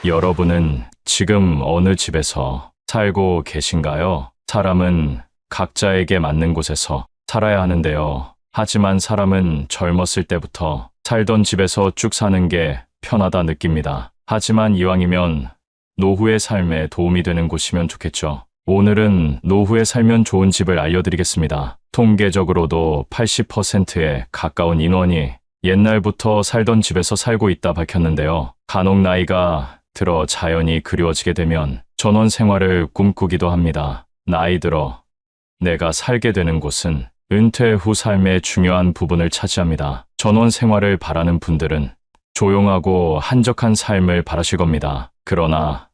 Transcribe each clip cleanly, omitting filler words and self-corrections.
여러분은 지금 어느 집에서 살고 계신가요? 사람은 각자에게 맞는 곳에서 살아야 하는데요. 하지만 사람은 젊었을 때부터 살던 집에서 쭉 사는 게 편하다 느낍니다. 하지만 이왕이면 노후의 삶에 도움이 되는 곳이면 좋겠죠. 오늘은 노후에 살면 좋은 집을 알려드리겠습니다. 통계적으로도 80%에 가까운 인원이 옛날부터 살던 집에서 살고 있다 밝혔는데요. 간혹 나이가 들어 자연이 그리워지게 되면 전원 생활을 꿈꾸기도 합니다. 나이 들어 내가 살게 되는 곳은 은퇴 후 삶의 중요한 부분을 차지합니다. 전원 생활을 바라는 분들은 조용하고 한적한 삶을 바라실 겁니다. 그러나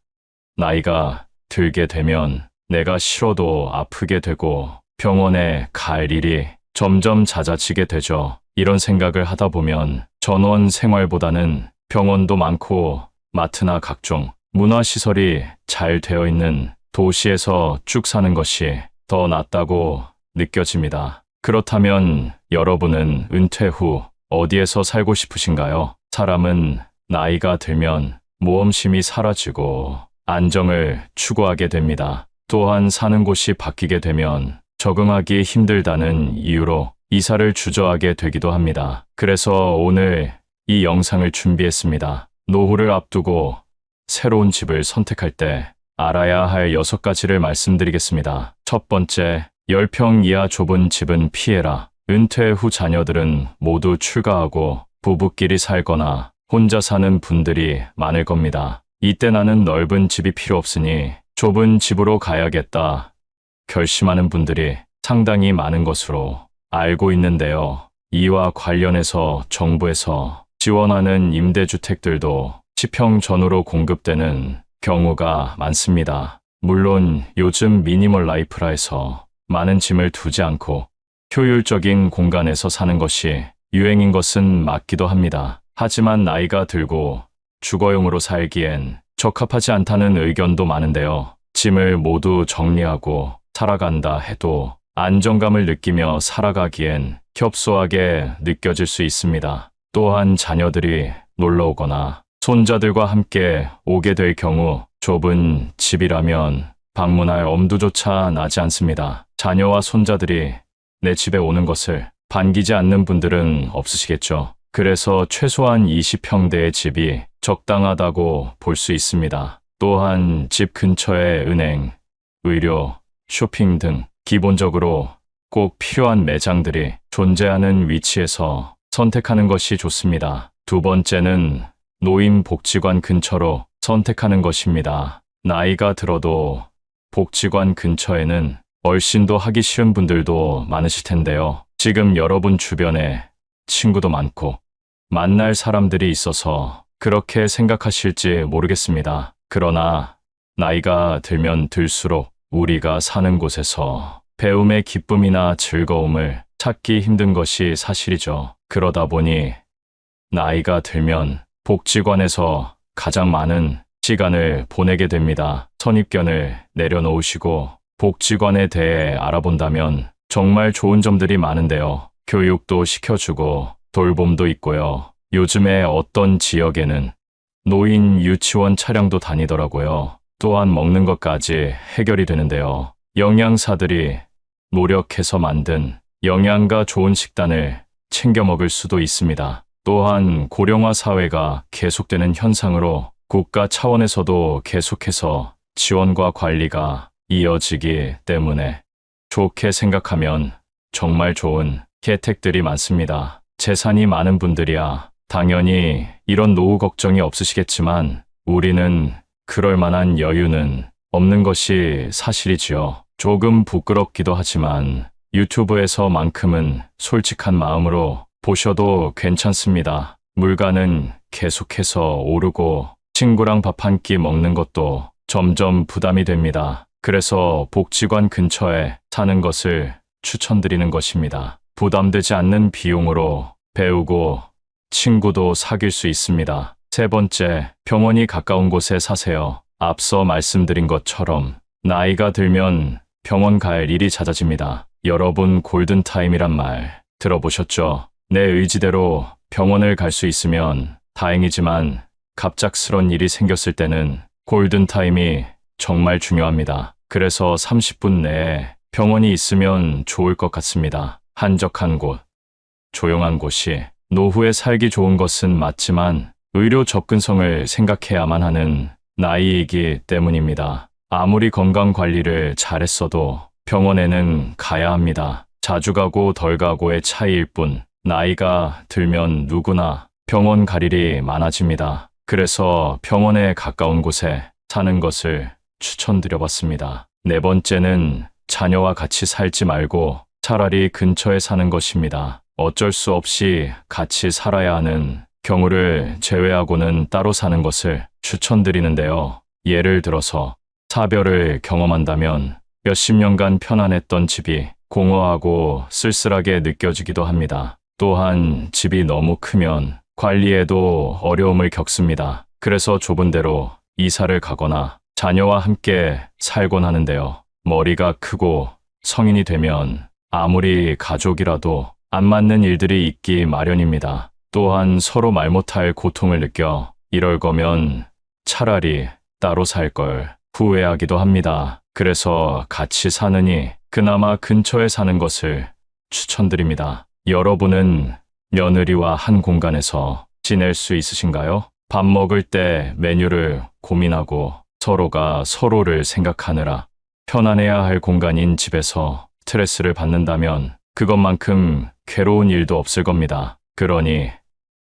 나이가 들게 되면 내가 싫어도 아프게 되고 병원에 갈 일이 점점 잦아지게 되죠. 이런 생각을 하다 보면 전원 생활보다는 병원도 많고 마트나 각종 문화시설이 잘 되어 있는 도시에서 쭉 사는 것이 더 낫다고 느껴집니다. 그렇다면 여러분은 은퇴 후 어디에서 살고 싶으신가요? 사람은 나이가 들면 모험심이 사라지고 안정을 추구하게 됩니다. 또한 사는 곳이 바뀌게 되면 적응하기 힘들다는 이유로 이사를 주저하게 되기도 합니다. 그래서 오늘 이 영상을 준비했습니다. 노후를 앞두고 새로운 집을 선택할 때 알아야 할 6가지를 말씀드리겠습니다. 첫 번째, 10평 이하 좁은 집은 피해라. 은퇴 후 자녀들은 모두 출가하고 부부끼리 살거나 혼자 사는 분들이 많을 겁니다. 이때 나는 넓은 집이 필요 없으니 좁은 집으로 가야겠다 결심하는 분들이 상당히 많은 것으로 알고 있는데요. 이와 관련해서 정부에서 지원하는 임대주택들도 10평 전후로 공급되는 경우가 많습니다. 물론 요즘 미니멀 라이프라 해서 많은 짐을 두지 않고 효율적인 공간에서 사는 것이 유행인 것은 맞기도 합니다. 하지만 나이가 들고 주거용으로 살기엔 적합하지 않다는 의견도 많은데요. 짐을 모두 정리하고 살아간다 해도 안정감을 느끼며 살아가기엔 협소하게 느껴질 수 있습니다. 또한 자녀들이 놀러 오거나 손자들과 함께 오게 될 경우 좁은 집이라면 방문할 엄두조차 나지 않습니다. 자녀와 손자들이 내 집에 오는 것을 반기지 않는 분들은 없으시겠죠. 그래서 최소한 20평대의 집이 적당하다고 볼 수 있습니다. 또한 집 근처에 은행, 의료, 쇼핑 등 기본적으로 꼭 필요한 매장들이 존재하는 위치에서 선택하는 것이 좋습니다. 두 번째는 노인복지관 근처로 선택하는 것입니다. 나이가 들어도 복지관 근처에는 얼씬도 하기 싫은 분들도 많으실 텐데요. 지금 여러분 주변에 친구도 많고 만날 사람들이 있어서 그렇게 생각하실지 모르겠습니다. 그러나 나이가 들면 들수록 우리가 사는 곳에서 배움의 기쁨이나 즐거움을 찾기 힘든 것이 사실이죠. 그러다 보니 나이가 들면 복지관에서 가장 많은 시간을 보내게 됩니다. 선입견을 내려놓으시고 복지관에 대해 알아본다면 정말 좋은 점들이 많은데요. 교육도 시켜주고 돌봄도 있고요. 요즘에 어떤 지역에는 노인 유치원 차량도 다니더라고요. 또한 먹는 것까지 해결이 되는데요. 영양사들이 노력해서 만든 영양가 좋은 식단을 챙겨 먹을 수도 있습니다. 또한 고령화 사회가 계속되는 현상으로 국가 차원에서도 계속해서 지원과 관리가 이어지기 때문에 좋게 생각하면 정말 좋은 혜택들이 많습니다. 재산이 많은 분들이야 당연히 이런 노후 걱정이 없으시겠지만 우리는 그럴 만한 여유는 없는 것이 사실이지요. 조금 부끄럽기도 하지만 유튜브에서만큼은 솔직한 마음으로 보셔도 괜찮습니다. 물가는 계속해서 오르고 친구랑 밥 한 끼 먹는 것도 점점 부담이 됩니다. 그래서 복지관 근처에 사는 것을 추천드리는 것입니다. 부담되지 않는 비용으로 배우고 친구도 사귈 수 있습니다. 세 번째, 병원이 가까운 곳에 사세요. 앞서 말씀드린 것처럼 나이가 들면 병원 갈 일이 잦아집니다. 여러분 골든타임이란 말 들어보셨죠? 내 의지대로 병원을 갈 수 있으면 다행이지만 갑작스런 일이 생겼을 때는 골든타임이 정말 중요합니다. 그래서 30분 내에 병원이 있으면 좋을 것 같습니다. 한적한 곳, 조용한 곳이 노후에 살기 좋은 것은 맞지만 의료 접근성을 생각해야만 하는 나이이기 때문입니다. 아무리 건강 관리를 잘했어도 병원에는 가야 합니다. 자주 가고 덜 가고의 차이일 뿐, 나이가 들면 누구나 병원 갈 일이 많아집니다. 그래서 병원에 가까운 곳에 사는 것을 추천드려봤습니다. 네 번째는 자녀와 같이 살지 말고 차라리 근처에 사는 것입니다. 어쩔 수 없이 같이 살아야 하는 경우를 제외하고는 따로 사는 것을 추천드리는데요. 예를 들어서 사별을 경험한다면 몇십 년간 편안했던 집이 공허하고 쓸쓸하게 느껴지기도 합니다. 또한 집이 너무 크면 관리에도 어려움을 겪습니다. 그래서 좁은 데로 이사를 가거나 자녀와 함께 살곤 하는데요. 머리가 크고 성인이 되면 아무리 가족이라도 안 맞는 일들이 있기 마련입니다. 또한 서로 말 못할 고통을 느껴 이럴 거면 차라리 따로 살 걸 후회하기도 합니다. 그래서 같이 사느니 그나마 근처에 사는 것을 추천드립니다. 여러분은 며느리와 한 공간에서 지낼 수 있으신가요? 밥 먹을 때 메뉴를 고민하고 서로가 서로를 생각하느라 편안해야 할 공간인 집에서 스트레스를 받는다면 그것만큼 괴로운 일도 없을 겁니다. 그러니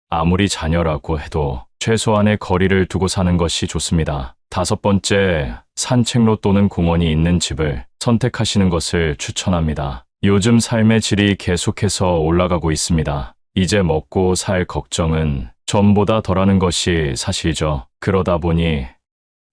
아무리 자녀라고 해도 최소한의 거리를 두고 사는 것이 좋습니다. 다섯 번째, 산책로 또는 공원이 있는 집을 선택하시는 것을 추천합니다. 요즘 삶의 질이 계속해서 올라가고 있습니다. 이제 먹고 살 걱정은 전보다 덜하는 것이 사실이죠. 그러다 보니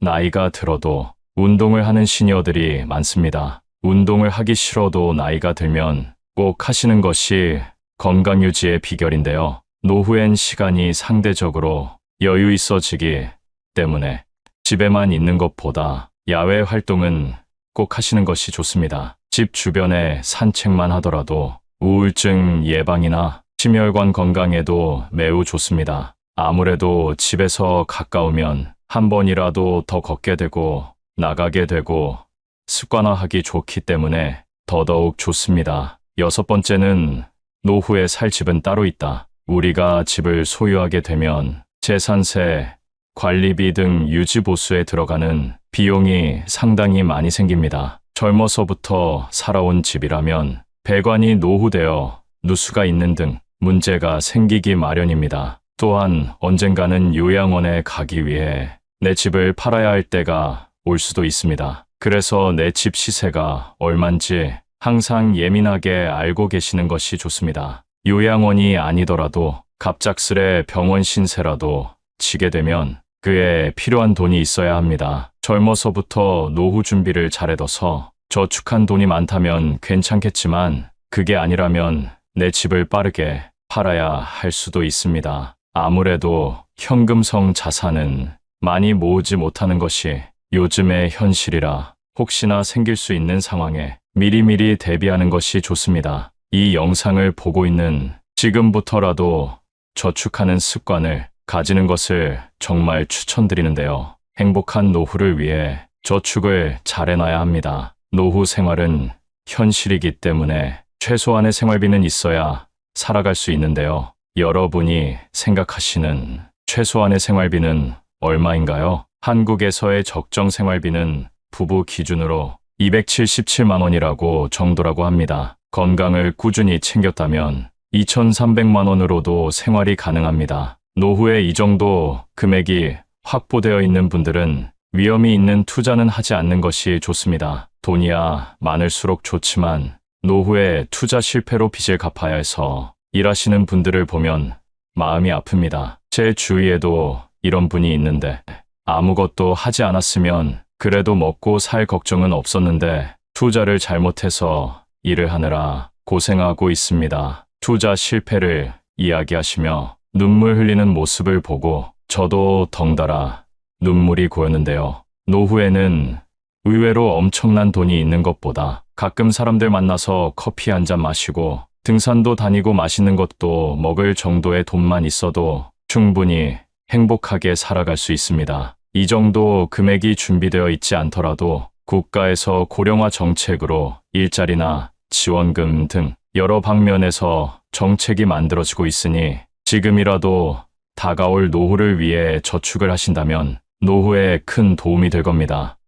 나이가 들어도 운동을 하는 시니어들이 많습니다. 운동을 하기 싫어도 나이가 들면 꼭 하시는 것이 건강 유지의 비결인데요. 노후엔 시간이 상대적으로 여유 있어지기 때문에 집에만 있는 것보다 야외 활동은 꼭 하시는 것이 좋습니다. 집 주변에 산책만 하더라도 우울증 예방이나 심혈관 건강에도 매우 좋습니다. 아무래도 집에서 가까우면 한 번이라도 더 걷게 되고 나가게 되고 습관화하기 좋기 때문에 더더욱 좋습니다. 여섯 번째는 노후에 살 집은 따로 있다. 우리가 집을 소유하게 되면 재산세, 관리비 등 유지보수에 들어가는 비용이 상당히 많이 생깁니다. 젊어서부터 살아온 집이라면 배관이 노후되어 누수가 있는 등 문제가 생기기 마련입니다. 또한 언젠가는 요양원에 가기 위해 내 집을 팔아야 할 때가 올 수도 있습니다. 그래서 내 집 시세가 얼만지 항상 예민하게 알고 계시는 것이 좋습니다. 요양원이 아니더라도 갑작스레 병원 신세라도 지게 되면 그에 필요한 돈이 있어야 합니다. 젊어서부터 노후 준비를 잘해둬서 저축한 돈이 많다면 괜찮겠지만 그게 아니라면 내 집을 빠르게 팔아야 할 수도 있습니다. 아무래도 현금성 자산은 많이 모으지 못하는 것이 요즘의 현실이라 혹시나 생길 수 있는 상황에 미리미리 대비하는 것이 좋습니다. 이 영상을 보고 있는 지금부터라도 저축하는 습관을 가지는 것을 정말 추천드리는데요. 행복한 노후를 위해 저축을 잘 해놔야 합니다. 노후 생활은 현실이기 때문에 최소한의 생활비는 있어야 살아갈 수 있는데요. 여러분이 생각하시는 최소한의 생활비는 얼마인가요? 한국에서의 적정 생활비는 부부 기준으로 277만 원이라고 정도라고 합니다. 건강을 꾸준히 챙겼다면 2,300만 원으로도 생활이 가능합니다. 노후에 이 정도 금액이 확보되어 있는 분들은 위험이 있는 투자는 하지 않는 것이 좋습니다. 돈이야 많을수록 좋지만 노후에 투자 실패로 빚을 갚아야 해서 일하시는 분들을 보면 마음이 아픕니다. 제 주위에도 이런 분이 있는데 아무것도 하지 않았으면 그래도 먹고 살 걱정은 없었는데 투자를 잘못해서 일을 하느라 고생하고 있습니다. 투자 실패를 이야기하시며 눈물 흘리는 모습을 보고 저도 덩달아 눈물이 고였는데요. 노후에는 의외로 엄청난 돈이 있는 것보다 가끔 사람들 만나서 커피 한 잔 마시고 등산도 다니고 맛있는 것도 먹을 정도의 돈만 있어도 충분히 행복하게 살아갈 수 있습니다. 이 정도 금액이 준비되어 있지 않더라도 국가에서 고령화 정책으로 일자리나 지원금 등 여러 방면에서 정책이 만들어지고 있으니 지금이라도 다가올 노후를 위해 저축을 하신다면 노후에 큰 도움이 될 겁니다.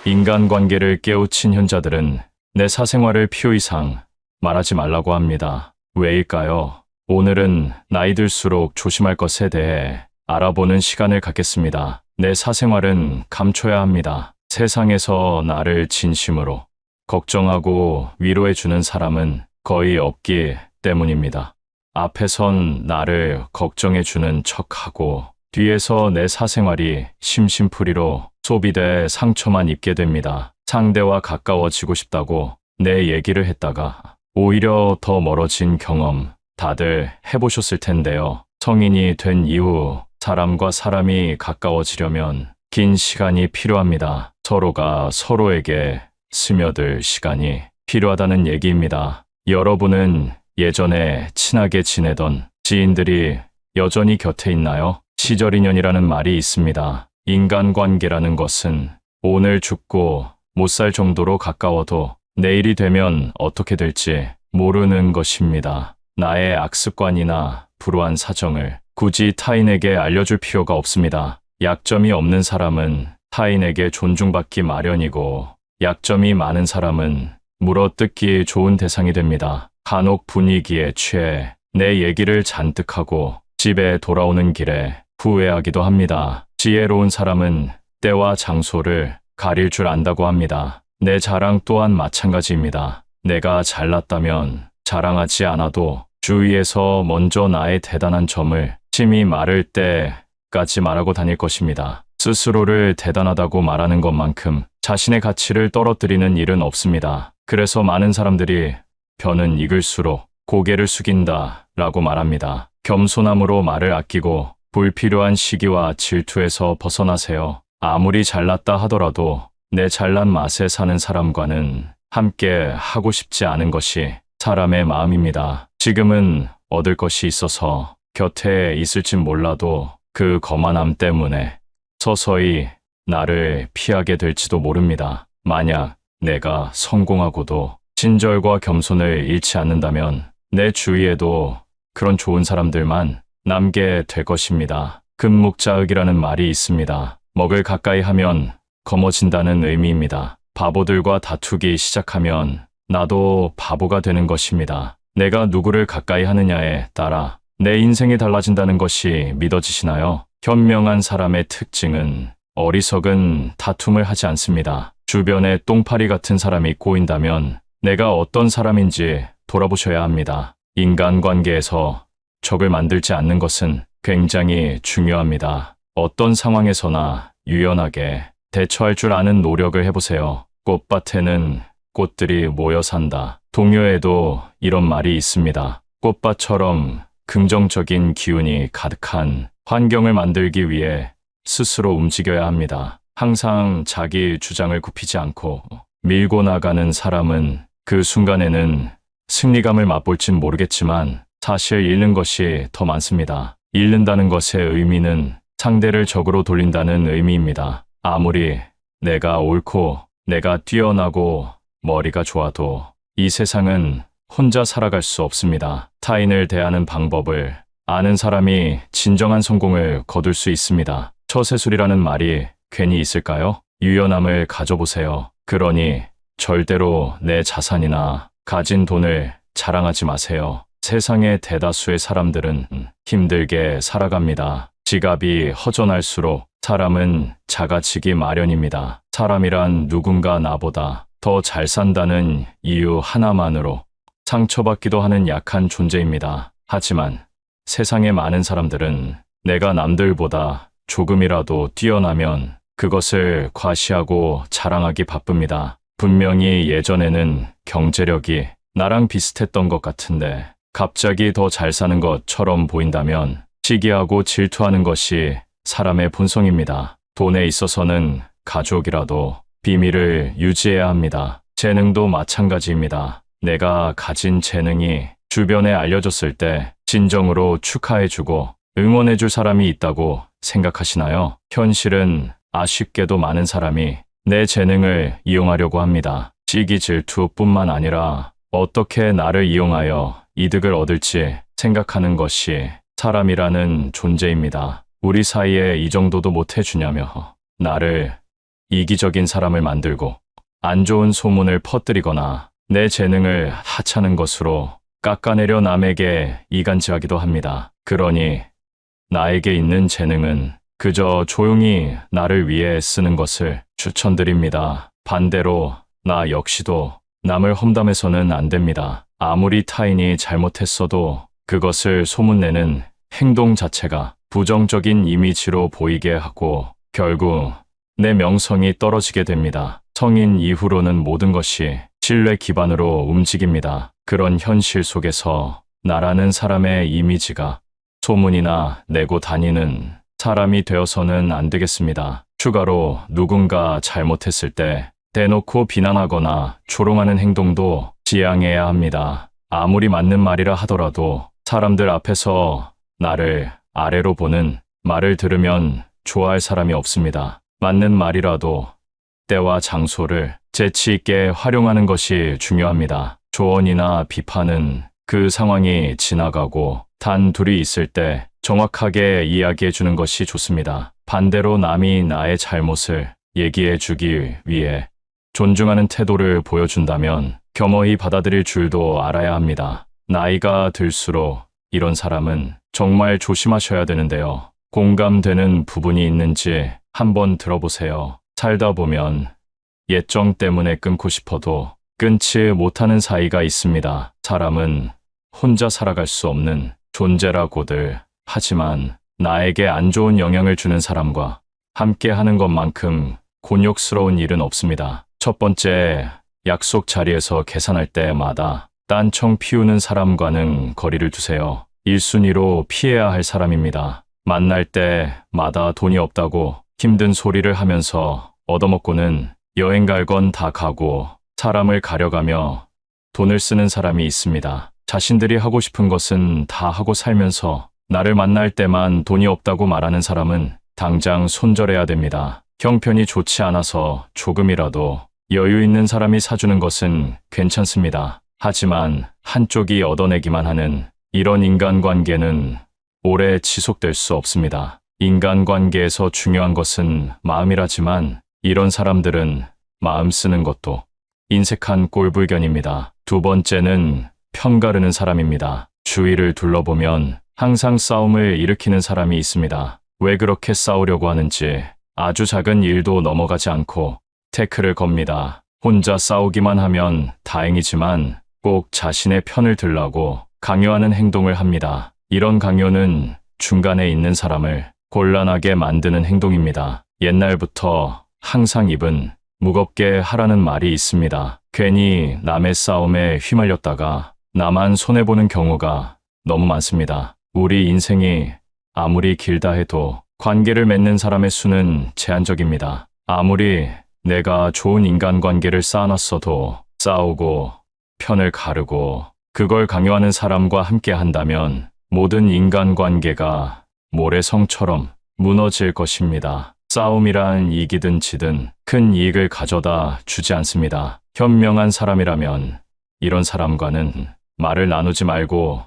인간관계를 깨우친 현자들은 내 사생활을 필요 이상 말하지 말라고 합니다. 왜일까요? 오늘은 나이 들수록 조심할 것에 대해 알아보는 시간을 갖겠습니다. 내 사생활은 감춰야 합니다. 세상에서 나를 진심으로 걱정하고 위로해주는 사람은 거의 없기 때문입니다. 앞에선 나를 걱정해주는 척하고 뒤에서 내 사생활이 심심풀이로 소비돼 상처만 입게 됩니다. 상대와 가까워지고 싶다고 내 얘기를 했다가 오히려 더 멀어진 경험 다들 해보셨을 텐데요. 성인이 된 이후 사람과 사람이 가까워지려면 긴 시간이 필요합니다. 서로가 서로에게 스며들 시간이 필요하다는 얘기입니다. 여러분은 예전에 친하게 지내던 지인들이 여전히 곁에 있나요? 시절 인연이라는 말이 있습니다. 인간관계라는 것은 오늘 죽고 못 살 정도로 가까워도 내일이 되면 어떻게 될지 모르는 것입니다. 나의 악습관이나 불우한 사정을 굳이 타인에게 알려줄 필요가 없습니다. 약점이 없는 사람은 타인에게 존중받기 마련이고 약점이 많은 사람은 물어뜯기 좋은 대상이 됩니다. 간혹 분위기에 취해 내 얘기를 잔뜩 하고 집에 돌아오는 길에 후회하기도 합니다. 지혜로운 사람은 때와 장소를 가릴 줄 안다고 합니다. 내 자랑 또한 마찬가지입니다. 내가 잘났다면 자랑하지 않아도 주위에서 먼저 나의 대단한 점을 심히 말할 때까지 말하고 다닐 것입니다. 스스로를 대단하다고 말하는 것만큼 자신의 가치를 떨어뜨리는 일은 없습니다. 그래서 많은 사람들이 벼는 익을수록 고개를 숙인다 라고 말합니다. 겸손함으로 말을 아끼고 불필요한 시기와 질투에서 벗어나세요. 아무리 잘났다 하더라도 내 잘난 맛에 사는 사람과는 함께 하고 싶지 않은 것이 사람의 마음입니다. 지금은 얻을 것이 있어서 곁에 있을진 몰라도 그 거만함 때문에 서서히 나를 피하게 될지도 모릅니다. 만약 내가 성공하고도 친절과 겸손을 잃지 않는다면 내 주위에도 그런 좋은 사람들만 남게 될 것입니다. 금묵자흑이라는 말이 있습니다. 먹을 가까이 하면 검어진다는 의미입니다. 바보들과 다투기 시작하면 나도 바보가 되는 것입니다. 내가 누구를 가까이 하느냐에 따라 내 인생이 달라진다는 것이 믿어지시나요? 현명한 사람의 특징은 어리석은 다툼을 하지 않습니다. 주변에 똥파리 같은 사람이 꼬인다면 내가 어떤 사람인지 돌아보셔야 합니다. 인간관계에서 적을 만들지 않는 것은 굉장히 중요합니다. 어떤 상황에서나 유연하게 대처할 줄 아는 노력을 해보세요. 꽃밭에는 꽃들이 모여 산다. 동요에도 이런 말이 있습니다. 꽃밭처럼 긍정적인 기운이 가득한 환경을 만들기 위해 스스로 움직여야 합니다. 항상 자기 주장을 굽히지 않고 밀고 나가는 사람은 그 순간에는 승리감을 맛볼진 모르겠지만 사실 잃는 것이 더 많습니다. 잃는다는 것의 의미는 상대를 적으로 돌린다는 의미입니다. 아무리 내가 옳고 내가 뛰어나고 머리가 좋아도 이 세상은 혼자 살아갈 수 없습니다. 타인을 대하는 방법을 아는 사람이 진정한 성공을 거둘 수 있습니다. 처세술이라는 말이 괜히 있을까요? 유연함을 가져보세요. 그러니 절대로 내 자산이나 가진 돈을 자랑하지 마세요. 세상의 대다수의 사람들은 힘들게 살아갑니다. 지갑이 허전할수록 사람은 작아지기 마련입니다. 사람이란 누군가 나보다 더 잘 산다는 이유 하나만으로 상처받기도 하는 약한 존재입니다. 하지만 세상의 많은 사람들은 내가 남들보다 조금이라도 뛰어나면 그것을 과시하고 자랑하기 바쁩니다. 분명히 예전에는 경제력이 나랑 비슷했던 것 같은데 갑자기 더 잘 사는 것처럼 보인다면 시기하고 질투하는 것이 사람의 본성입니다. 돈에 있어서는 가족이라도 비밀을 유지해야 합니다. 재능도 마찬가지입니다. 내가 가진 재능이 주변에 알려졌을 때 진정으로 축하해주고 응원해줄 사람이 있다고 생각하시나요? 현실은 아쉽게도 많은 사람이 내 재능을 이용하려고 합니다. 시기 질투뿐만 아니라 어떻게 나를 이용하여 이득을 얻을지 생각하는 것이 사람이라는 존재입니다. 우리 사이에 이 정도도 못해주냐며 나를 이기적인 사람을 만들고 안 좋은 소문을 퍼뜨리거나 내 재능을 하찮은 것으로 깎아내려 남에게 이간질하기도 합니다. 그러니 나에게 있는 재능은 그저 조용히 나를 위해 쓰는 것을 추천드립니다. 반대로 나 역시도 남을 험담해서는 안 됩니다. 아무리 타인이 잘못했어도 그것을 소문내는 행동 자체가 부정적인 이미지로 보이게 하고 결국 내 명성이 떨어지게 됩니다. 성인 이후로는 모든 것이 신뢰 기반으로 움직입니다. 그런 현실 속에서 나라는 사람의 이미지가 소문이나 내고 다니는 사람이 되어서는 안 되겠습니다. 추가로 누군가 잘못했을 때 대놓고 비난하거나 조롱하는 행동도 지양해야 합니다. 아무리 맞는 말이라 하더라도 사람들 앞에서 나를 아래로 보는 말을 들으면 좋아할 사람이 없습니다. 맞는 말이라도 때와 장소를 재치 있게 활용하는 것이 중요합니다. 조언이나 비판은 그 상황이 지나가고 단 둘이 있을 때 정확하게 이야기해 주는 것이 좋습니다. 반대로 남이 나의 잘못을 얘기해 주기 위해 존중하는 태도를 보여준다면 겸허히 받아들일 줄도 알아야 합니다. 나이가 들수록 이런 사람은 정말 조심하셔야 되는데요. 공감되는 부분이 있는지 한번 들어보세요. 살다 보면 예정 때문에 끊고 싶어도 끊지 못하는 사이가 있습니다. 사람은 혼자 살아갈 수 없는 존재라고들 하지만 나에게 안 좋은 영향을 주는 사람과 함께 하는 것만큼 곤욕스러운 일은 없습니다. 첫 번째, 약속 자리에서 계산할 때마다 딴청 피우는 사람과는 거리를 두세요. 1순위로 피해야 할 사람입니다. 만날 때마다 돈이 없다고 힘든 소리를 하면서 얻어먹고는 여행 갈 건 다 가고 사람을 가려가며 돈을 쓰는 사람이 있습니다. 자신들이 하고 싶은 것은 다 하고 살면서 나를 만날 때만 돈이 없다고 말하는 사람은 당장 손절해야 됩니다. 형편이 좋지 않아서 조금이라도 여유 있는 사람이 사주는 것은 괜찮습니다. 하지만 한쪽이 얻어내기만 하는 이런 인간관계는 오래 지속될 수 없습니다. 인간관계에서 중요한 것은 마음이라지만 이런 사람들은 마음 쓰는 것도 인색한 꼴불견입니다. 두 번째는 편가르는 사람입니다. 주위를 둘러보면 항상 싸움을 일으키는 사람이 있습니다. 왜 그렇게 싸우려고 하는지 아주 작은 일도 넘어가지 않고 태클을 겁니다. 혼자 싸우기만 하면 다행이지만 꼭 자신의 편을 들라고 강요하는 행동을 합니다. 이런 강요는 중간에 있는 사람을 곤란하게 만드는 행동입니다. 옛날부터 항상 입은 무겁게 하라는 말이 있습니다. 괜히 남의 싸움에 휘말렸다가 나만 손해보는 경우가 너무 많습니다. 우리 인생이 아무리 길다 해도 관계를 맺는 사람의 수는 제한적입니다. 아무리 내가 좋은 인간관계를 쌓아놨어도 싸우고 편을 가르고 그걸 강요하는 사람과 함께 한다면 모든 인간관계가 모래성처럼 무너질 것입니다. 싸움이란 이기든 지든 큰 이익을 가져다 주지 않습니다. 현명한 사람이라면 이런 사람과는 말을 나누지 말고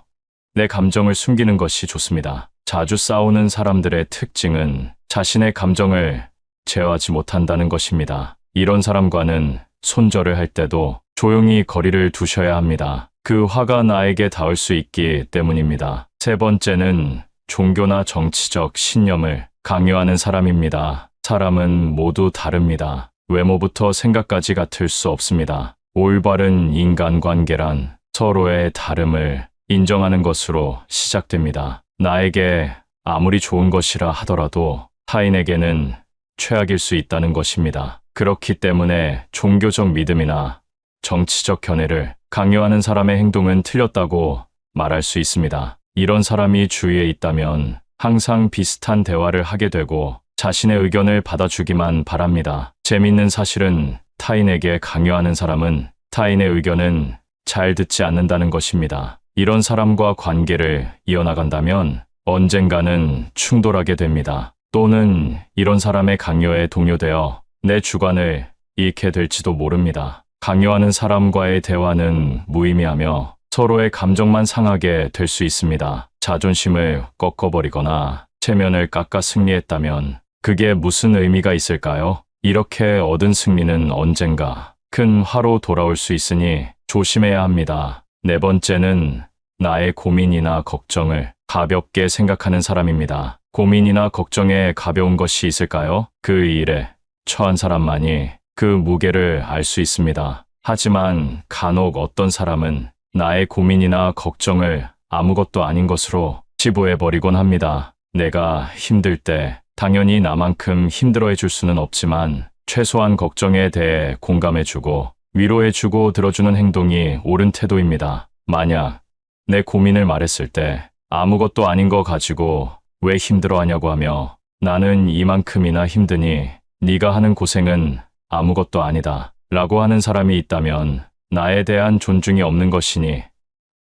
내 감정을 숨기는 것이 좋습니다. 자주 싸우는 사람들의 특징은 자신의 감정을 제어하지 못한다는 것입니다. 이런 사람과는 손절을 할 때도 조용히 거리를 두셔야 합니다. 그 화가 나에게 닿을 수 있기 때문입니다. 세 번째는 종교나 정치적 신념을 강요하는 사람입니다. 사람은 모두 다릅니다. 외모부터 생각까지 같을 수 없습니다. 올바른 인간관계란 서로의 다름을 인정하는 것으로 시작됩니다. 나에게 아무리 좋은 것이라 하더라도 타인에게는 최악일 수 있다는 것입니다. 그렇기 때문에 종교적 믿음이나 정치적 견해를 강요하는 사람의 행동은 틀렸다고 말할 수 있습니다. 이런 사람이 주위에 있다면 항상 비슷한 대화를 하게 되고 자신의 의견을 받아주기만 바랍니다. 재밌는 사실은 타인에게 강요하는 사람은 타인의 의견은 잘 듣지 않는다는 것입니다. 이런 사람과 관계를 이어나간다면 언젠가는 충돌하게 됩니다. 또는 이런 사람의 강요에 동요되어 내 주관을 잃게 될지도 모릅니다. 강요하는 사람과의 대화는 무의미하며 서로의 감정만 상하게 될 수 있습니다. 자존심을 꺾어버리거나 체면을 깎아 승리했다면 그게 무슨 의미가 있을까요? 이렇게 얻은 승리는 언젠가 큰 화로 돌아올 수 있으니 조심해야 합니다. 네 번째는 나의 고민이나 걱정을 가볍게 생각하는 사람입니다. 고민이나 걱정에 가벼운 것이 있을까요? 그 일에 처한 사람만이 그 무게를 알 수 있습니다. 하지만 간혹 어떤 사람은 나의 고민이나 걱정을 아무것도 아닌 것으로 치부해버리곤 합니다. 내가 힘들 때 당연히 나만큼 힘들어해 줄 수는 없지만 최소한 걱정에 대해 공감해주고 위로해주고 들어주는 행동이 옳은 태도입니다. 만약 내 고민을 말했을 때 아무것도 아닌 거 가지고 왜 힘들어하냐고 하며 나는 이만큼이나 힘드니 네가 하는 고생은 아무것도 아니다 라고 하는 사람이 있다면 나에 대한 존중이 없는 것이니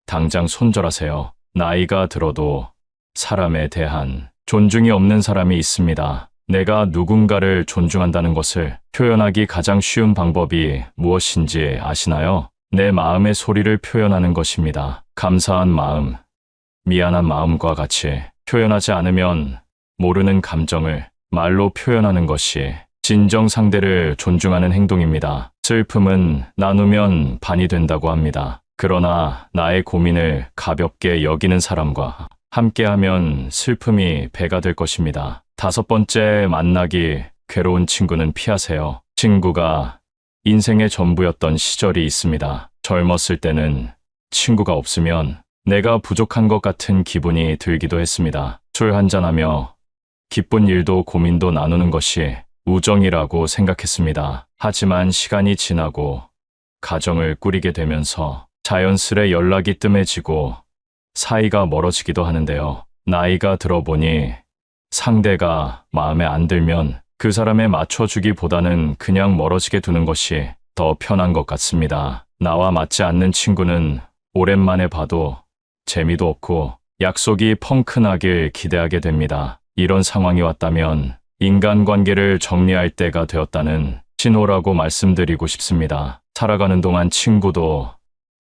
당장 손절하세요. 나이가 들어도 사람에 대한 존중이 없는 사람이 있습니다. 내가 누군가를 존중한다는 것을 표현하기 가장 쉬운 방법이 무엇인지 아시나요? 내 마음의 소리를 표현하는 것입니다. 감사한 마음, 미안한 마음과 같이 표현하지 않으면 모르는 감정을 말로 표현하는 것이 진정 상대를 존중하는 행동입니다. 슬픔은 나누면 반이 된다고 합니다. 그러나 나의 고민을 가볍게 여기는 사람과 함께하면 슬픔이 배가 될 것입니다. 다섯 번째, 만나기 괴로운 친구는 피하세요. 친구가 인생의 전부였던 시절이 있습니다. 젊었을 때는 친구가 없으면 내가 부족한 것 같은 기분이 들기도 했습니다. 술 한잔하며 기쁜 일도 고민도 나누는 것이 우정이라고 생각했습니다. 하지만 시간이 지나고 가정을 꾸리게 되면서 자연스레 연락이 뜸해지고 사이가 멀어지기도 하는데요. 나이가 들어보니 상대가 마음에 안 들면 그 사람에 맞춰주기보다는 그냥 멀어지게 두는 것이 더 편한 것 같습니다. 나와 맞지 않는 친구는 오랜만에 봐도 재미도 없고 약속이 펑크나길 기대하게 됩니다. 이런 상황이 왔다면 인간관계를 정리할 때가 되었다는 신호라고 말씀드리고 싶습니다. 살아가는 동안 친구도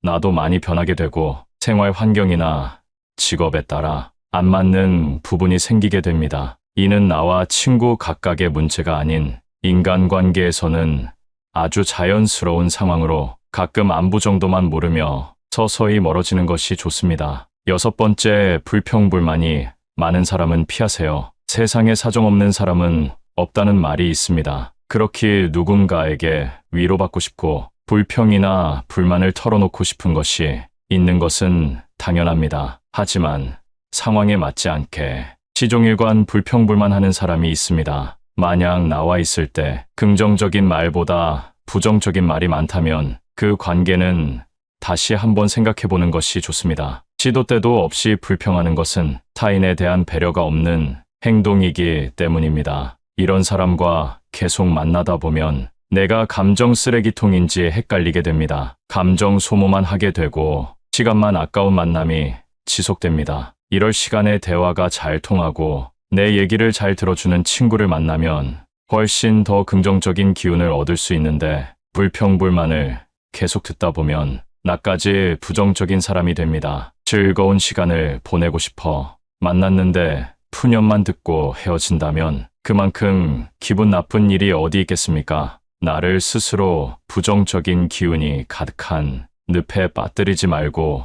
나도 많이 변하게 되고 생활 환경이나 직업에 따라 안 맞는 부분이 생기게 됩니다. 이는 나와 친구 각각의 문제가 아닌 인간관계에서는 아주 자연스러운 상황으로 가끔 안부 정도만 물으며 서서히 멀어지는 것이 좋습니다. 여섯 번째, 불평불만이 많은 사람은 피하세요. 세상에 사정없는 사람은 없다는 말이 있습니다. 그렇게 누군가에게 위로받고 싶고 불평이나 불만을 털어놓고 싶은 것이 있는 것은 당연합니다. 하지만 상황에 맞지 않게 시종일관 불평불만하는 사람이 있습니다. 만약 나와 있을 때 긍정적인 말보다 부정적인 말이 많다면 그 관계는 다시 한번 생각해보는 것이 좋습니다. 시도 때도 없이 불평하는 것은 타인에 대한 배려가 없는 행동이기 때문입니다. 이런 사람과 계속 만나다 보면 내가 감정 쓰레기통인지 헷갈리게 됩니다. 감정 소모만 하게 되고 시간만 아까운 만남이 지속됩니다. 이럴 시간에 대화가 잘 통하고 내 얘기를 잘 들어주는 친구를 만나면 훨씬 더 긍정적인 기운을 얻을 수 있는데 불평불만을 계속 듣다 보면 나까지 부정적인 사람이 됩니다. 즐거운 시간을 보내고 싶어 만났는데 푸념만 듣고 헤어진다면 그만큼 기분 나쁜 일이 어디 있겠습니까? 나를 스스로 부정적인 기운이 가득한 늪에 빠뜨리지 말고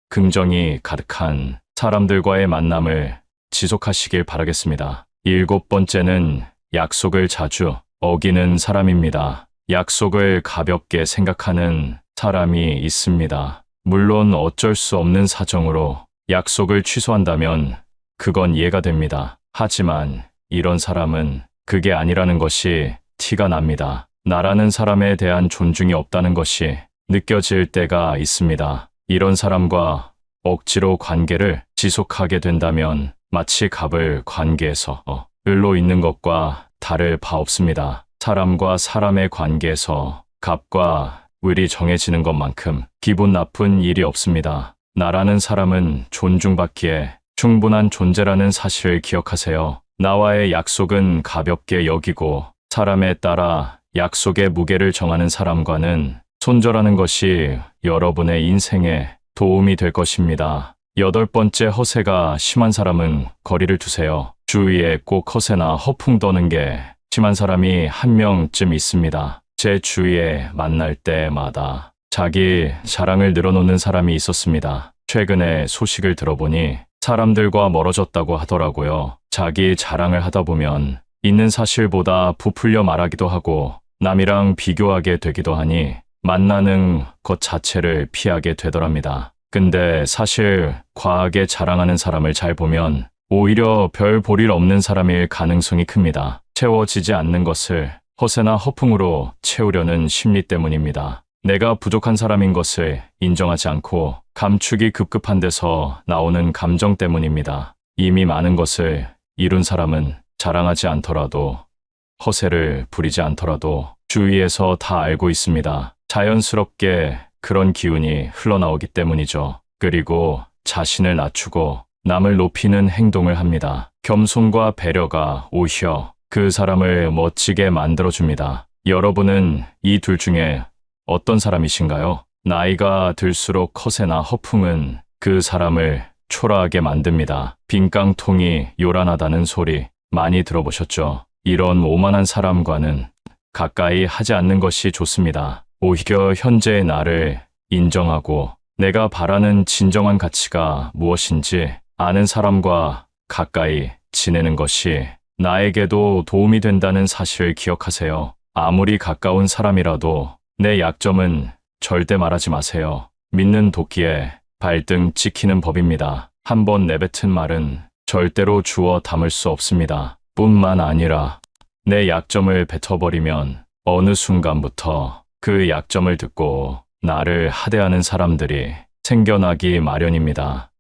긍정이 가득한 사람들과의 만남을 지속하시길 바라겠습니다. 일곱 번째는 약속을 자주 어기는 사람입니다. 약속을 가볍게 생각하는 사람이 있습니다. 물론 어쩔 수 없는 사정으로 약속을 취소한다면 그건 이해가 됩니다. 하지만 이런 사람은 그게 아니라는 것이 티가 납니다. 나라는 사람에 대한 존중이 없다는 것이 느껴질 때가 있습니다. 이런 사람과 억지로 관계를 지속하게 된다면 마치 갑을 관계에서 을로 있는 것과 다를 바 없습니다. 사람과 사람의 관계에서 갑과 을이 정해지는 것만큼 기분 나쁜 일이 없습니다. 나라는 사람은 존중받기에 충분한 존재라는 사실을 기억하세요. 나와의 약속은 가볍게 여기고 사람에 따라 약속의 무게를 정하는 사람과는 손절하는 것이 여러분의 인생에 도움이 될 것입니다. 8번째, 허세가 심한 사람은 거리를 두세요. 주위에 꼭 허세나 허풍 떠는 게 심한 사람이 한 명쯤 있습니다. 제 주위에 만날 때마다 자기 자랑을 늘어놓는 사람이 있었습니다. 최근에 소식을 들어보니 사람들과 멀어졌다고 하더라고요. 자기 자랑을 하다 보면 있는 사실보다 부풀려 말하기도 하고 남이랑 비교하게 되기도 하니 만나는 것 자체를 피하게 되더랍니다. 근데 사실 과하게 자랑하는 사람을 잘 보면 오히려 별 볼 일 없는 사람일 가능성이 큽니다. 채워지지 않는 것을 허세나 허풍으로 채우려는 심리 때문입니다. 내가 부족한 사람인 것을 인정하지 않고 감추기 급급한 데서 나오는 감정 때문입니다. 이미 많은 것을 이룬 사람은 자랑하지 않더라도 허세를 부리지 않더라도 주위에서 다 알고 있습니다. 자연스럽게 그런 기운이 흘러나오기 때문이죠. 그리고 자신을 낮추고 남을 높이는 행동을 합니다. 겸손과 배려가 오히려 그 사람을 멋지게 만들어줍니다. 여러분은 이 둘 중에 어떤 사람이신가요? 나이가 들수록 허세나 허풍은 그 사람을 초라하게 만듭니다. 빈깡통이 요란하다는 소리 많이 들어보셨죠? 이런 오만한 사람과는 가까이 하지 않는 것이 좋습니다. 오히려 현재의 나를 인정하고 내가 바라는 진정한 가치가 무엇인지 아는 사람과 가까이 지내는 것이 나에게도 도움이 된다는 사실을 기억하세요. 아무리 가까운 사람이라도 내 약점은 절대 말하지 마세요. 믿는 도끼에 발등 찍히는 법입니다. 한번 내뱉은 말은 절대로 주워 담을 수 없습니다. 뿐만 아니라 내 약점을 뱉어버리면 어느 순간부터 그 약점을 듣고 나를 하대하는 사람들이 생겨나기 마련입니다.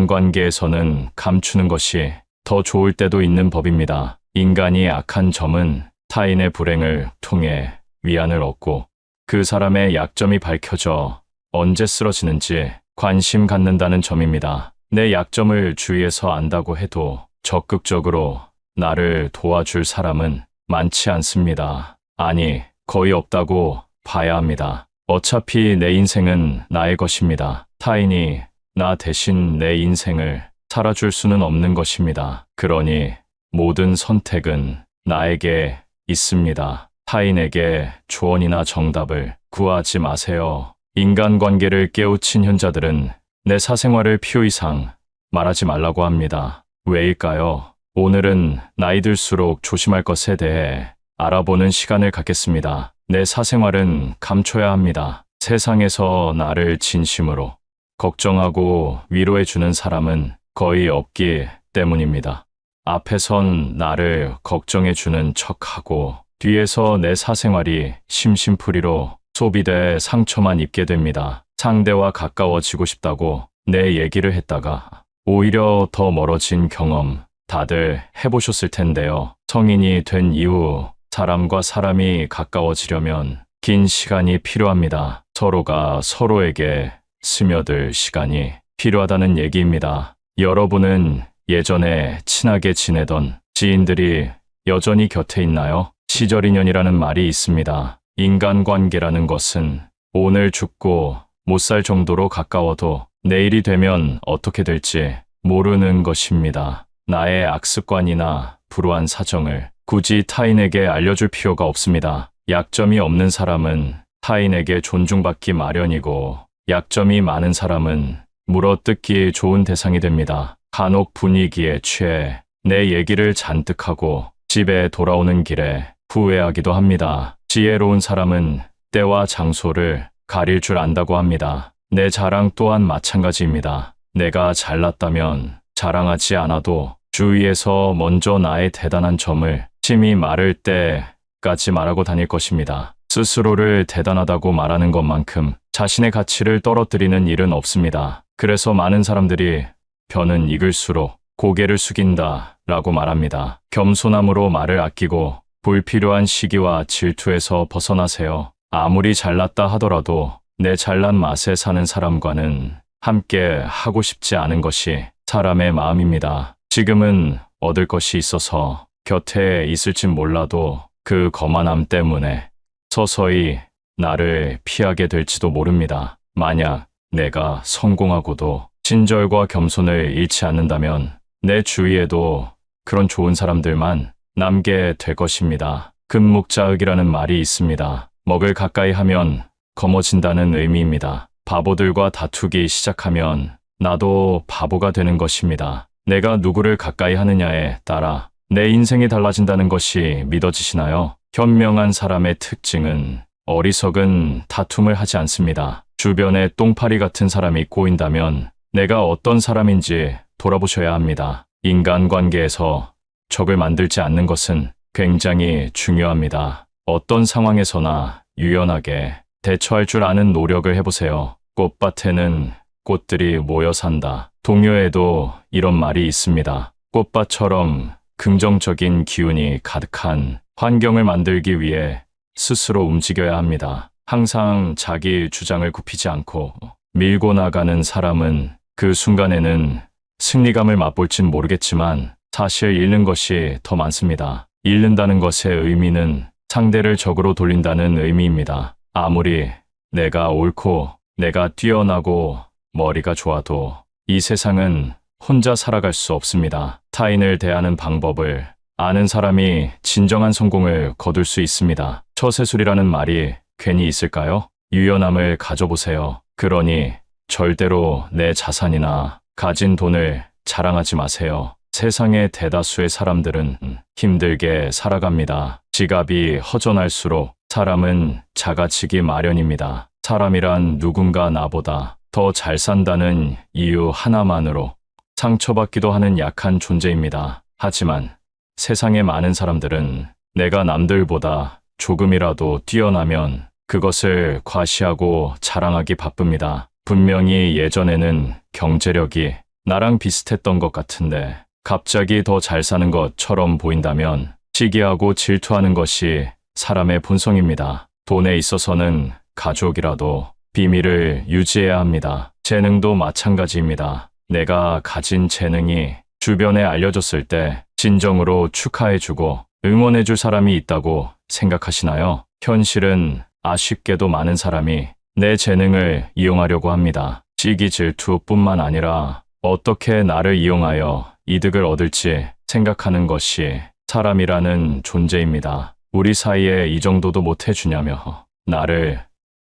인간관계에서는 감추는 것이 더 좋을 때도 있는 법입니다. 인간이 악한 점은 타인의 불행을 통해 위안을 얻고 그 사람의 약점이 밝혀져 언제 쓰러지는지 관심 갖는다는 점입니다. 내 약점을 주위에서 안다고 해도 적극적으로 나를 도와줄 사람은 많지 않습니다. 아니, 거의 없다고 봐야 합니다. 어차피 내 인생은 나의 것입니다. 타인이 나 대신 내 인생을 살아줄 수는 없는 것입니다. 그러니 모든 선택은 나에게 있습니다. 타인에게 조언이나 정답을 구하지 마세요. 인간관계를 깨우친 현자들은 내 사생활을 필요 이상 말하지 말라고 합니다. 왜일까요? 오늘은 나이 들수록 조심할 것에 대해 알아보는 시간을 갖겠습니다. 내 사생활은 감춰야 합니다. 세상에서 나를 진심으로 걱정하고 위로해주는 사람은 거의 없기 때문입니다. 앞에선 나를 걱정해주는 척하고 뒤에서 내 사생활이 심심풀이로 소비돼 상처만 입게 됩니다. 상대와 가까워지고 싶다고 내 얘기를 했다가 오히려 더 멀어진 경험 다들 해보셨을 텐데요. 성인이 된 이후 사람과 사람이 가까워지려면 긴 시간이 필요합니다. 서로가 서로에게 스며들 시간이 필요하다는 얘기입니다. 여러분은 예전에 친하게 지내던 지인들이 여전히 곁에 있나요? 시절인연이라는 말이 있습니다. 인간관계라는 것은 오늘 죽고 못 살 정도로 가까워도 내일이 되면 어떻게 될지 모르는 것입니다. 나의 악습관이나 불우한 사정을 굳이 타인에게 알려줄 필요가 없습니다. 약점이 없는 사람은 타인에게 존중받기 마련이고 약점이 많은 사람은 물어뜯기 좋은 대상이 됩니다. 간혹 분위기에 취해 내 얘기를 잔뜩 하고 집에 돌아오는 길에 후회하기도 합니다. 지혜로운 사람은 때와 장소를 가릴 줄 안다고 합니다. 내 자랑 또한 마찬가지입니다. 내가 잘났다면 자랑하지 않아도 주위에서 먼저 나의 대단한 점을 심히 말할 때까지 말하고 다닐 것입니다. 스스로를 대단하다고 말하는 것만큼 자신의 가치를 떨어뜨리는 일은 없습니다. 그래서 많은 사람들이 벼는 익을수록 고개를 숙인다 라고 말합니다. 겸손함으로 말을 아끼고 불필요한 시기와 질투에서 벗어나세요. 아무리 잘났다 하더라도 내 잘난 맛에 사는 사람과는 함께 하고 싶지 않은 것이 사람의 마음입니다. 지금은 얻을 것이 있어서 곁에 있을진 몰라도 그 거만함 때문에 서서히 나를 피하게 될지도 모릅니다. 만약 내가 성공하고도 친절과 겸손을 잃지 않는다면 내 주위에도 그런 좋은 사람들만 남게 될 것입니다. 금묵자흑이라는 말이 있습니다. 먹을 가까이 하면 검어진다는 의미입니다. 바보들과 다투기 시작하면 나도 바보가 되는 것입니다. 내가 누구를 가까이 하느냐에 따라 내 인생이 달라진다는 것이 믿어지시나요? 현명한 사람의 특징은 어리석은 다툼을 하지 않습니다. 주변에 똥파리 같은 사람이 꼬인다면 내가 어떤 사람인지 돌아보셔야 합니다. 인간관계에서 적을 만들지 않는 것은 굉장히 중요합니다. 어떤 상황에서나 유연하게 대처할 줄 아는 노력을 해보세요. 꽃밭에는 꽃들이 모여 산다. 동요에도 이런 말이 있습니다. 꽃밭처럼 긍정적인 기운이 가득한 환경을 만들기 위해 스스로 움직여야 합니다. 항상 자기 주장을 굽히지 않고 밀고 나가는 사람은 그 순간에는 승리감을 맛볼진 모르겠지만 사실 잃는 것이 더 많습니다. 잃는다는 것의 의미는 상대를 적으로 돌린다는 의미입니다. 아무리 내가 옳고 내가 뛰어나고 머리가 좋아도 이 세상은 혼자 살아갈 수 없습니다. 타인을 대하는 방법을 아는 사람이 진정한 성공을 거둘 수 있습니다. 처세술이라는 말이 괜히 있을까요? 유연함을 가져보세요. 그러니 절대로 내 자산이나 가진 돈을 자랑하지 마세요. 세상의 대다수의 사람들은 힘들게 살아갑니다. 지갑이 허전할수록 사람은 작아지기 마련입니다. 사람이란 누군가 나보다 더 잘 산다는 이유 하나만으로 상처받기도 하는 약한 존재입니다. 하지만 세상의 많은 사람들은 내가 남들보다 조금이라도 뛰어나면 그것을 과시하고 자랑하기 바쁩니다. 분명히 예전에는 경제력이 나랑 비슷했던 것 같은데 갑자기 더 잘 사는 것처럼 보인다면 시기하고 질투하는 것이 사람의 본성입니다. 돈에 있어서는 가족이라도 비밀을 유지해야 합니다. 재능도 마찬가지입니다. 내가 가진 재능이 주변에 알려졌을 때 진정으로 축하해주고 응원해줄 사람이 있다고 생각하시나요? 현실은 아쉽게도 많은 사람이 내 재능을 이용하려고 합니다. 시기 질투뿐만 아니라 어떻게 나를 이용하여 이득을 얻을지 생각하는 것이 사람이라는 존재입니다. 우리 사이에 이 정도도 못 해주냐며 나를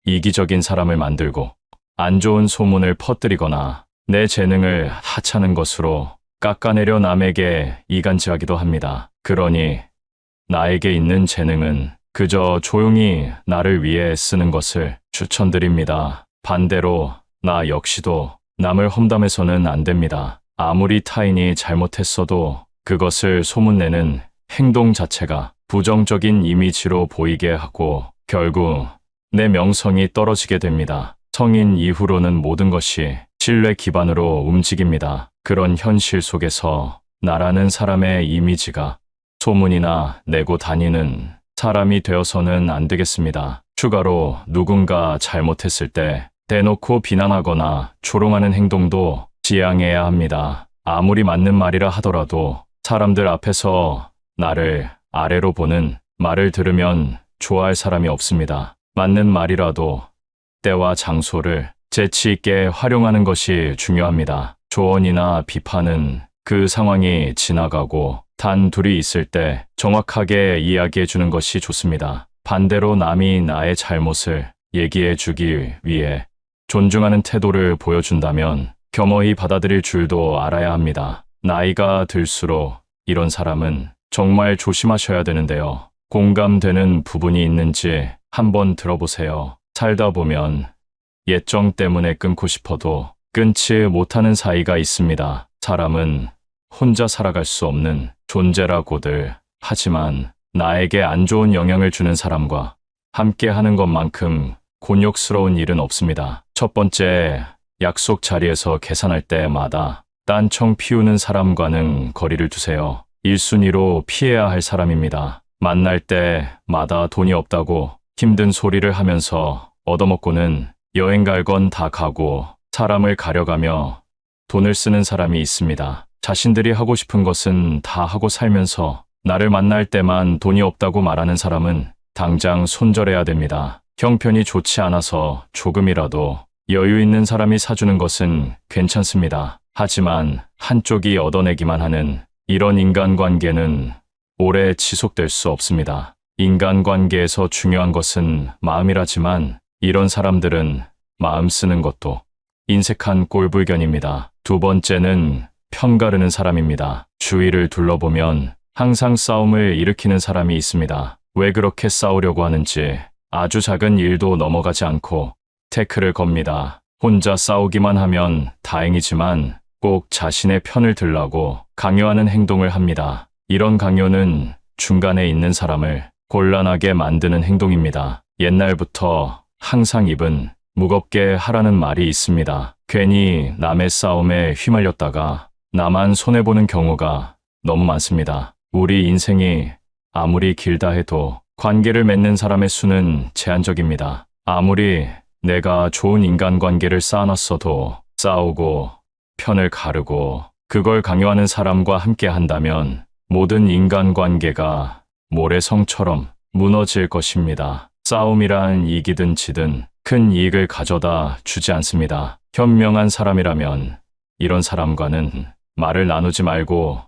이기적인 사람을 만들고 안 좋은 소문을 퍼뜨리거나 내 재능을 하찮은 것으로 깎아내려 남에게 이간질하기도 합니다. 그러니 나에게 있는 재능은 그저 조용히 나를 위해 쓰는 것을 추천드립니다. 반대로 나 역시도 남을 험담해서는 안 됩니다. 아무리 타인이 잘못했어도 그것을 소문내는 행동 자체가 부정적인 이미지로 보이게 하고 결국 내 명성이 떨어지게 됩니다. 성인 이후로는 모든 것이 신뢰 기반으로 움직입니다. 그런 현실 속에서 나라는 사람의 이미지가 소문이나 내고 다니는 사람이 되어서는 안 되겠습니다. 추가로 누군가 잘못했을 때 대놓고 비난하거나 조롱하는 행동도 지양해야 합니다. 아무리 맞는 말이라 하더라도 사람들 앞에서 나를 아래로 보는 말을 들으면 좋아할 사람이 없습니다. 맞는 말이라도 때와 장소를 재치 있게 활용하는 것이 중요합니다. 조언이나 비판은 그 상황이 지나가고 단 둘이 있을 때 정확하게 이야기해 주는 것이 좋습니다. 반대로 남이 나의 잘못을 얘기해 주기 위해 존중하는 태도를 보여준다면 겸허히 받아들일 줄도 알아야 합니다. 나이가 들수록 이런 사람은 정말 조심하셔야 되는데요. 공감되는 부분이 있는지 한번 들어보세요. 살다 보면 예정 때문에 끊고 싶어도 끊지 못하는 사이가 있습니다. 사람은 혼자 살아갈 수 없는 존재라고들 하지만 나에게 안 좋은 영향을 주는 사람과 함께 하는 것만큼 곤욕스러운 일은 없습니다. 첫 번째, 약속 자리에서 계산할 때마다 딴청 피우는 사람과는 거리를 두세요. 1순위로 피해야 할 사람입니다. 만날 때마다 돈이 없다고 힘든 소리를 하면서 얻어먹고는 여행 갈 건 다 가고 사람을 가려가며 돈을 쓰는 사람이 있습니다. 자신들이 하고 싶은 것은 다 하고 살면서 나를 만날 때만 돈이 없다고 말하는 사람은 당장 손절해야 됩니다. 형편이 좋지 않아서 조금이라도 여유 있는 사람이 사주는 것은 괜찮습니다. 하지만 한쪽이 얻어내기만 하는 이런 인간관계는 오래 지속될 수 없습니다. 인간관계에서 중요한 것은 마음이라지만 이런 사람들은 마음 쓰는 것도 인색한 꼴불견입니다. 두 번째는 편가르는 사람입니다. 주위를 둘러보면 항상 싸움을 일으키는 사람이 있습니다. 왜 그렇게 싸우려고 하는지 아주 작은 일도 넘어가지 않고 태클을 겁니다. 혼자 싸우기만 하면 다행이지만 꼭 자신의 편을 들라고 강요하는 행동을 합니다. 이런 강요는 중간에 있는 사람을 곤란하게 만드는 행동입니다. 옛날부터 항상 입은 무겁게 하라는 말이 있습니다. 괜히 남의 싸움에 휘말렸다가 나만 손해보는 경우가 너무 많습니다. 우리 인생이 아무리 길다 해도 관계를 맺는 사람의 수는 제한적입니다. 아무리 내가 좋은 인간관계를 쌓아놨어도 싸우고 편을 가르고 그걸 강요하는 사람과 함께 한다면 모든 인간관계가 모래성처럼 무너질 것입니다. 싸움이란 이기든 지든 큰 이익을 가져다 주지 않습니다. 현명한 사람이라면 이런 사람과는 말을 나누지 말고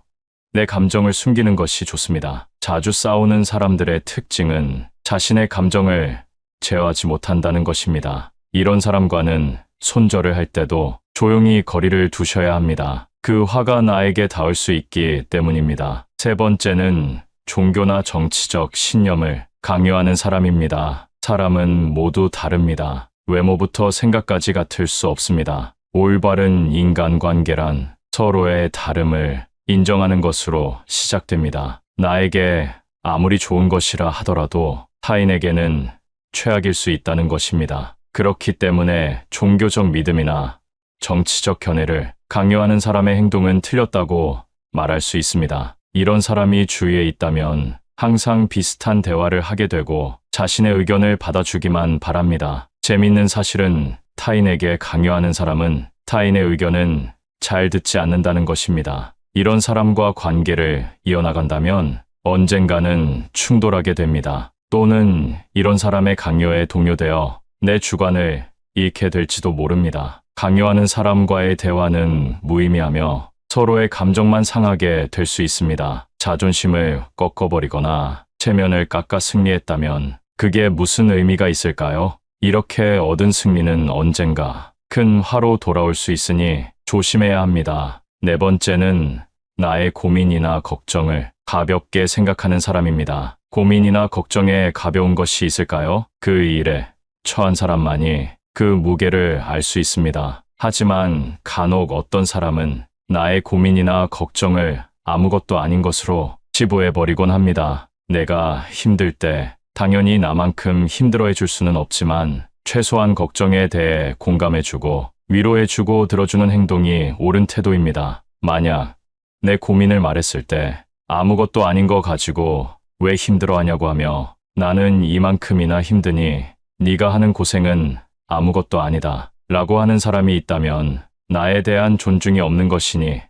내 감정을 숨기는 것이 좋습니다. 자주 싸우는 사람들의 특징은 자신의 감정을 제어하지 못한다는 것입니다. 이런 사람과는 손절을 할 때도 조용히 거리를 두셔야 합니다. 그 화가 나에게 닿을 수 있기 때문입니다. 세 번째는 종교나 정치적 신념을 강요하는 사람입니다. 사람은 모두 다릅니다. 외모부터 생각까지 같을 수 없습니다. 올바른 인간관계란 서로의 다름을 인정하는 것으로 시작됩니다. 나에게 아무리 좋은 것이라 하더라도 타인에게는 최악일 수 있다는 것입니다. 그렇기 때문에 종교적 믿음이나 정치적 견해를 강요하는 사람의 행동은 틀렸다고 말할 수 있습니다. 이런 사람이 주위에 있다면 항상 비슷한 대화를 하게 되고 자신의 의견을 받아주기만 바랍니다. 재밌는 사실은 타인에게 강요하는 사람은 타인의 의견은 잘 듣지 않는다는 것입니다. 이런 사람과 관계를 이어나간다면 언젠가는 충돌하게 됩니다. 또는 이런 사람의 강요에 동요되어 내 주관을 잃게 될지도 모릅니다. 강요하는 사람과의 대화는 무의미하며 서로의 감정만 상하게 될 수 있습니다. 자존심을 꺾어버리거나 체면을 깎아 승리했다면 그게 무슨 의미가 있을까요? 이렇게 얻은 승리는 언젠가 큰 화로 돌아올 수 있으니 조심해야 합니다. 네 번째는 나의 고민이나 걱정을 가볍게 생각하는 사람입니다. 고민이나 걱정에 가벼운 것이 있을까요? 그 일에 처한 사람만이 그 무게를 알 수 있습니다. 하지만 간혹 어떤 사람은 나의 고민이나 걱정을 아무것도 아닌 것으로 치부해버리곤 합니다. 내가 힘들 때 당연히 나만큼 힘들어해 줄 수는 없지만 최소한 걱정에 대해 공감해주고 위로해주고 들어주는 행동이 옳은 태도입니다. 만약 내 고민을 말했을 때 아무것도 아닌 거 가지고 왜 힘들어하냐고 하며 나는 이만큼이나 힘드니 네가 하는 고생은 아무것도 아니다 라고 하는 사람이 있다면 나에 대한 존중이 없는 것이니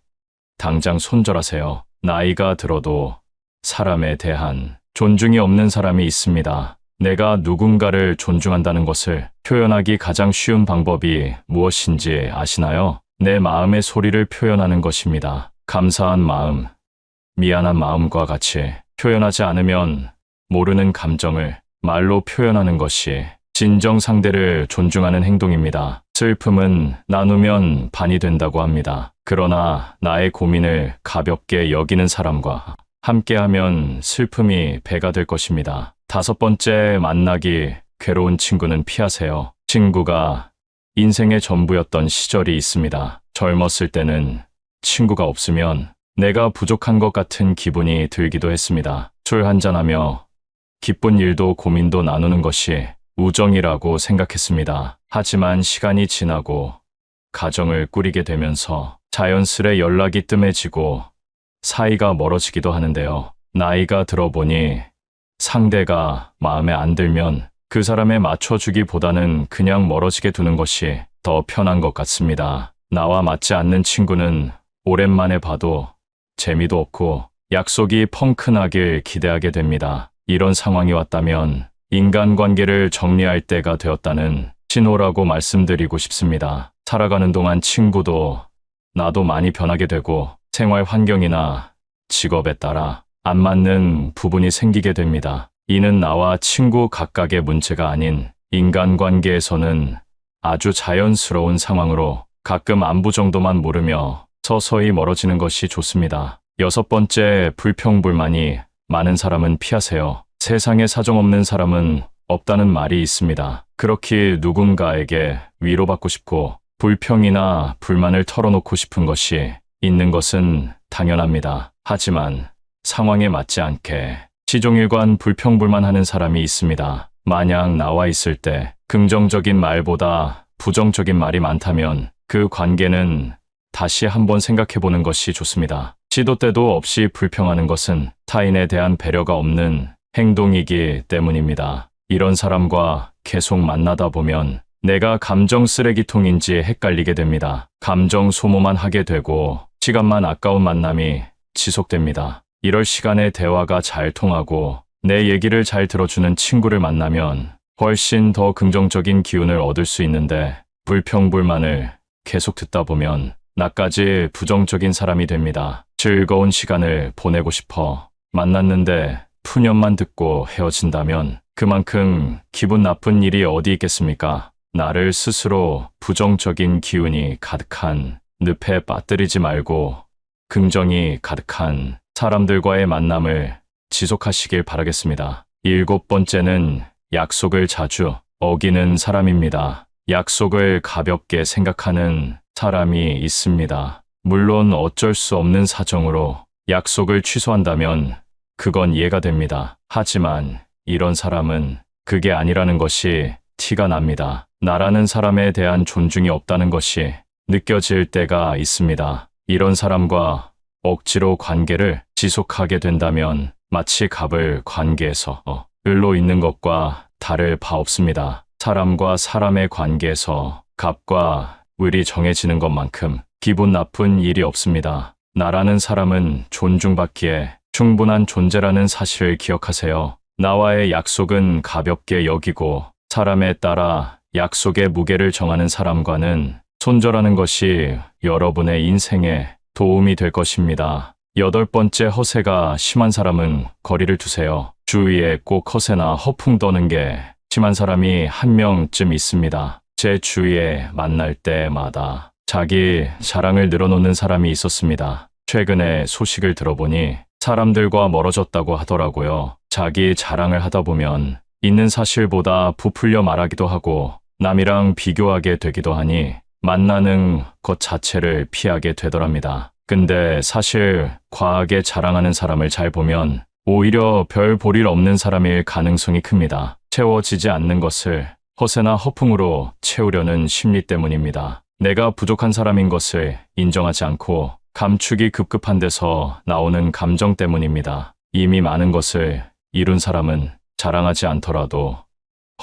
당장 손절하세요. 나이가 들어도 사람에 대한 존중이 없는 사람이 있습니다. 내가 누군가를 존중한다는 것을 표현하기 가장 쉬운 방법이 무엇인지 아시나요? 내 마음의 소리를 표현하는 것입니다. 감사한 마음, 미안한 마음과 같이 표현하지 않으면 모르는 감정을 말로 표현하는 것이 진정 상대를 존중하는 행동입니다. 슬픔은 나누면 반이 된다고 합니다. 그러나 나의 고민을 가볍게 여기는 사람과 함께하면 슬픔이 배가 될 것입니다. 다섯 번째, 만나기 괴로운 친구는 피하세요. 친구가 인생의 전부였던 시절이 있습니다. 젊었을 때는 친구가 없으면 내가 부족한 것 같은 기분이 들기도 했습니다. 술 한잔하며 기쁜 일도 고민도 나누는 것이 우정이라고 생각했습니다. 하지만 시간이 지나고 가정을 꾸리게 되면서 자연스레 연락이 뜸해지고 사이가 멀어지기도 하는데요. 나이가 들어보니 상대가 마음에 안 들면 그 사람에 맞춰주기보다는 그냥 멀어지게 두는 것이 더 편한 것 같습니다. 나와 맞지 않는 친구는 오랜만에 봐도 재미도 없고 약속이 펑크나길 기대하게 됩니다. 이런 상황이 왔다면 인간관계를 정리할 때가 되었다는 신호라고 말씀드리고 싶습니다. 살아가는 동안 친구도 나도 많이 변하게 되고 생활 환경이나 직업에 따라 안 맞는 부분이 생기게 됩니다. 이는 나와 친구 각각의 문제가 아닌 인간관계에서는 아주 자연스러운 상황으로 가끔 안부 정도만 물으며 서서히 멀어지는 것이 좋습니다. 6번째, 불평불만이 많은 사람은 피하세요. 세상에 사정없는 사람은 없다는 말이 있습니다. 그렇게 누군가에게 위로받고 싶고 불평이나 불만을 털어놓고 싶은 것이 있는 것은 당연합니다. 하지만 상황에 맞지 않게 시종일관 불평불만하는 사람이 있습니다. 만약 나와 있을 때 긍정적인 말보다 부정적인 말이 많다면 그 관계는 다시 한번 생각해보는 것이 좋습니다. 시도 때도 없이 불평하는 것은 타인에 대한 배려가 없는 행동이기 때문입니다. 이런 사람과 계속 만나다 보면 내가 감정 쓰레기통인지 헷갈리게 됩니다. 감정 소모만 하게 되고 시간만 아까운 만남이 지속됩니다. 이럴 시간에 대화가 잘 통하고 내 얘기를 잘 들어주는 친구를 만나면 훨씬 더 긍정적인 기운을 얻을 수 있는데 불평불만을 계속 듣다 보면 나까지 부정적인 사람이 됩니다. 즐거운 시간을 보내고 싶어 만났는데 푸념만 듣고 헤어진다면 그만큼 기분 나쁜 일이 어디 있겠습니까? 나를 스스로 부정적인 기운이 가득한 늪에 빠뜨리지 말고 긍정이 가득한 사람들과의 만남을 지속하시길 바라겠습니다. 7번째는 약속을 자주 어기는 사람입니다. 약속을 가볍게 생각하는 사람이 있습니다. 물론 어쩔 수 없는 사정으로 약속을 취소한다면 그건 이해가 됩니다. 하지만 이런 사람은 그게 아니라는 것이 티가 납니다. 나라는 사람에 대한 존중이 없다는 것이 느껴질 때가 있습니다. 이런 사람과 억지로 관계를 지속하게 된다면 마치 갑을 관계에서 을로 있는 것과 다를 바 없습니다. 사람과 사람의 관계에서 갑과 을이 정해지는 것만큼 기분 나쁜 일이 없습니다. 나라는 사람은 존중받기에 충분한 존재라는 사실을 기억하세요. 나와의 약속은 가볍게 여기고 사람에 따라 약속의 무게를 정하는 사람과는 손절하는 것이 여러분의 인생에 도움이 될 것입니다. 8번째, 허세가 심한 사람은 거리를 두세요. 주위에 꼭 허세나 허풍 떠는 게 심한 사람이 한 명쯤 있습니다. 제 주위에 만날 때마다 자기 자랑을 늘어놓는 사람이 있었습니다. 최근에 소식을 들어보니 사람들과 멀어졌다고 하더라고요. 자기 자랑을 하다 보면 있는 사실보다 부풀려 말하기도 하고 남이랑 비교하게 되기도 하니 만나는 것 자체를 피하게 되더랍니다. 근데 사실 과하게 자랑하는 사람을 잘 보면 오히려 별 볼 일 없는 사람일 가능성이 큽니다. 채워지지 않는 것을 허세나 허풍으로 채우려는 심리 때문입니다. 내가 부족한 사람인 것을 인정하지 않고 감추기 급급한 데서 나오는 감정 때문입니다. 이미 많은 것을 이룬 사람은 자랑하지 않더라도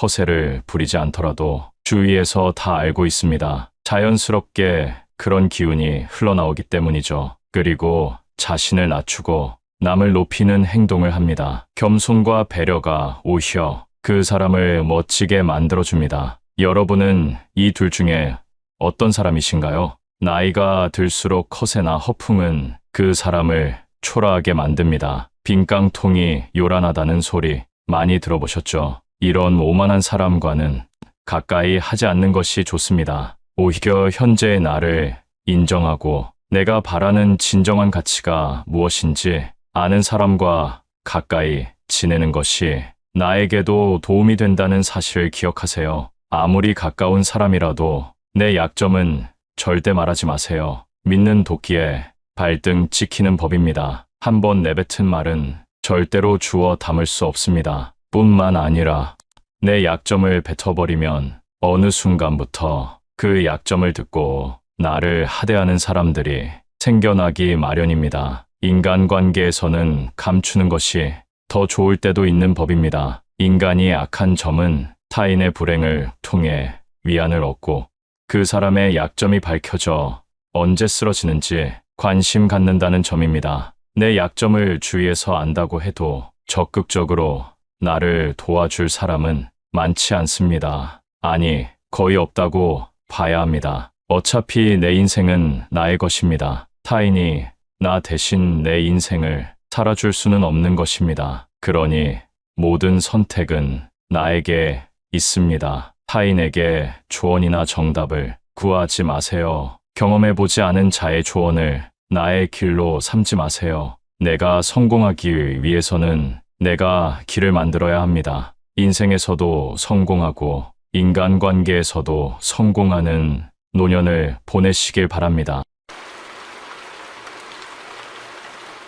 허세를 부리지 않더라도 주위에서 다 알고 있습니다. 자연스럽게 그런 기운이 흘러나오기 때문이죠. 그리고 자신을 낮추고 남을 높이는 행동을 합니다. 겸손과 배려가 오히려 그 사람을 멋지게 만들어줍니다. 여러분은 이 둘 중에 어떤 사람이신가요? 나이가 들수록 허세나 허풍은 그 사람을 초라하게 만듭니다. 빈깡통이 요란하다는 소리 많이 들어보셨죠? 이런 오만한 사람과는 가까이 하지 않는 것이 좋습니다. 오히려 현재의 나를 인정하고 내가 바라는 진정한 가치가 무엇인지 아는 사람과 가까이 지내는 것이 나에게도 도움이 된다는 사실을 기억하세요. 아무리 가까운 사람이라도 내 약점은 절대 말하지 마세요. 믿는 도끼에 발등 찍히는 법입니다. 한번 내뱉은 말은 절대로 주워 담을 수 없습니다. 뿐만 아니라 내 약점을 뱉어버리면 어느 순간부터 그 약점을 듣고 나를 하대하는 사람들이 생겨나기 마련입니다. 인간관계에서는 감추는 것이 더 좋을 때도 있는 법입니다. 인간이 악한 점은 타인의 불행을 통해 위안을 얻고 그 사람의 약점이 밝혀져 언제 쓰러지는지 관심 갖는다는 점입니다. 내 약점을 주위에서 안다고 해도 적극적으로 나를 도와줄 사람은 많지 않습니다. 아니, 거의 없다고 봐야 합니다. 어차피 내 인생은 나의 것입니다. 타인이 나 대신 내 인생을 살아줄 수는 없는 것입니다. 그러니 모든 선택은 나에게 있습니다. 타인에게 조언이나 정답을 구하지 마세요. 경험해보지 않은 자의 조언을 나의 길로 삼지 마세요. 내가 성공하기 위해서는 내가 길을 만들어야 합니다. 인생에서도 성공하고 인간관계에서도 성공하는 노년을 보내시길 바랍니다.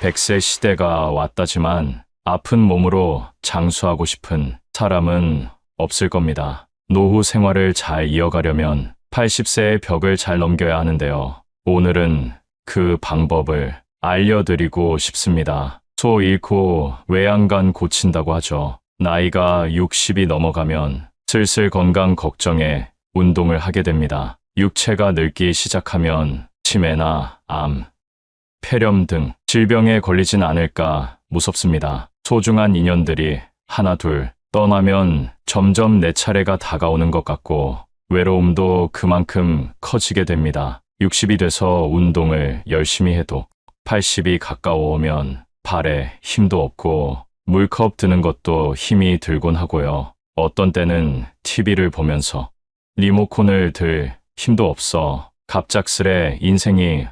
100세 시대가 왔다지만 아픈 몸으로 장수하고 싶은 사람은 없을 겁니다. 노후 생활을 잘 이어가려면 80세의 벽을 잘 넘겨야 하는데요. 오늘은 그 방법을 알려드리고 싶습니다. 소 잃고 외양간 고친다고 하죠. 나이가 60이 넘어가면 슬슬 건강 걱정에 운동을 하게 됩니다. 육체가 늙기 시작하면 치매나 암, 폐렴 등 질병에 걸리진 않을까 무섭습니다. 소중한 인연들이 하나 둘 떠나면 점점 내 차례가 다가오는 것 같고 외로움도 그만큼 커지게 됩니다. 60이 돼서 운동을 열심히 해도 80이 가까워오면 발에 힘도 없고 물컵 드는 것도 힘이 들곤 하고요. 어떤 때는 TV를 보면서 리모컨을 들 힘도 없어 갑작스레 인생이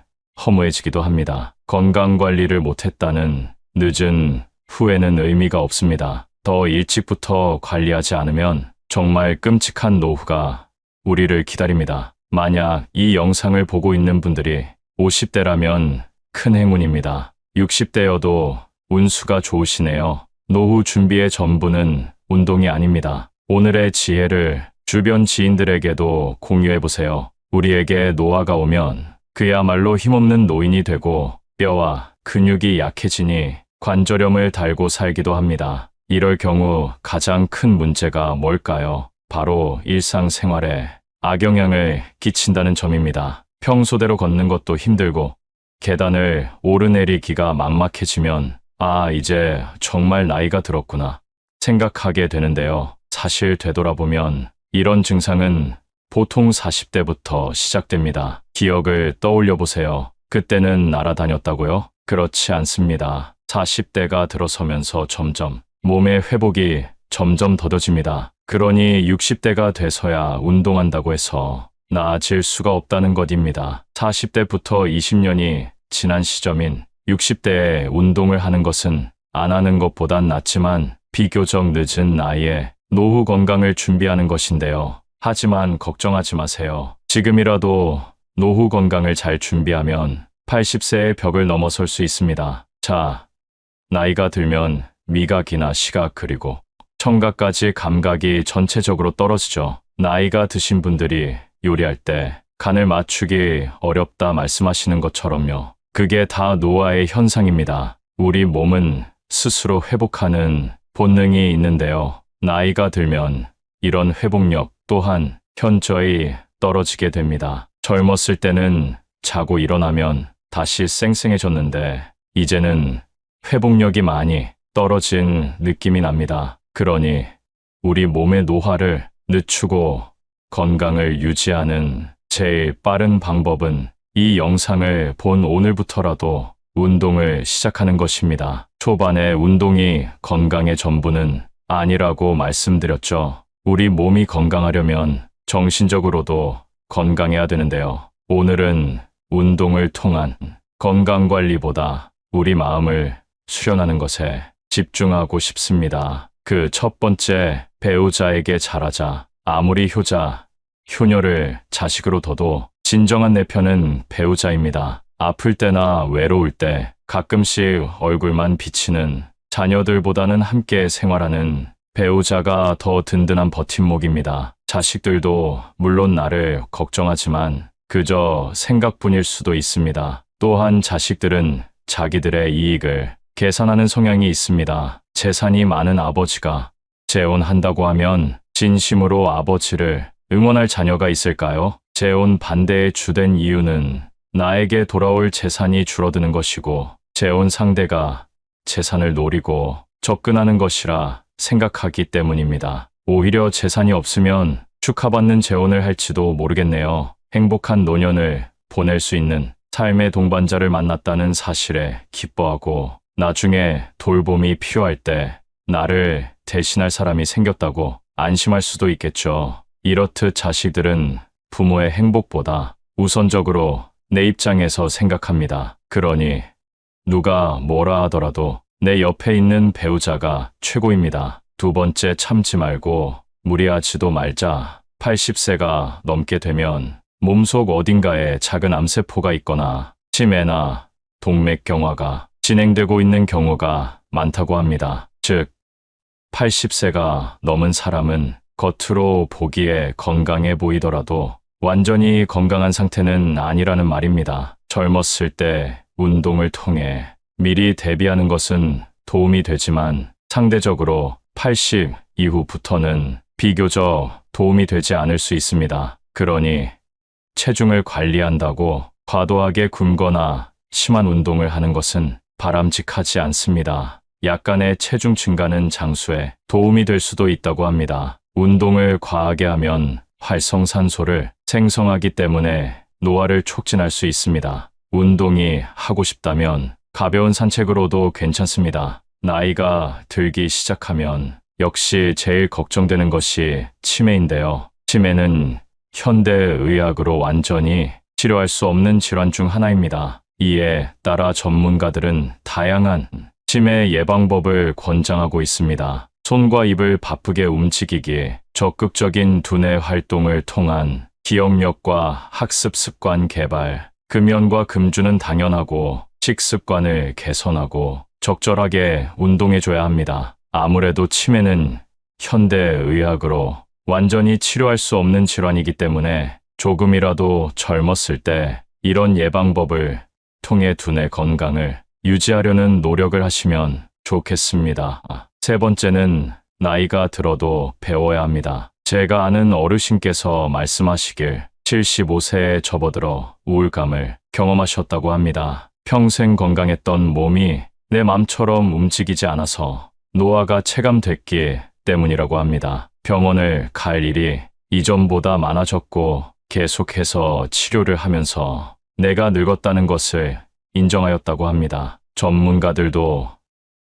허무해지기도 합니다. 건강관리를 못했다는 늦은 후회는 의미가 없습니다. 더 일찍부터 관리하지 않으면 정말 끔찍한 노후가 우리를 기다립니다. 만약 이 영상을 보고 있는 분들이 50대라면 큰 행운입니다. 60대여도 운수가 좋으시네요. 노후 준비의 전부는 운동이 아닙니다. 오늘의 지혜를 주변 지인들에게도 공유해보세요. 우리에게 노화가 오면 그야말로 힘없는 노인이 되고 뼈와 근육이 약해지니 관절염을 달고 살기도 합니다. 이럴 경우 가장 큰 문제가 뭘까요? 바로 일상생활에 악영향을 끼친다는 점입니다. 평소대로 걷는 것도 힘들고 계단을 오르내리기가 막막해지면 이제 정말 나이가 들었구나 생각하게 되는데요. 사실 되돌아보면 이런 증상은 보통 40대부터 시작됩니다. 기억을 떠올려 보세요. 그때는 날아다녔다고요? 그렇지 않습니다. 40대가 들어서면서 점점 몸의 회복이 점점 더뎌집니다. 그러니 60대가 돼서야 운동한다고 해서 나아질 수가 없다는 것입니다. 40대부터 20년이 지난 시점인 60대에 운동을 하는 것은 안 하는 것보단 낫지만 비교적 늦은 나이에 노후 건강을 준비하는 것인데요. 하지만 걱정하지 마세요. 지금이라도 노후 건강을 잘 준비하면 80세의 벽을 넘어설 수 있습니다. 자, 나이가 들면 미각이나 시각 그리고 청각까지 감각이 전체적으로 떨어지죠. 나이가 드신 분들이 요리할 때 간을 맞추기 어렵다 말씀하시는 것처럼요. 그게 다 노화의 현상입니다. 우리 몸은 스스로 회복하는 본능이 있는데요. 나이가 들면 이런 회복력 또한 현저히 떨어지게 됩니다. 젊었을 때는 자고 일어나면 다시 쌩쌩해졌는데 이제는 회복력이 많이 떨어진 느낌이 납니다. 그러니 우리 몸의 노화를 늦추고 건강을 유지하는 제일 빠른 방법은 이 영상을 본 오늘부터라도 운동을 시작하는 것입니다. 초반에 운동이 건강의 전부는 아니라고 말씀드렸죠. 우리 몸이 건강하려면 정신적으로도 건강해야 되는데요. 오늘은 운동을 통한 건강관리보다 우리 마음을 수련하는 것에 집중하고 싶습니다. 그 첫 번째, 배우자에게 잘하자. 아무리 효자, 효녀를 자식으로 둬도 진정한 내 편은 배우자입니다. 아플 때나 외로울 때 가끔씩 얼굴만 비치는 자녀들보다는 함께 생활하는 배우자가 더 든든한 버팀목입니다. 자식들도 물론 나를 걱정하지만 그저 생각뿐일 수도 있습니다. 또한 자식들은 자기들의 이익을 계산하는 성향이 있습니다. 재산이 많은 아버지가 재혼한다고 하면 진심으로 아버지를 응원할 자녀가 있을까요? 재혼 반대의 주된 이유는 나에게 돌아올 재산이 줄어드는 것이고 재혼 상대가 재산을 노리고 접근하는 것이라 생각하기 때문입니다. 오히려 재산이 없으면 축하받는 재혼을 할지도 모르겠네요. 행복한 노년을 보낼 수 있는 삶의 동반자를 만났다는 사실에 기뻐하고 나중에 돌봄이 필요할 때 나를 대신할 사람이 생겼다고 안심할 수도 있겠죠. 이렇듯 자식들은 부모의 행복보다 우선적으로 내 입장에서 생각합니다. 그러니 누가 뭐라 하더라도 내 옆에 있는 배우자가 최고입니다. 두 번째, 참지 말고 무리하지도 말자. 80세가 넘게 되면 몸속 어딘가에 작은 암세포가 있거나 치매나 동맥경화가 진행되고 있는 경우가 많다고 합니다. 즉, 80세가 넘은 사람은 겉으로 보기에 건강해 보이더라도 완전히 건강한 상태는 아니라는 말입니다. 젊었을 때 운동을 통해 미리 대비하는 것은 도움이 되지만 상대적으로 80 이후부터는 비교적 도움이 되지 않을 수 있습니다. 그러니 체중을 관리한다고 과도하게 굶거나 심한 운동을 하는 것은 바람직하지 않습니다. 약간의 체중 증가는 장수에 도움이 될 수도 있다고 합니다. 운동을 과하게 하면 활성산소를 생성하기 때문에 노화를 촉진할 수 있습니다. 운동이 하고 싶다면 가벼운 산책으로도 괜찮습니다. 나이가 들기 시작하면 역시 제일 걱정되는 것이 치매인데요. 치매는 현대의학으로 완전히 치료할 수 없는 질환 중 하나입니다. 이에 따라 전문가들은 다양한 치매 예방법을 권장하고 있습니다. 손과 입을 바쁘게 움직이기, 적극적인 두뇌 활동을 통한 기억력과 학습 습관 개발, 금연과 금주는 당연하고 식습관을 개선하고 적절하게 운동해줘야 합니다. 아무래도 치매는 현대의학으로 완전히 치료할 수 없는 질환이기 때문에 조금이라도 젊었을 때 이런 예방법을 통해 두뇌 건강을 유지하려는 노력을 하시면 좋겠습니다. 세 번째는 나이가 들어도 배워야 합니다. 제가 아는 어르신께서 말씀하시길 75세에 접어들어 우울감을 경험하셨다고 합니다. 평생 건강했던 몸이 내 맘처럼 움직이지 않아서 노화가 체감됐기 때문이라고 합니다. 병원을 갈 일이 이전보다 많아졌고 계속해서 치료를 하면서 내가 늙었다는 것을 인정하였다고 합니다. 전문가들도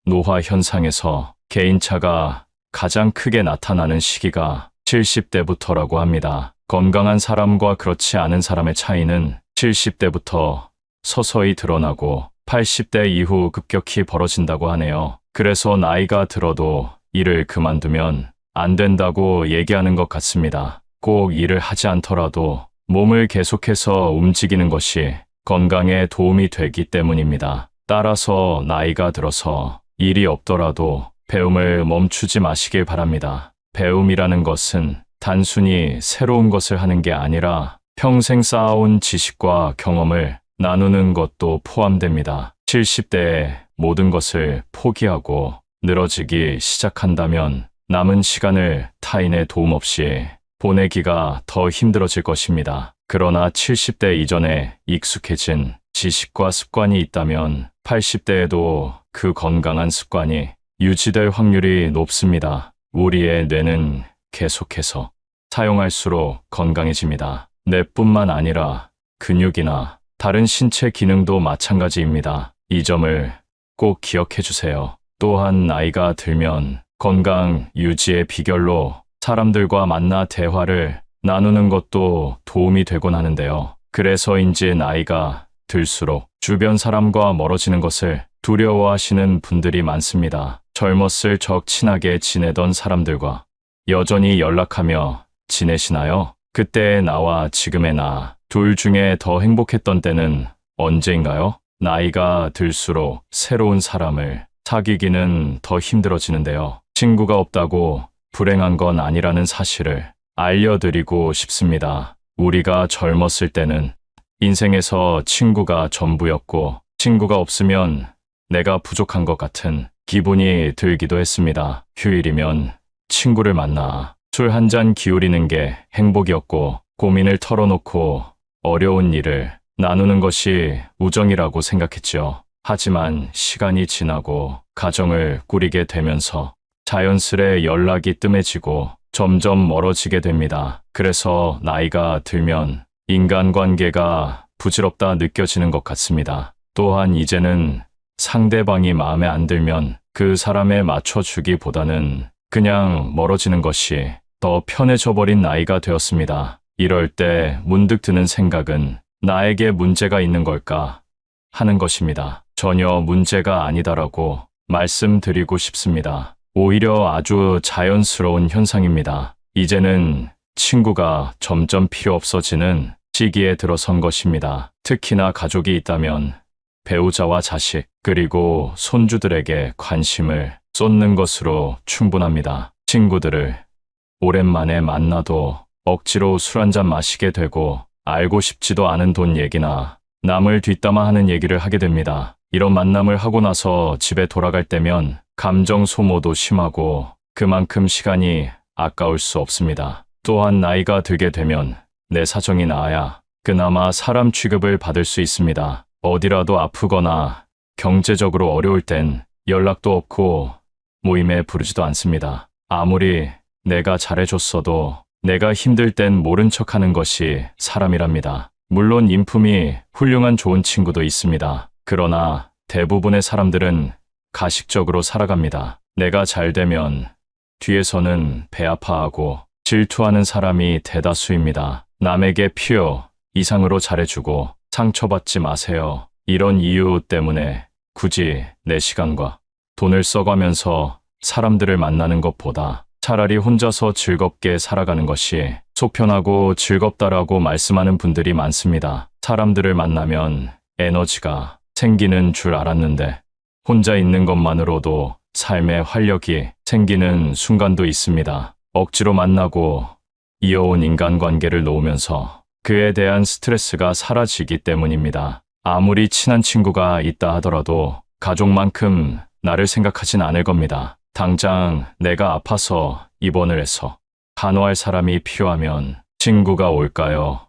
노화 현상에서 개인차가 가장 크게 나타나는 시기가 70대부터라고 합니다. 건강한 사람과 그렇지 않은 사람의 차이는 70대부터 서서히 드러나고 80대 이후 급격히 벌어진다고 하네요. 그래서 나이가 들어도 일을 그만두면 안 된다고 얘기하는 것 같습니다. 꼭 일을 하지 않더라도 몸을 계속해서 움직이는 것이 건강에 도움이 되기 때문입니다. 따라서 나이가 들어서 일이 없더라도 배움을 멈추지 마시길 바랍니다. 배움이라는 것은 단순히 새로운 것을 하는 게 아니라 평생 쌓아온 지식과 경험을 나누는 것도 포함됩니다. 70대에 모든 것을 포기하고 늘어지기 시작한다면 남은 시간을 타인의 도움 없이 보내기가 더 힘들어질 것입니다. 그러나 70대 이전에 익숙해진 지식과 습관이 있다면 80대에도 그 건강한 습관이 유지될 확률이 높습니다. 우리의 뇌는 계속해서 사용할수록 건강해집니다. 뇌뿐만 아니라 근육이나 다른 신체 기능도 마찬가지입니다. 이 점을 꼭 기억해 주세요. 또한 나이가 들면 건강 유지의 비결로 사람들과 만나 대화를 나누는 것도 도움이 되곤 하는데요. 그래서인지 나이가 들수록 주변 사람과 멀어지는 것을 두려워하시는 분들이 많습니다. 젊었을 적 친하게 지내던 사람들과 여전히 연락하며 지내시나요? 그때의 나와 지금의 나, 둘 중에 더 행복했던 때는 언제인가요? 나이가 들수록 새로운 사람을 사귀기는 더 힘들어지는데요. 친구가 없다고 불행한 건 아니라는 사실을 알려드리고 싶습니다. 우리가 젊었을 때는 인생에서 친구가 전부였고 친구가 없으면 내가 부족한 것 같은 기분이 들기도 했습니다. 휴일이면 친구를 만나 술 한 잔 기울이는 게 행복이었고 고민을 털어놓고 어려운 일을 나누는 것이 우정이라고 생각했지요. 하지만 시간이 지나고 가정을 꾸리게 되면서 자연스레 연락이 뜸해지고 점점 멀어지게 됩니다. 그래서 나이가 들면 인간관계가 부질없다 느껴지는 것 같습니다. 또한 이제는 상대방이 마음에 안 들면 그 사람에 맞춰주기보다는 그냥 멀어지는 것이 더 편해져 버린 나이가 되었습니다. 이럴 때 문득 드는 생각은 나에게 문제가 있는 걸까 하는 것입니다. 전혀 문제가 아니다라고 말씀드리고 싶습니다. 오히려 아주 자연스러운 현상입니다. 이제는 친구가 점점 필요 없어지는 시기에 들어선 것입니다. 특히나 가족이 있다면 배우자와 자식, 그리고 손주들에게 관심을 쏟는 것으로 충분합니다. 친구들을 오랜만에 만나도 억지로 술 한잔 마시게 되고 알고 싶지도 않은 돈 얘기나 남을 뒷담화하는 얘기를 하게 됩니다. 이런 만남을 하고 나서 집에 돌아갈 때면 감정 소모도 심하고 그만큼 시간이 아까울 수 없습니다. 또한 나이가 들게 되면 내 사정이 나아야 그나마 사람 취급을 받을 수 있습니다. 어디라도 아프거나 경제적으로 어려울 땐 연락도 없고 모임에 부르지도 않습니다. 아무리 내가 잘해줬어도 내가 힘들 땐 모른 척하는 것이 사람이랍니다. 물론 인품이 훌륭한 좋은 친구도 있습니다. 그러나 대부분의 사람들은 가식적으로 살아갑니다. 내가 잘 되면 뒤에서는 배 아파하고 질투하는 사람이 대다수입니다. 남에게 필요 이상으로 잘해주고 상처받지 마세요. 이런 이유 때문에 굳이 내 시간과 돈을 써가면서 사람들을 만나는 것보다 차라리 혼자서 즐겁게 살아가는 것이 속편하고 즐겁다라고 말씀하는 분들이 많습니다. 사람들을 만나면 에너지가 생기는 줄 알았는데 혼자 있는 것만으로도 삶에 활력이 생기는 순간도 있습니다. 억지로 만나고 이어온 인간관계를 놓으면서 그에 대한 스트레스가 사라지기 때문입니다. 아무리 친한 친구가 있다 하더라도 가족만큼 나를 생각하진 않을 겁니다. 당장 내가 아파서 입원을 해서 간호할 사람이 필요하면 친구가 올까요?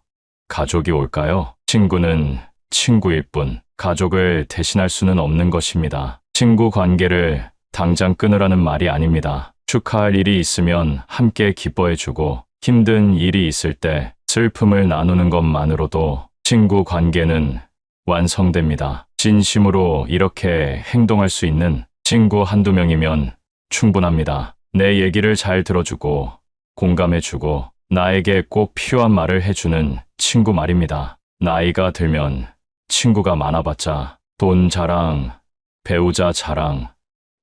가족이 올까요? 친구는 친구일 뿐 가족을 대신할 수는 없는 것입니다. 친구 관계를 당장 끊으라는 말이 아닙니다. 축하할 일이 있으면 함께 기뻐해주고 힘든 일이 있을 때 슬픔을 나누는 것만으로도 친구 관계는 완성됩니다. 진심으로 이렇게 행동할 수 있는 친구 한두 명이면 충분합니다. 내 얘기를 잘 들어주고 공감해주고 나에게 꼭 필요한 말을 해주는 친구 말입니다. 나이가 들면 친구가 많아봤자 돈 자랑, 배우자 자랑,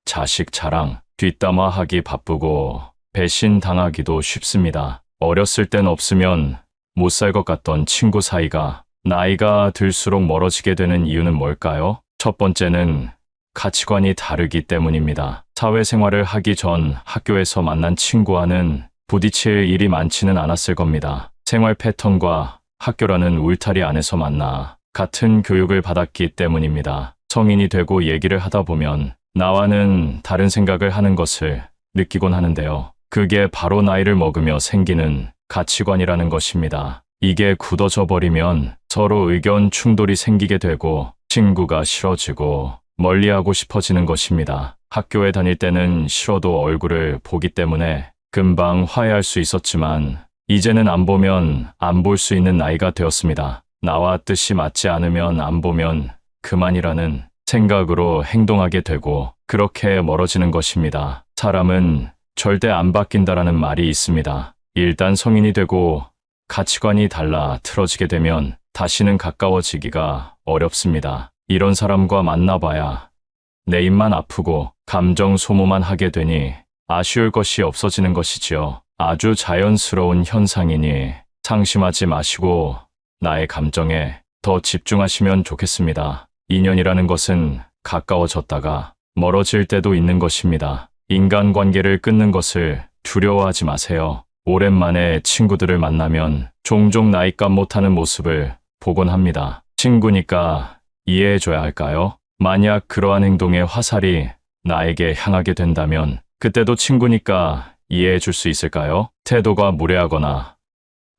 자식 자랑, 뒷담화하기 바쁘고 배신당하기도 쉽습니다. 어렸을 땐 없으면 못 살 것 같던 친구 사이가 나이가 들수록 멀어지게 되는 이유는 뭘까요? 첫 번째는 가치관이 다르기 때문입니다. 사회생활을 하기 전 학교에서 만난 친구와는 부딪힐 일이 많지는 않았을 겁니다. 생활 패턴과 학교라는 울타리 안에서 만나 같은 교육을 받았기 때문입니다. 성인이 되고 얘기를 하다 보면 나와는 다른 생각을 하는 것을 느끼곤 하는데요. 그게 바로 나이를 먹으며 생기는 가치관이라는 것입니다. 이게 굳어져 버리면 서로 의견 충돌이 생기게 되고 친구가 싫어지고 멀리하고 싶어지는 것입니다. 학교에 다닐 때는 싫어도 얼굴을 보기 때문에 금방 화해할 수 있었지만 이제는 안 보면 안 볼 수 있는 나이가 되었습니다. 나와 뜻이 맞지 않으면 안 보면 그만이라는 생각으로 행동하게 되고 그렇게 멀어지는 것입니다. 사람은 절대 안 바뀐다라는 말이 있습니다. 일단 성인이 되고 가치관이 달라 틀어지게 되면 다시는 가까워지기가 어렵습니다. 이런 사람과 만나봐야 내 입만 아프고 감정 소모만 하게 되니 아쉬울 것이 없어지는 것이지요. 아주 자연스러운 현상이니 상심하지 마시고 나의 감정에 더 집중하시면 좋겠습니다. 인연이라는 것은 가까워졌다가 멀어질 때도 있는 것입니다. 인간관계를 끊는 것을 두려워하지 마세요. 오랜만에 친구들을 만나면 종종 나이값 못하는 모습을 보곤 합니다. 친구니까 이해해줘야 할까요? 만약 그러한 행동에 화살이 나에게 향하게 된다면 그때도 친구니까 이해해줄 수 있을까요? 태도가 무례하거나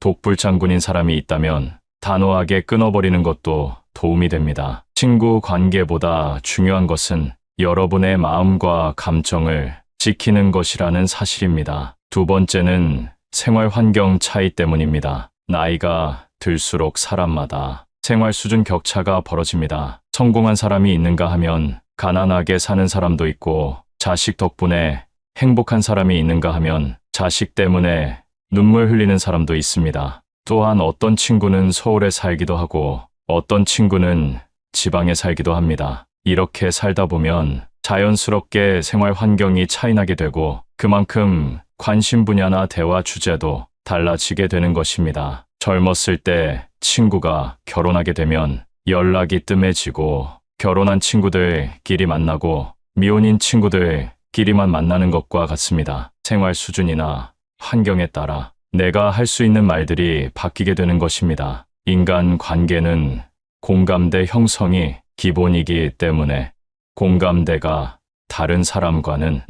독불장군인 사람이 있다면 단호하게 끊어버리는 것도 도움이 됩니다. 친구 관계보다 중요한 것은 여러분의 마음과 감정을 지키는 것이라는 사실입니다. 두 번째는 생활 환경 차이 때문입니다. 나이가 들수록 사람마다 생활 수준 격차가 벌어집니다. 성공한 사람이 있는가 하면 가난하게 사는 사람도 있고, 자식 덕분에 행복한 사람이 있는가 하면 자식 때문에 눈물 흘리는 사람도 있습니다. 또한 어떤 친구는 서울에 살기도 하고 어떤 친구는 지방에 살기도 합니다. 이렇게 살다 보면 자연스럽게 생활 환경이 차이나게 되고 그만큼 관심 분야나 대화 주제도 달라지게 되는 것입니다. 젊었을 때 친구가 결혼하게 되면 연락이 뜸해지고 결혼한 친구들끼리 만나고 미혼인 친구들끼리만 만나는 것과 같습니다. 생활 수준이나 환경에 따라 내가 할 수 있는 말들이 바뀌게 되는 것입니다. 인간 관계는 공감대 형성이 기본이기 때문에 공감대가 다른 사람과는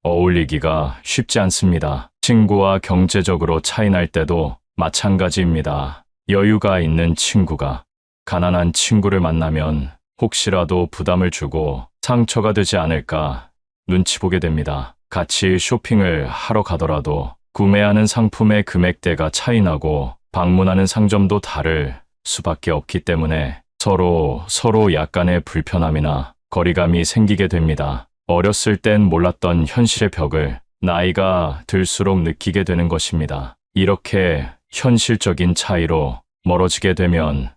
어울리기가 쉽지 않습니다. 친구와 경제적으로 차이날 때도 마찬가지입니다. 여유가 있는 친구가 가난한 친구를 만나면 혹시라도 부담을 주고 상처가 되지 않을까 눈치 보게 됩니다. 같이 쇼핑을 하러 가더라도 구매하는 상품의 금액대가 차이나고 방문하는 상점도 다를 수밖에 없기 때문에 서로 약간의 불편함이나 거리감이 생기게 됩니다. 어렸을 땐 몰랐던 현실의 벽을 나이가 들수록 느끼게 되는 것입니다. 이렇게 현실적인 차이로 멀어지게 되면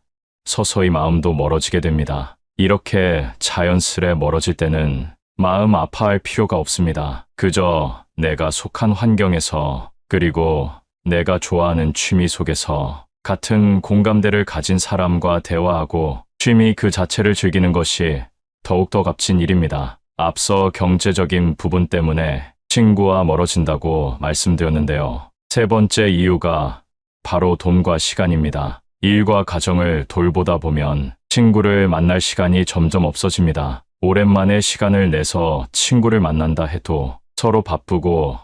서서히 마음도 멀어지게 됩니다. 이렇게 자연스레 멀어질 때는 마음 아파할 필요가 없습니다. 그저 내가 속한 환경에서 그리고 내가 좋아하는 취미 속에서 같은 공감대를 가진 사람과 대화하고 취미 그 자체를 즐기는 것이 더욱더 값진 일입니다. 앞서 경제적인 부분 때문에 친구와 멀어진다고 말씀드렸는데요. 세 번째 이유가 바로 돈과 시간입니다. 일과 가정을 돌보다 보면 친구를 만날 시간이 점점 없어집니다. 오랜만에 시간을 내서 친구를 만난다 해도 서로 바쁘고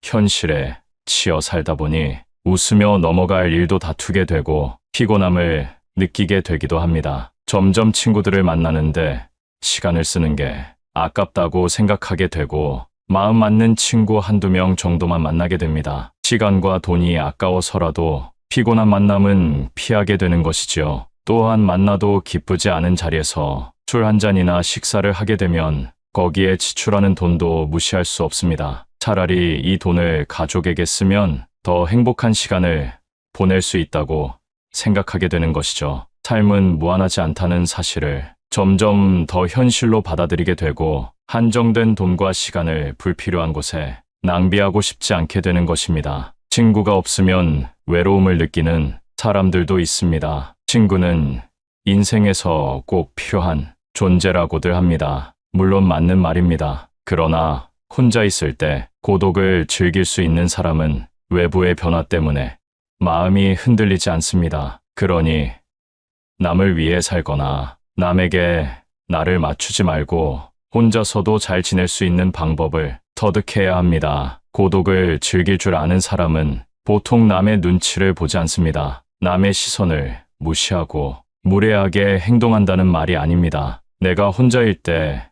현실에 치여 살다 보니 웃으며 넘어갈 일도 다투게 되고 피곤함을 느끼게 되기도 합니다. 점점 친구들을 만나는데 시간을 쓰는 게 아깝다고 생각하게 되고 마음 맞는 친구 한두 명 정도만 만나게 됩니다. 시간과 돈이 아까워서라도 피곤한 만남은 피하게 되는 것이지요. 또한 만나도 기쁘지 않은 자리에서 술 한 잔이나 식사를 하게 되면 거기에 지출하는 돈도 무시할 수 없습니다. 차라리 이 돈을 가족에게 쓰면 더 행복한 시간을 보낼 수 있다고 생각하게 되는 것이죠. 삶은 무한하지 않다는 사실을 점점 더 현실로 받아들이게 되고 한정된 돈과 시간을 불필요한 곳에 낭비하고 싶지 않게 되는 것입니다. 친구가 없으면 외로움을 느끼는 사람들도 있습니다. 친구는 인생에서 꼭 필요한 존재라고들 합니다. 물론 맞는 말입니다. 그러나 혼자 있을 때 고독을 즐길 수 있는 사람은 외부의 변화 때문에 마음이 흔들리지 않습니다. 그러니 남을 위해 살거나 남에게 나를 맞추지 말고 혼자서도 잘 지낼 수 있는 방법을 터득해야 합니다. 고독을 즐길 줄 아는 사람은 보통 남의 눈치를 보지 않습니다. 남의 시선을 무시하고 무례하게 행동한다는 말이 아닙니다. 내가 혼자일 때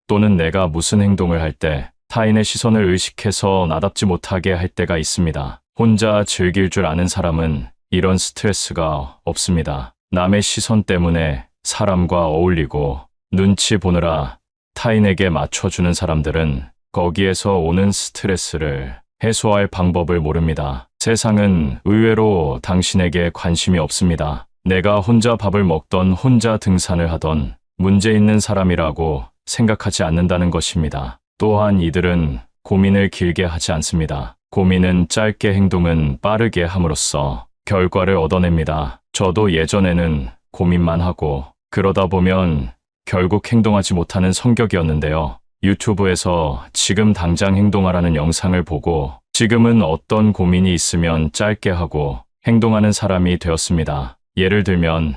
또는 내가 무슨 행동을 할 때 타인의 시선을 의식해서 나답지 못하게 할 때가 있습니다. 혼자 즐길 줄 아는 사람은 이런 스트레스가 없습니다. 남의 시선 때문에 사람과 어울리고 눈치 보느라 타인에게 맞춰주는 사람들은 거기에서 오는 스트레스를 해소할 방법을 모릅니다. 세상은 의외로 당신에게 관심이 없습니다. 내가 혼자 밥을 먹던 혼자 등산을 하던 문제 있는 사람이라고 생각하지 않는다는 것입니다. 또한 이들은 고민을 길게 하지 않습니다. 고민은 짧게 행동은 빠르게 함으로써 결과를 얻어냅니다. 저도 예전에는 고민만 하고 그러다 보면 결국 행동하지 못하는 성격이었는데요. 유튜브에서 지금 당장 행동하라는 영상을 보고 지금은 어떤 고민이 있으면 짧게 하고 행동하는 사람이 되었습니다. 예를 들면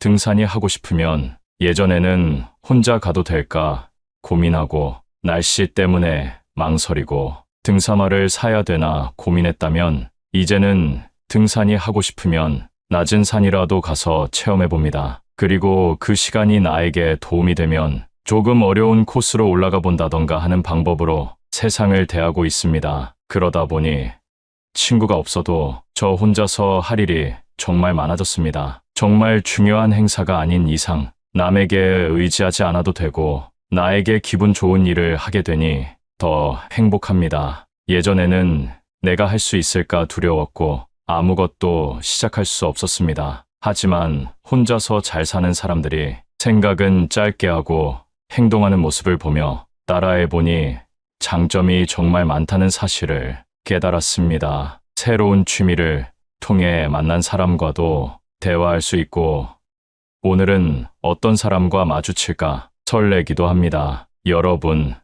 등산이 하고 싶으면 예전에는 혼자 가도 될까 고민하고 날씨 때문에 망설이고 등산화를 사야 되나 고민했다면 이제는 등산이 하고 싶으면 낮은 산이라도 가서 체험해 봅니다. 그리고 그 시간이 나에게 도움이 되면 조금 어려운 코스로 올라가 본다던가 하는 방법으로 세상을 대하고 있습니다. 그러다 보니 친구가 없어도 저 혼자서 할 일이 정말 많아졌습니다. 정말 중요한 행사가 아닌 이상 남에게 의지하지 않아도 되고 나에게 기분 좋은 일을 하게 되니 더 행복합니다. 예전에는 내가 할 수 있을까 두려웠고 아무것도 시작할 수 없었습니다. 하지만 혼자서 잘 사는 사람들이 생각은 짧게 하고 행동하는 모습을 보며 따라해 보니 장점이 정말 많다는 사실을 깨달았습니다. 새로운 취미를 통해 만난 사람과도 대화할 수 있고 오늘은 어떤 사람과 마주칠까 설레기도 합니다. 여러분,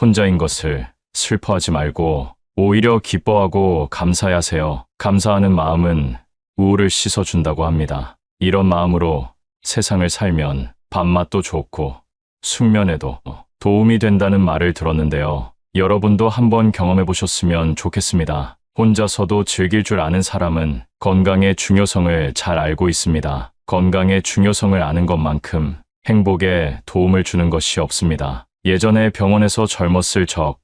혼자인 것을 슬퍼하지 말고 오히려 기뻐하고 감사하세요. 감사하는 마음은 우울을 씻어준다고 합니다. 이런 마음으로 세상을 살면 밥맛도 좋고 숙면에도 도움이 된다는 말을 들었는데요. 여러분도 한번 경험해 보셨으면 좋겠습니다. 혼자서도 즐길 줄 아는 사람은 건강의 중요성을 잘 알고 있습니다. 건강의 중요성을 아는 것만큼 행복에 도움을 주는 것이 없습니다. 예전에 병원에서 젊었을 적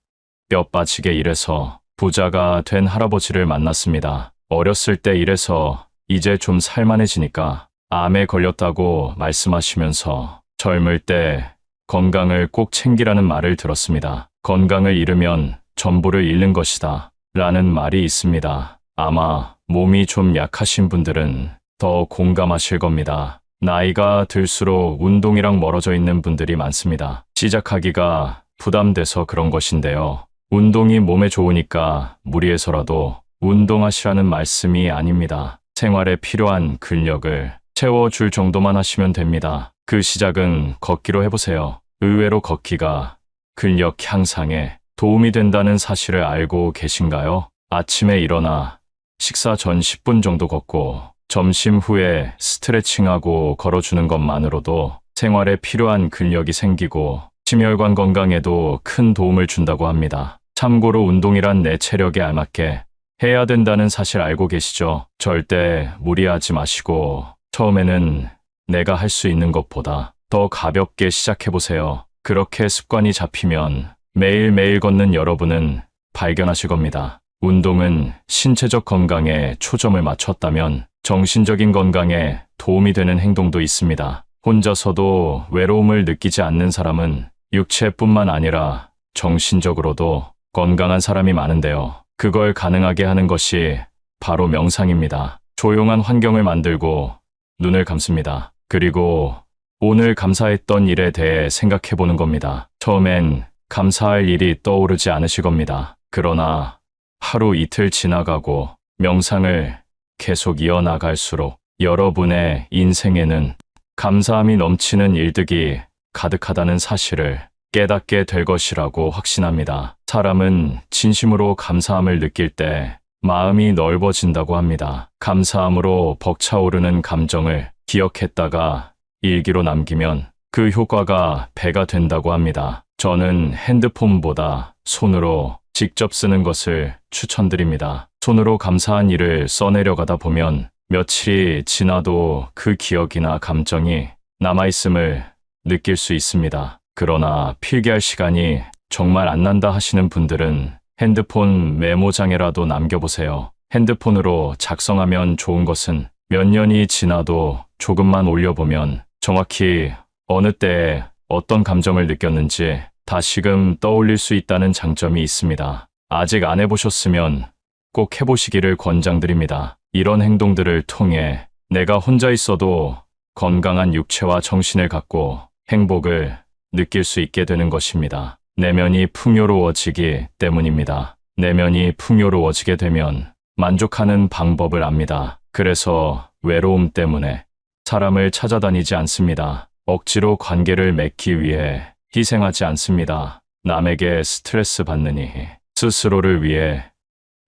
뼈 빠지게 일해서 부자가 된 할아버지를 만났습니다. 어렸을 때 일해서 이제 좀 살만해지니까 암에 걸렸다고 말씀하시면서 젊을 때 건강을 꼭 챙기라는 말을 들었습니다. 건강을 잃으면 전부를 잃는 것이다 라는 말이 있습니다. 아마 몸이 좀 약하신 분들은 더 공감하실 겁니다. 나이가 들수록 운동이랑 멀어져 있는 분들이 많습니다. 시작하기가 부담돼서 그런 것인데요. 운동이 몸에 좋으니까 무리해서라도 운동하시라는 말씀이 아닙니다. 생활에 필요한 근력을 채워줄 정도만 하시면 됩니다. 그 시작은 걷기로 해보세요. 의외로 걷기가 근력 향상에 도움이 된다는 사실을 알고 계신가요? 아침에 일어나 식사 전 10분 정도 걷고 점심 후에 스트레칭하고 걸어주는 것만으로도 생활에 필요한 근력이 생기고 심혈관 건강에도 큰 도움을 준다고 합니다. 참고로 운동이란 내 체력에 알맞게 해야 된다는 사실 알고 계시죠? 절대 무리하지 마시고 처음에는 내가 할 수 있는 것보다 더 가볍게 시작해보세요. 그렇게 습관이 잡히면 매일매일 걷는 여러분은 발견하실 겁니다. 운동은 신체적 건강에 초점을 맞췄다면 정신적인 건강에 도움이 되는 행동도 있습니다. 혼자서도 외로움을 느끼지 않는 사람은 육체뿐만 아니라 정신적으로도 건강한 사람이 많은데요. 그걸 가능하게 하는 것이 바로 명상입니다. 조용한 환경을 만들고 눈을 감습니다. 그리고 오늘 감사했던 일에 대해 생각해 보는 겁니다. 처음엔 감사할 일이 떠오르지 않으실 겁니다. 그러나 하루 이틀 지나가고 명상을 계속 이어나갈수록 여러분의 인생에는 감사함이 넘치는 일들이 가득하다는 사실을 깨닫게 될 것이라고 확신합니다. 사람은 진심으로 감사함을 느낄 때 마음이 넓어진다고 합니다. 감사함으로 벅차오르는 감정을 기억했다가 일기로 남기면 그 효과가 배가 된다고 합니다. 저는 핸드폰보다 손으로 직접 쓰는 것을 추천드립니다. 손으로 감사한 일을 써내려가다 보면 며칠이 지나도 그 기억이나 감정이 남아있음을 느낄 수 있습니다. 그러나 필기할 시간이 정말 안 난다 하시는 분들은 핸드폰 메모장에라도 남겨보세요. 핸드폰으로 작성하면 좋은 것은 몇 년이 지나도 조금만 올려보면 정확히 어느 때에 어떤 감정을 느꼈는지 다시금 떠올릴 수 있다는 장점이 있습니다. 아직 안 해보셨으면 꼭 해보시기를 권장드립니다. 이런 행동들을 통해 내가 혼자 있어도 건강한 육체와 정신을 갖고 행복을 느낄 수 있게 되는 것입니다. 내면이 풍요로워지기 때문입니다. 내면이 풍요로워지게 되면 만족하는 방법을 압니다. 그래서 외로움 때문에 사람을 찾아다니지 않습니다. 억지로 관계를 맺기 위해 희생하지 않습니다. 남에게 스트레스 받느니 스스로를 위해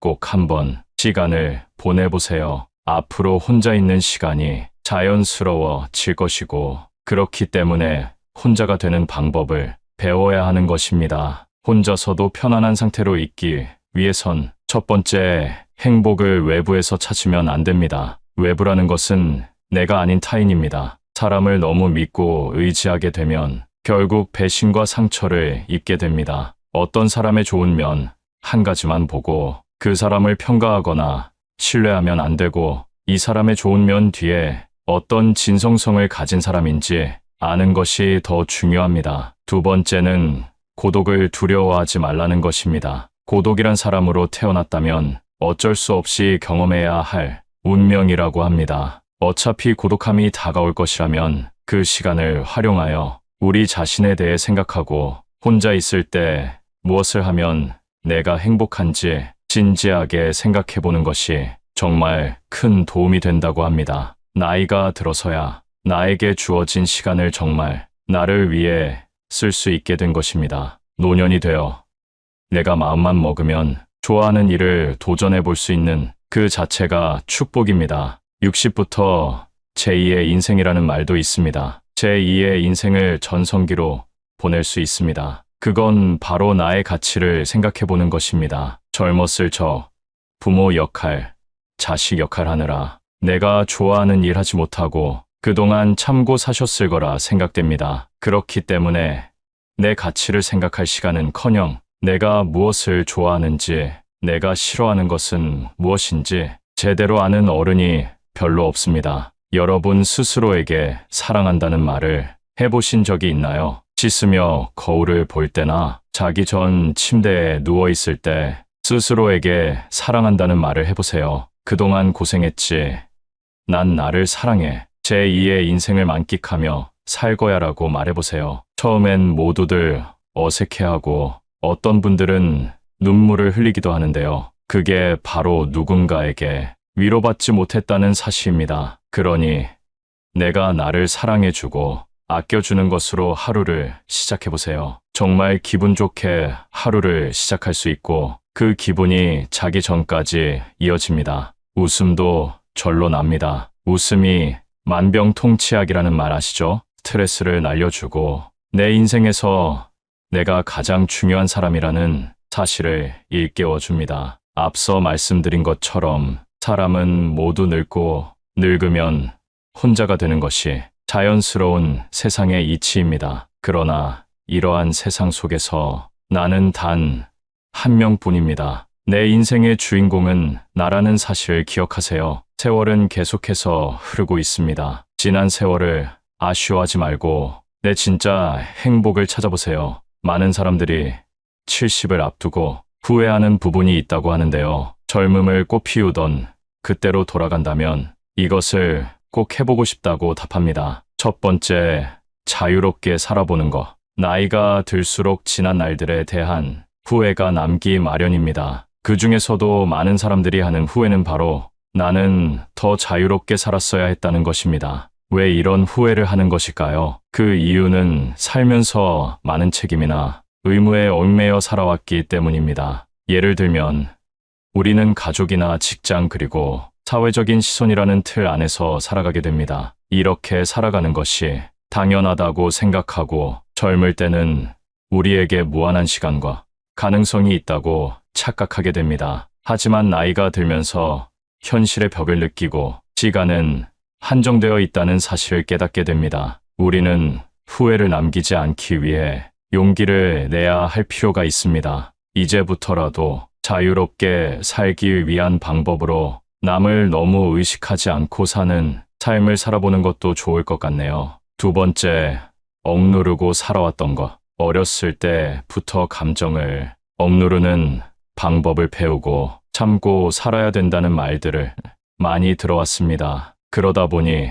꼭 한번 시간을 보내보세요. 앞으로 혼자 있는 시간이 자연스러워질 것이고 그렇기 때문에 혼자가 되는 방법을 배워야 하는 것입니다. 혼자서도 편안한 상태로 있기 위해선 첫 번째 행복을 외부에서 찾으면 안 됩니다. 외부라는 것은 내가 아닌 타인입니다. 사람을 너무 믿고 의지하게 되면 결국 배신과 상처를 입게 됩니다. 어떤 사람의 좋은 면 한 가지만 보고 그 사람을 평가하거나 신뢰하면 안 되고, 이 사람의 좋은 면 뒤에 어떤 진성성을 가진 사람인지 아는 것이 더 중요합니다. 두 번째는 고독을 두려워하지 말라는 것입니다. 고독이란 사람으로 태어났다면 어쩔 수 없이 경험해야 할 운명이라고 합니다. 어차피 고독함이 다가올 것이라면 그 시간을 활용하여 우리 자신에 대해 생각하고, 혼자 있을 때 무엇을 하면 내가 행복한지 진지하게 생각해 보는 것이 정말 큰 도움이 된다고 합니다. 나이가 들어서야 나에게 주어진 시간을 정말 나를 위해 쓸 수 있게 된 것입니다. 노년이 되어 내가 마음만 먹으면 좋아하는 일을 도전해 볼 수 있는 그 자체가 축복입니다. 60부터 제2의 인생이라는 말도 있습니다. 제2의 인생을 전성기로 보낼 수 있습니다. 그건 바로 나의 가치를 생각해 보는 것입니다. 젊었을 적 부모 역할, 자식 역할 하느라 내가 좋아하는 일 하지 못하고 그동안 참고 사셨을 거라 생각됩니다. 그렇기 때문에 내 가치를 생각할 시간은커녕 내가 무엇을 좋아하는지, 내가 싫어하는 것은 무엇인지 제대로 아는 어른이 별로 없습니다. 여러분 스스로에게 사랑한다는 말을 해보신 적이 있나요? 씻으며 거울을 볼 때나 자기 전 침대에 누워있을 때 스스로에게 사랑한다는 말을 해보세요. 그동안 고생했지. 난 나를 사랑해. 제2의 인생을 만끽하며 살 거야 라고 말해보세요. 처음엔 모두들 어색해하고 어떤 분들은 눈물을 흘리기도 하는데요. 그게 바로 누군가에게 위로받지 못했다는 사실입니다. 그러니 내가 나를 사랑해주고 아껴주는 것으로 하루를 시작해보세요. 정말 기분 좋게 하루를 시작할 수 있고 그 기분이 자기 전까지 이어집니다. 웃음도 절로 납니다. 웃음이 만병통치약이라는 말 아시죠? 스트레스를 날려주고 내 인생에서 내가 가장 중요한 사람이라는 사실을 일깨워줍니다. 앞서 말씀드린 것처럼 사람은 모두 늙고 늙으면 혼자가 되는 것이 자연스러운 세상의 이치입니다. 그러나 이러한 세상 속에서 나는 단 한 명뿐입니다. 내 인생의 주인공은 나라는 사실을 기억하세요. 세월은 계속해서 흐르고 있습니다. 지난 세월을 아쉬워하지 말고 내 진짜 행복을 찾아보세요. 많은 사람들이 70을 앞두고 후회하는 부분이 있다고 하는데요. 젊음을 꽃피우던 그때로 돌아간다면 이것을 꼭 해보고 싶다고 답합니다. 첫 번째, 자유롭게 살아보는 것. 나이가 들수록 지난 날들에 대한 후회가 남기 마련입니다. 그 중에서도 많은 사람들이 하는 후회는 바로 나는 더 자유롭게 살았어야 했다는 것입니다. 왜 이런 후회를 하는 것일까요? 그 이유는 살면서 많은 책임이나 의무에 얽매여 살아왔기 때문입니다. 예를 들면 우리는 가족이나 직장 그리고 사회적인 시선이라는 틀 안에서 살아가게 됩니다. 이렇게 살아가는 것이 당연하다고 생각하고 젊을 때는 우리에게 무한한 시간과 가능성이 있다고 착각하게 됩니다. 하지만 나이가 들면서 현실의 벽을 느끼고 시간은 한정되어 있다는 사실을 깨닫게 됩니다. 우리는 후회를 남기지 않기 위해 용기를 내야 할 필요가 있습니다. 이제부터라도 자유롭게 살기 위한 방법으로 남을 너무 의식하지 않고 사는 삶을 살아보는 것도 좋을 것 같네요. 두 번째, 억누르고 살아왔던 것. 어렸을 때부터 감정을 억누르는 방법을 배우고 참고 살아야 된다는 말들을 많이 들어왔습니다. 그러다 보니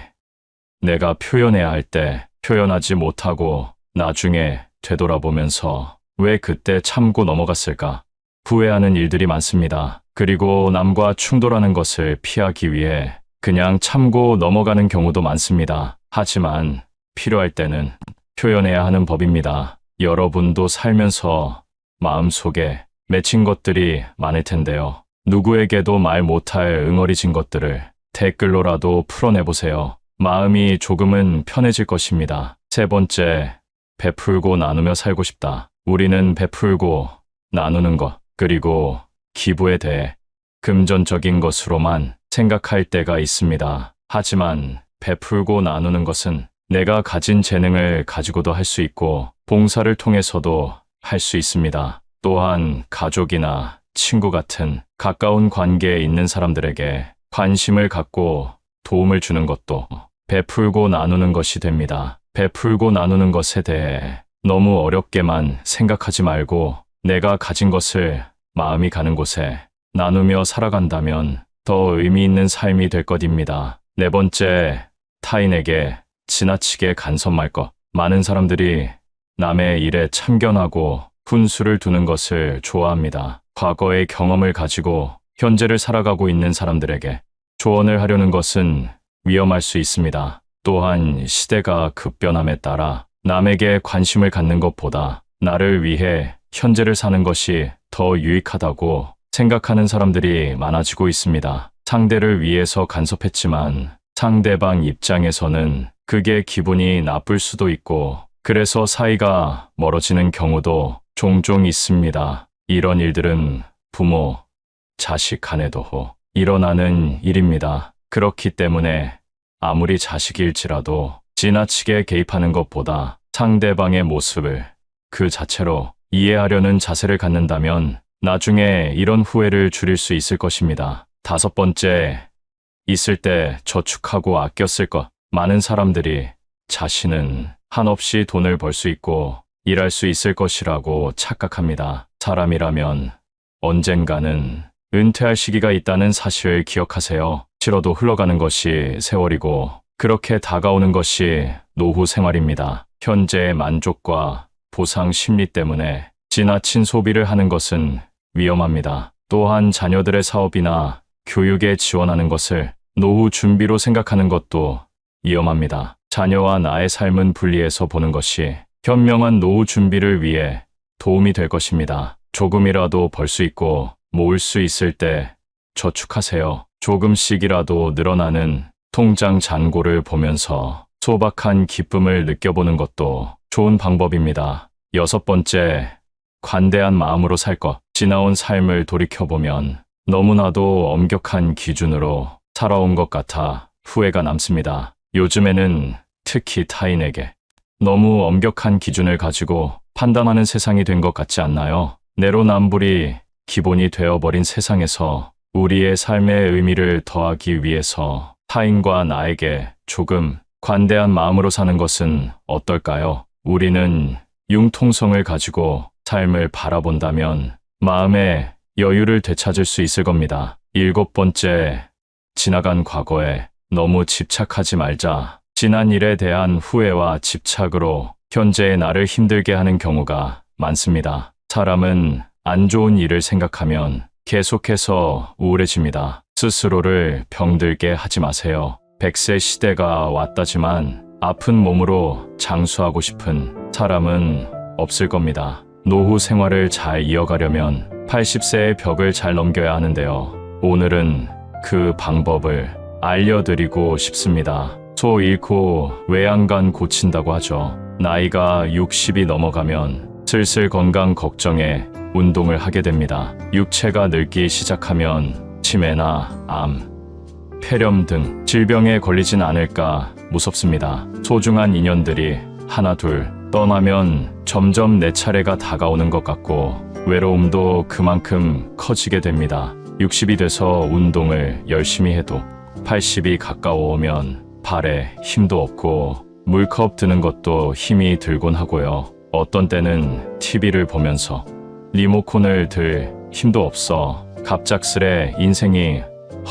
내가 표현해야 할 때 표현하지 못하고 나중에 되돌아보면서 왜 그때 참고 넘어갔을까? 후회하는 일들이 많습니다. 그리고 남과 충돌하는 것을 피하기 위해 그냥 참고 넘어가는 경우도 많습니다. 하지만 필요할 때는 표현해야 하는 법입니다. 여러분도 살면서 마음속에 맺힌 것들이 많을 텐데요. 누구에게도 말 못할 응어리진 것들을 댓글로라도 풀어내보세요. 마음이 조금은 편해질 것입니다. 세 번째, 베풀고 나누며 살고 싶다. 우리는 베풀고 나누는 것, 그리고 기부에 대해 금전적인 것으로만 생각할 때가 있습니다. 하지만 베풀고 나누는 것은 내가 가진 재능을 가지고도 할 수 있고 봉사를 통해서도 할 수 있습니다. 또한 가족이나 친구 같은 가까운 관계에 있는 사람들에게 관심을 갖고 도움을 주는 것도 베풀고 나누는 것이 됩니다. 베풀고 나누는 것에 대해 너무 어렵게만 생각하지 말고 내가 가진 것을 마음이 가는 곳에 나누며 살아간다면 더 의미 있는 삶이 될 것입니다. 네 번째, 타인에게 지나치게 간섭할 것. 많은 사람들이 남의 일에 참견하고 훈수를 두는 것을 좋아합니다. 과거의 경험을 가지고 현재를 살아가고 있는 사람들에게 조언을 하려는 것은 위험할 수 있습니다. 또한 시대가 급변함에 따라 남에게 관심을 갖는 것보다 나를 위해 현재를 사는 것이 더 유익하다고 생각하는 사람들이 많아지고 있습니다. 상대를 위해서 간섭했지만 상대방 입장에서는 그게 기분이 나쁠 수도 있고 그래서 사이가 멀어지는 경우도 종종 있습니다. 이런 일들은 부모, 자식 간에도 일어나는 일입니다. 그렇기 때문에 아무리 자식일지라도 지나치게 개입하는 것보다 상대방의 모습을 그 자체로 이해하려는 자세를 갖는다면 나중에 이런 후회를 줄일 수 있을 것입니다. 다섯 번째, 있을 때 저축하고 아껴 쓸 것. 많은 사람들이 자신은 한없이 돈을 벌 수 있고 일할 수 있을 것이라고 착각합니다. 사람이라면 언젠가는 은퇴할 시기가 있다는 사실을 기억하세요. 싫어도 흘러가는 것이 세월이고 그렇게 다가오는 것이 노후 생활입니다. 현재의 만족과 보상 심리 때문에 지나친 소비를 하는 것은 위험합니다. 또한 자녀들의 사업이나 교육에 지원하는 것을 노후 준비로 생각하는 것도 위험합니다. 자녀와 나의 삶은 분리해서 보는 것이 현명한 노후 준비를 위해 도움이 될 것입니다. 조금이라도 벌 수 있고 모을 수 있을 때 저축하세요. 조금씩이라도 늘어나는 통장 잔고를 보면서 소박한 기쁨을 느껴보는 것도 좋은 방법입니다. 여섯 번째, 관대한 마음으로 살 것. 지나온 삶을 돌이켜보면 너무나도 엄격한 기준으로 살아온 것 같아 후회가 남습니다. 요즘에는 특히 타인에게 너무 엄격한 기준을 가지고 판단하는 세상이 된 것 같지 않나요? 내로남불이 기본이 되어버린 세상에서 우리의 삶의 의미를 더하기 위해서 타인과 나에게 조금 관대한 마음으로 사는 것은 어떨까요? 우리는 융통성을 가지고 삶을 바라본다면 마음의 여유를 되찾을 수 있을 겁니다. 일곱 번째, 지나간 과거에 너무 집착하지 말자. 지난 일에 대한 후회와 집착으로 현재의 나를 힘들게 하는 경우가 많습니다. 사람은 안 좋은 일을 생각하면 계속해서 우울해집니다. 스스로를 병들게 하지 마세요. 100세 시대가 왔다지만 아픈 몸으로 장수하고 싶은 사람은 없을 겁니다. 노후 생활을 잘 이어가려면 80세의 벽을 잘 넘겨야 하는데요. 오늘은 그 방법을 알려드리고 싶습니다. 소 잃고 외양간 고친다고 하죠. 나이가 60이 넘어가면 슬슬 건강 걱정에 운동을 하게 됩니다. 육체가 늙기 시작하면 치매나 암, 폐렴 등 질병에 걸리진 않을까 무섭습니다. 소중한 인연들이 하나 둘 떠나면 점점 내 차례가 다가오는 것 같고 외로움도 그만큼 커지게 됩니다. 60이 돼서 운동을 열심히 해도 80이 가까워오면 발에 힘도 없고 물컵 드는 것도 힘이 들곤 하고요. 어떤 때는 TV를 보면서 리모컨을 들 힘도 없어 갑작스레 인생이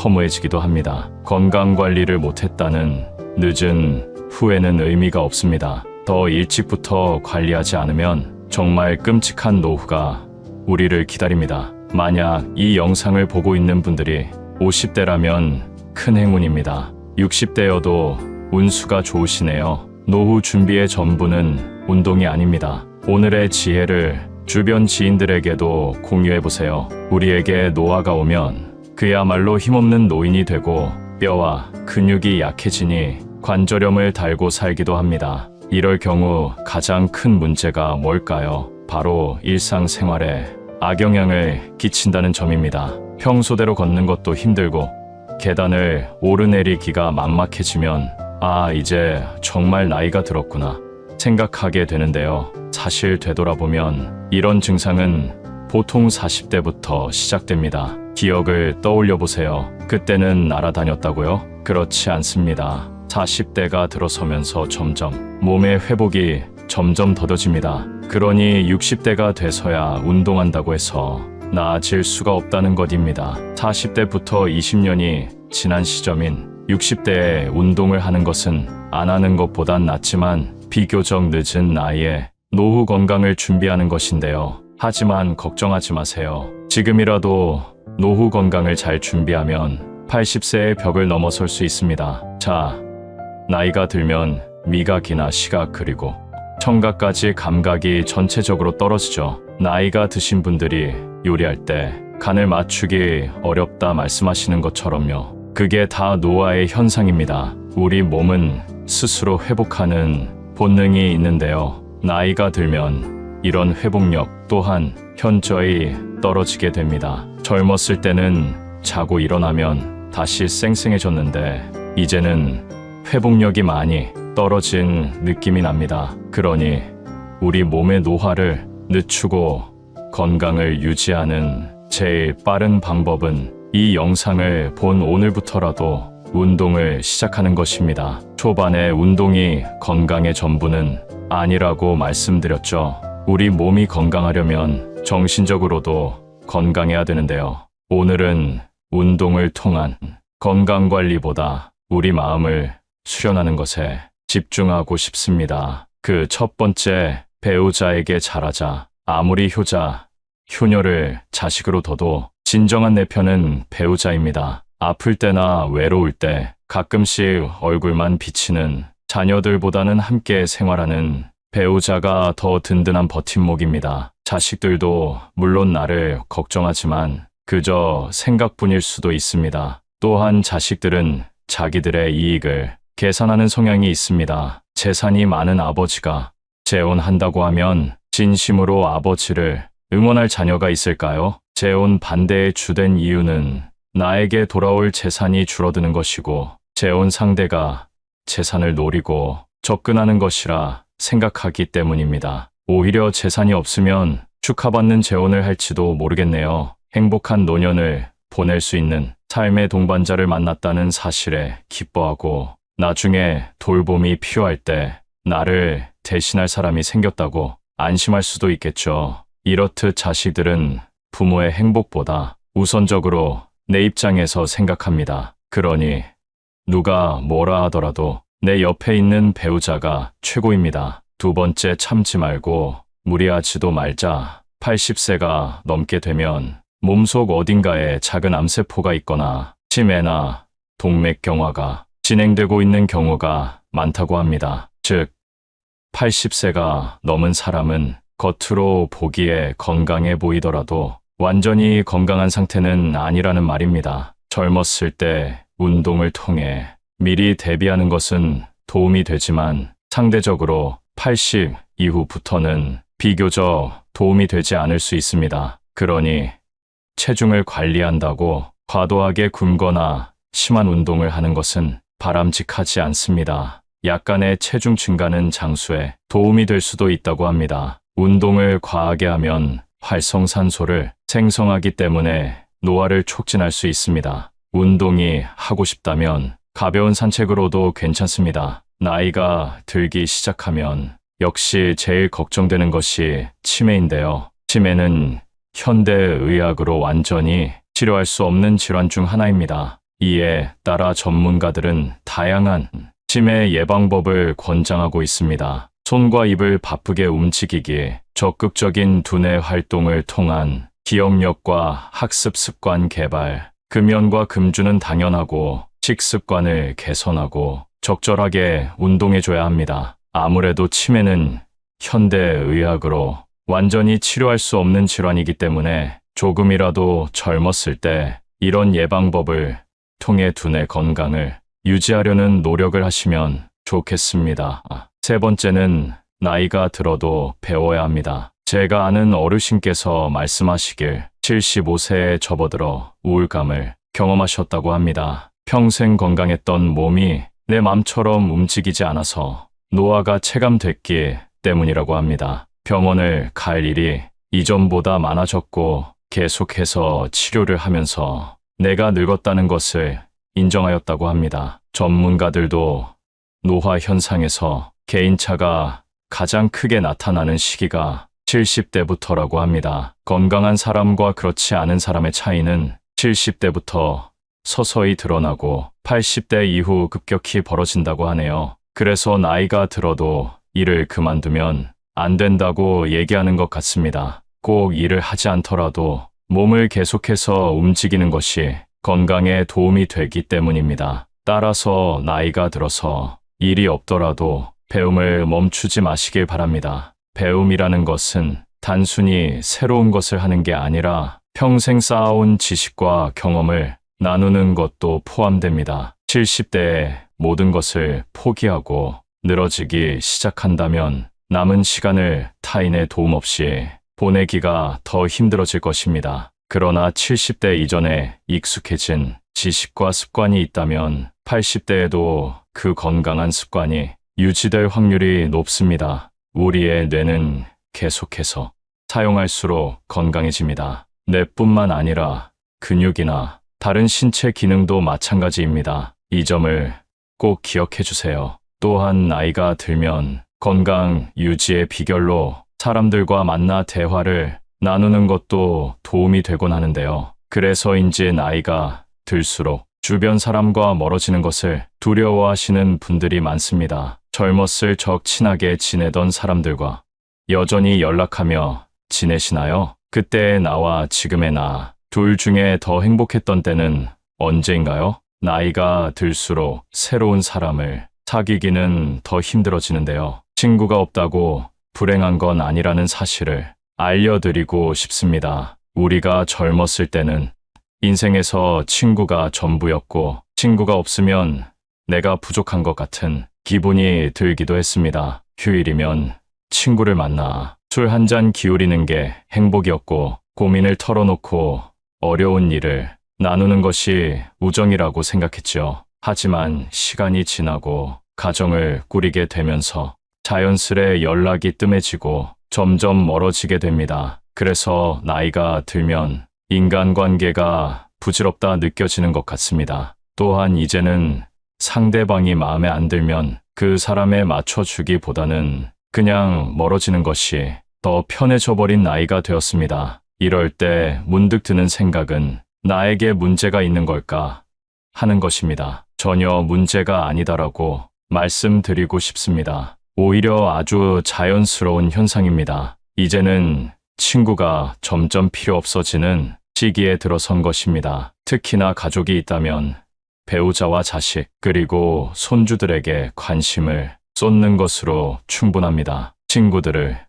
허무해지기도 합니다. 건강관리를 못했다는 늦은 후회는 의미가 없습니다. 더 일찍부터 관리하지 않으면 정말 끔찍한 노후가 우리를 기다립니다. 만약 이 영상을 보고 있는 분들이 50대라면 큰 행운입니다. 60대여도 운수가 좋으시네요. 노후 준비의 전부는 운동이 아닙니다. 오늘의 지혜를 주변 지인들에게도 공유해보세요. 우리에게 노화가 오면 그야말로 힘없는 노인이 되고 뼈와 근육이 약해지니 관절염을 달고 살기도 합니다. 이럴 경우 가장 큰 문제가 뭘까요? 바로 일상생활에 악영향을 끼친다는 점입니다. 평소대로 걷는 것도 힘들고 계단을 오르내리기가 막막해지면 이제 정말 나이가 들었구나 생각하게 되는데요. 사실 되돌아보면 이런 증상은 보통 40대부터 시작됩니다. 기억을 떠올려 보세요. 그때는 날아다녔다고요? 그렇지 않습니다. 40대가 들어서면서 점점 몸의 회복이 점점 더뎌집니다. 그러니 60대가 돼서야 운동한다고 해서 나아질 수가 없다는 것입니다. 40대부터 20년이 지난 시점인 60대에 운동을 하는 것은 안 하는 것보단 낫지만 비교적 늦은 나이에 노후 건강을 준비하는 것인데요. 하지만 걱정하지 마세요. 지금이라도 노후 건강을 잘 준비하면 80세의 벽을 넘어설 수 있습니다. 자, 나이가 들면 미각이나 시각 그리고 청각까지 감각이 전체적으로 떨어지죠. 나이가 드신 분들이 요리할 때 간을 맞추기 어렵다 말씀하시는 것처럼요. 그게 다 노화의 현상입니다. 우리 몸은 스스로 회복하는 본능이 있는데요. 나이가 들면 이런 회복력 또한 현저히 떨어지게 됩니다. 젊었을 때는 자고 일어나면 다시 쌩쌩해졌는데 이제는 회복력이 많이 떨어진 느낌이 납니다. 그러니 우리 몸의 노화를 늦추고 건강을 유지하는 제일 빠른 방법은 이 영상을 본 오늘부터라도 운동을 시작하는 것입니다. 초반에 운동이 건강의 전부는 아니라고 말씀드렸죠. 우리 몸이 건강하려면 정신적으로도 건강해야 되는데요. 오늘은 운동을 통한 건강관리보다 우리 마음을 수련하는 것에 집중하고 싶습니다. 그 첫 번째, 배우자에게 잘하자. 아무리 효녀를 자식으로 둬도 진정한 내 편은 배우자입니다. 아플 때나 외로울 때 가끔씩 얼굴만 비치는 자녀들보다는 함께 생활하는 배우자가 더 든든한 버팀목입니다. 자식들도 물론 나를 걱정하지만 그저 생각뿐일 수도 있습니다. 또한 자식들은 자기들의 이익을 계산하는 성향이 있습니다. 재산이 많은 아버지가 재혼한다고 하면 진심으로 아버지를 응원할 자녀가 있을까요? 재혼 반대의 주된 이유는 나에게 돌아올 재산이 줄어드는 것이고 재혼 상대가 재산을 노리고 접근하는 것이라 생각하기 때문입니다. 오히려 재산이 없으면 축하받는 재혼을 할지도 모르겠네요. 행복한 노년을 보낼 수 있는 삶의 동반자를 만났다는 사실에 기뻐하고 나중에 돌봄이 필요할 때 나를 대신할 사람이 생겼다고 안심할 수도 있겠죠. 이렇듯 자식들은 부모의 행복보다 우선적으로 내 입장에서 생각합니다. 그러니 누가 뭐라 하더라도 내 옆에 있는 배우자가 최고입니다. 두 번째, 참지 말고 무리하지도 말자. 80세가 넘게 되면 몸속 어딘가에 작은 암세포가 있거나 치매나 동맥경화가 진행되고 있는 경우가 많다고 합니다. 즉, 80세가 넘은 사람은 겉으로 보기에 건강해 보이더라도 완전히 건강한 상태는 아니라는 말입니다. 젊었을 때 운동을 통해 미리 대비하는 것은 도움이 되지만 상대적으로 80 이후부터는 비교적 도움이 되지 않을 수 있습니다. 그러니 체중을 관리한다고 과도하게 굶거나 심한 운동을 하는 것은 바람직하지 않습니다. 약간의 체중 증가는 장수에 도움이 될 수도 있다고 합니다. 운동을 과하게 하면 활성산소를 생성하기 때문에 노화를 촉진할 수 있습니다. 운동이 하고 싶다면 가벼운 산책으로도 괜찮습니다. 나이가 들기 시작하면 역시 제일 걱정되는 것이 치매인데요. 치매는 현대의학으로 완전히 치료할 수 없는 질환 중 하나입니다. 이에 따라 전문가들은 다양한 치매 예방법을 권장하고 있습니다. 손과 입을 바쁘게 움직이기, 적극적인 두뇌 활동을 통한 기억력과 학습 습관 개발, 금연과 금주는 당연하고 식습관을 개선하고 적절하게 운동해줘야 합니다. 아무래도 치매는 현대의학으로 완전히 치료할 수 없는 질환이기 때문에 조금이라도 젊었을 때 이런 예방법을 통해 두뇌 건강을 유지하려는 노력을 하시면 좋겠습니다. 세 번째는 나이가 들어도 배워야 합니다. 제가 아는 어르신께서 말씀하시길 75세에 접어들어 우울감을 경험하셨다고 합니다. 평생 건강했던 몸이 내 맘처럼 움직이지 않아서 노화가 체감됐기 때문이라고 합니다. 병원을 갈 일이 이전보다 많아졌고 계속해서 치료를 하면서 내가 늙었다는 것을 인정하였다고 합니다. 전문가들도 노화 현상에서 개인차가 가장 크게 나타나는 시기가 70대부터라고 합니다. 건강한 사람과 그렇지 않은 사람의 차이는 70대부터 서서히 드러나고 80대 이후 급격히 벌어진다고 하네요. 그래서 나이가 들어도 일을 그만두면 안 된다고 얘기하는 것 같습니다. 꼭 일을 하지 않더라도 몸을 계속해서 움직이는 것이 건강에 도움이 되기 때문입니다. 따라서 나이가 들어서 일이 없더라도 배움을 멈추지 마시길 바랍니다. 배움이라는 것은 단순히 새로운 것을 하는 게 아니라 평생 쌓아온 지식과 경험을 나누는 것도 포함됩니다. 70대에 모든 것을 포기하고 늘어지기 시작한다면 남은 시간을 타인의 도움 없이 보내기가 더 힘들어질 것입니다. 그러나 70대 이전에 익숙해진 지식과 습관이 있다면 80대에도 그 건강한 습관이 유지될 확률이 높습니다. 우리의 뇌는 계속해서 사용할수록 건강해집니다. 뇌뿐만 아니라 근육이나 다른 신체 기능도 마찬가지입니다. 이 점을 꼭 기억해 주세요. 또한 나이가 들면 건강 유지의 비결로 사람들과 만나 대화를 나누는 것도 도움이 되곤 하는데요. 그래서인지 나이가 들수록 주변 사람과 멀어지는 것을 두려워하시는 분들이 많습니다. 젊었을 적 친하게 지내던 사람들과 여전히 연락하며 지내시나요? 그때의 나와 지금의 나, 둘 중에 더 행복했던 때는 언제인가요? 나이가 들수록 새로운 사람을 사귀기는 더 힘들어지는데요. 친구가 없다고 불행한 건 아니라는 사실을 알려드리고 싶습니다. 우리가 젊었을 때는 인생에서 친구가 전부였고 친구가 없으면 내가 부족한 것 같은 기분이 들기도 했습니다. 휴일이면 친구를 만나 술 한 잔 기울이는 게 행복이었고 고민을 털어놓고 어려운 일을 나누는 것이 우정이라고 생각했죠. 하지만 시간이 지나고 가정을 꾸리게 되면서 자연스레 연락이 뜸해지고 점점 멀어지게 됩니다. 그래서 나이가 들면 인간관계가 부질없다 느껴지는 것 같습니다. 또한 이제는 상대방이 마음에 안 들면 그 사람에 맞춰주기보다는 그냥 멀어지는 것이 더 편해져 버린 나이가 되었습니다. 이럴 때 문득 드는 생각은 나에게 문제가 있는 걸까 하는 것입니다. 전혀 문제가 아니다라고 말씀드리고 싶습니다. 오히려 아주 자연스러운 현상입니다. 이제는 친구가 점점 필요 없어지는 시기에 들어선 것입니다. 특히나 가족이 있다면 배우자와 자식 그리고 손주들에게 관심을 쏟는 것으로 충분합니다. 친구들을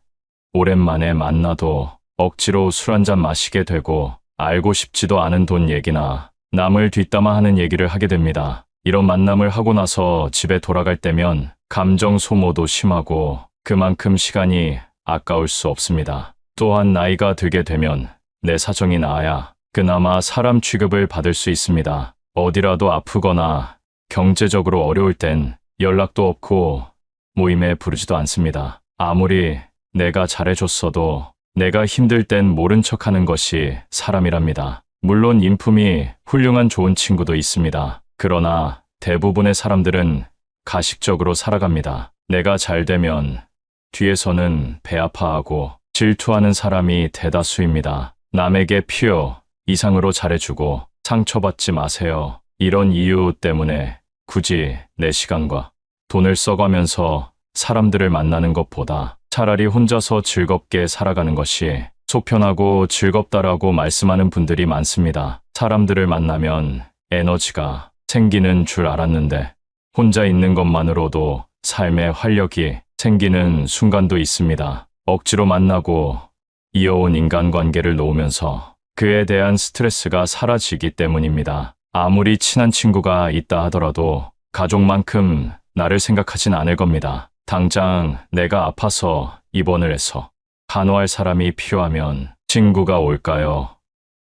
오랜만에 만나도 억지로 술 한잔 마시게 되고 알고 싶지도 않은 돈 얘기나 남을 뒷담화하는 얘기를 하게 됩니다. 이런 만남을 하고 나서 집에 돌아갈 때면 감정 소모도 심하고 그만큼 시간이 아까울 수 없습니다. 또한 나이가 들게 되면 내 사정이 나아야 그나마 사람 취급을 받을 수 있습니다. 어디라도 아프거나 경제적으로 어려울 땐 연락도 없고 모임에 부르지도 않습니다. 아무리 내가 잘해줬어도 내가 힘들 땐 모른 척하는 것이 사람이랍니다. 물론 인품이 훌륭한 좋은 친구도 있습니다. 그러나 대부분의 사람들은 가식적으로 살아갑니다. 내가 잘 되면 뒤에서는 배 아파하고 질투하는 사람이 대다수입니다. 남에게 필요 이상으로 잘해주고 상처받지 마세요. 이런 이유 때문에 굳이 내 시간과 돈을 써가면서 사람들을 만나는 것보다 차라리 혼자서 즐겁게 살아가는 것이 속편하고 즐겁다라고 말씀하는 분들이 많습니다. 사람들을 만나면 에너지가 생기는 줄 알았는데 혼자 있는 것만으로도 삶의 활력이 생기는 순간도 있습니다. 억지로 만나고 이어온 인간관계를 놓으면서 그에 대한 스트레스가 사라지기 때문입니다. 아무리 친한 친구가 있다 하더라도 가족만큼 나를 생각하진 않을 겁니다. 당장 내가 아파서 입원을 해서 간호할 사람이 필요하면 친구가 올까요?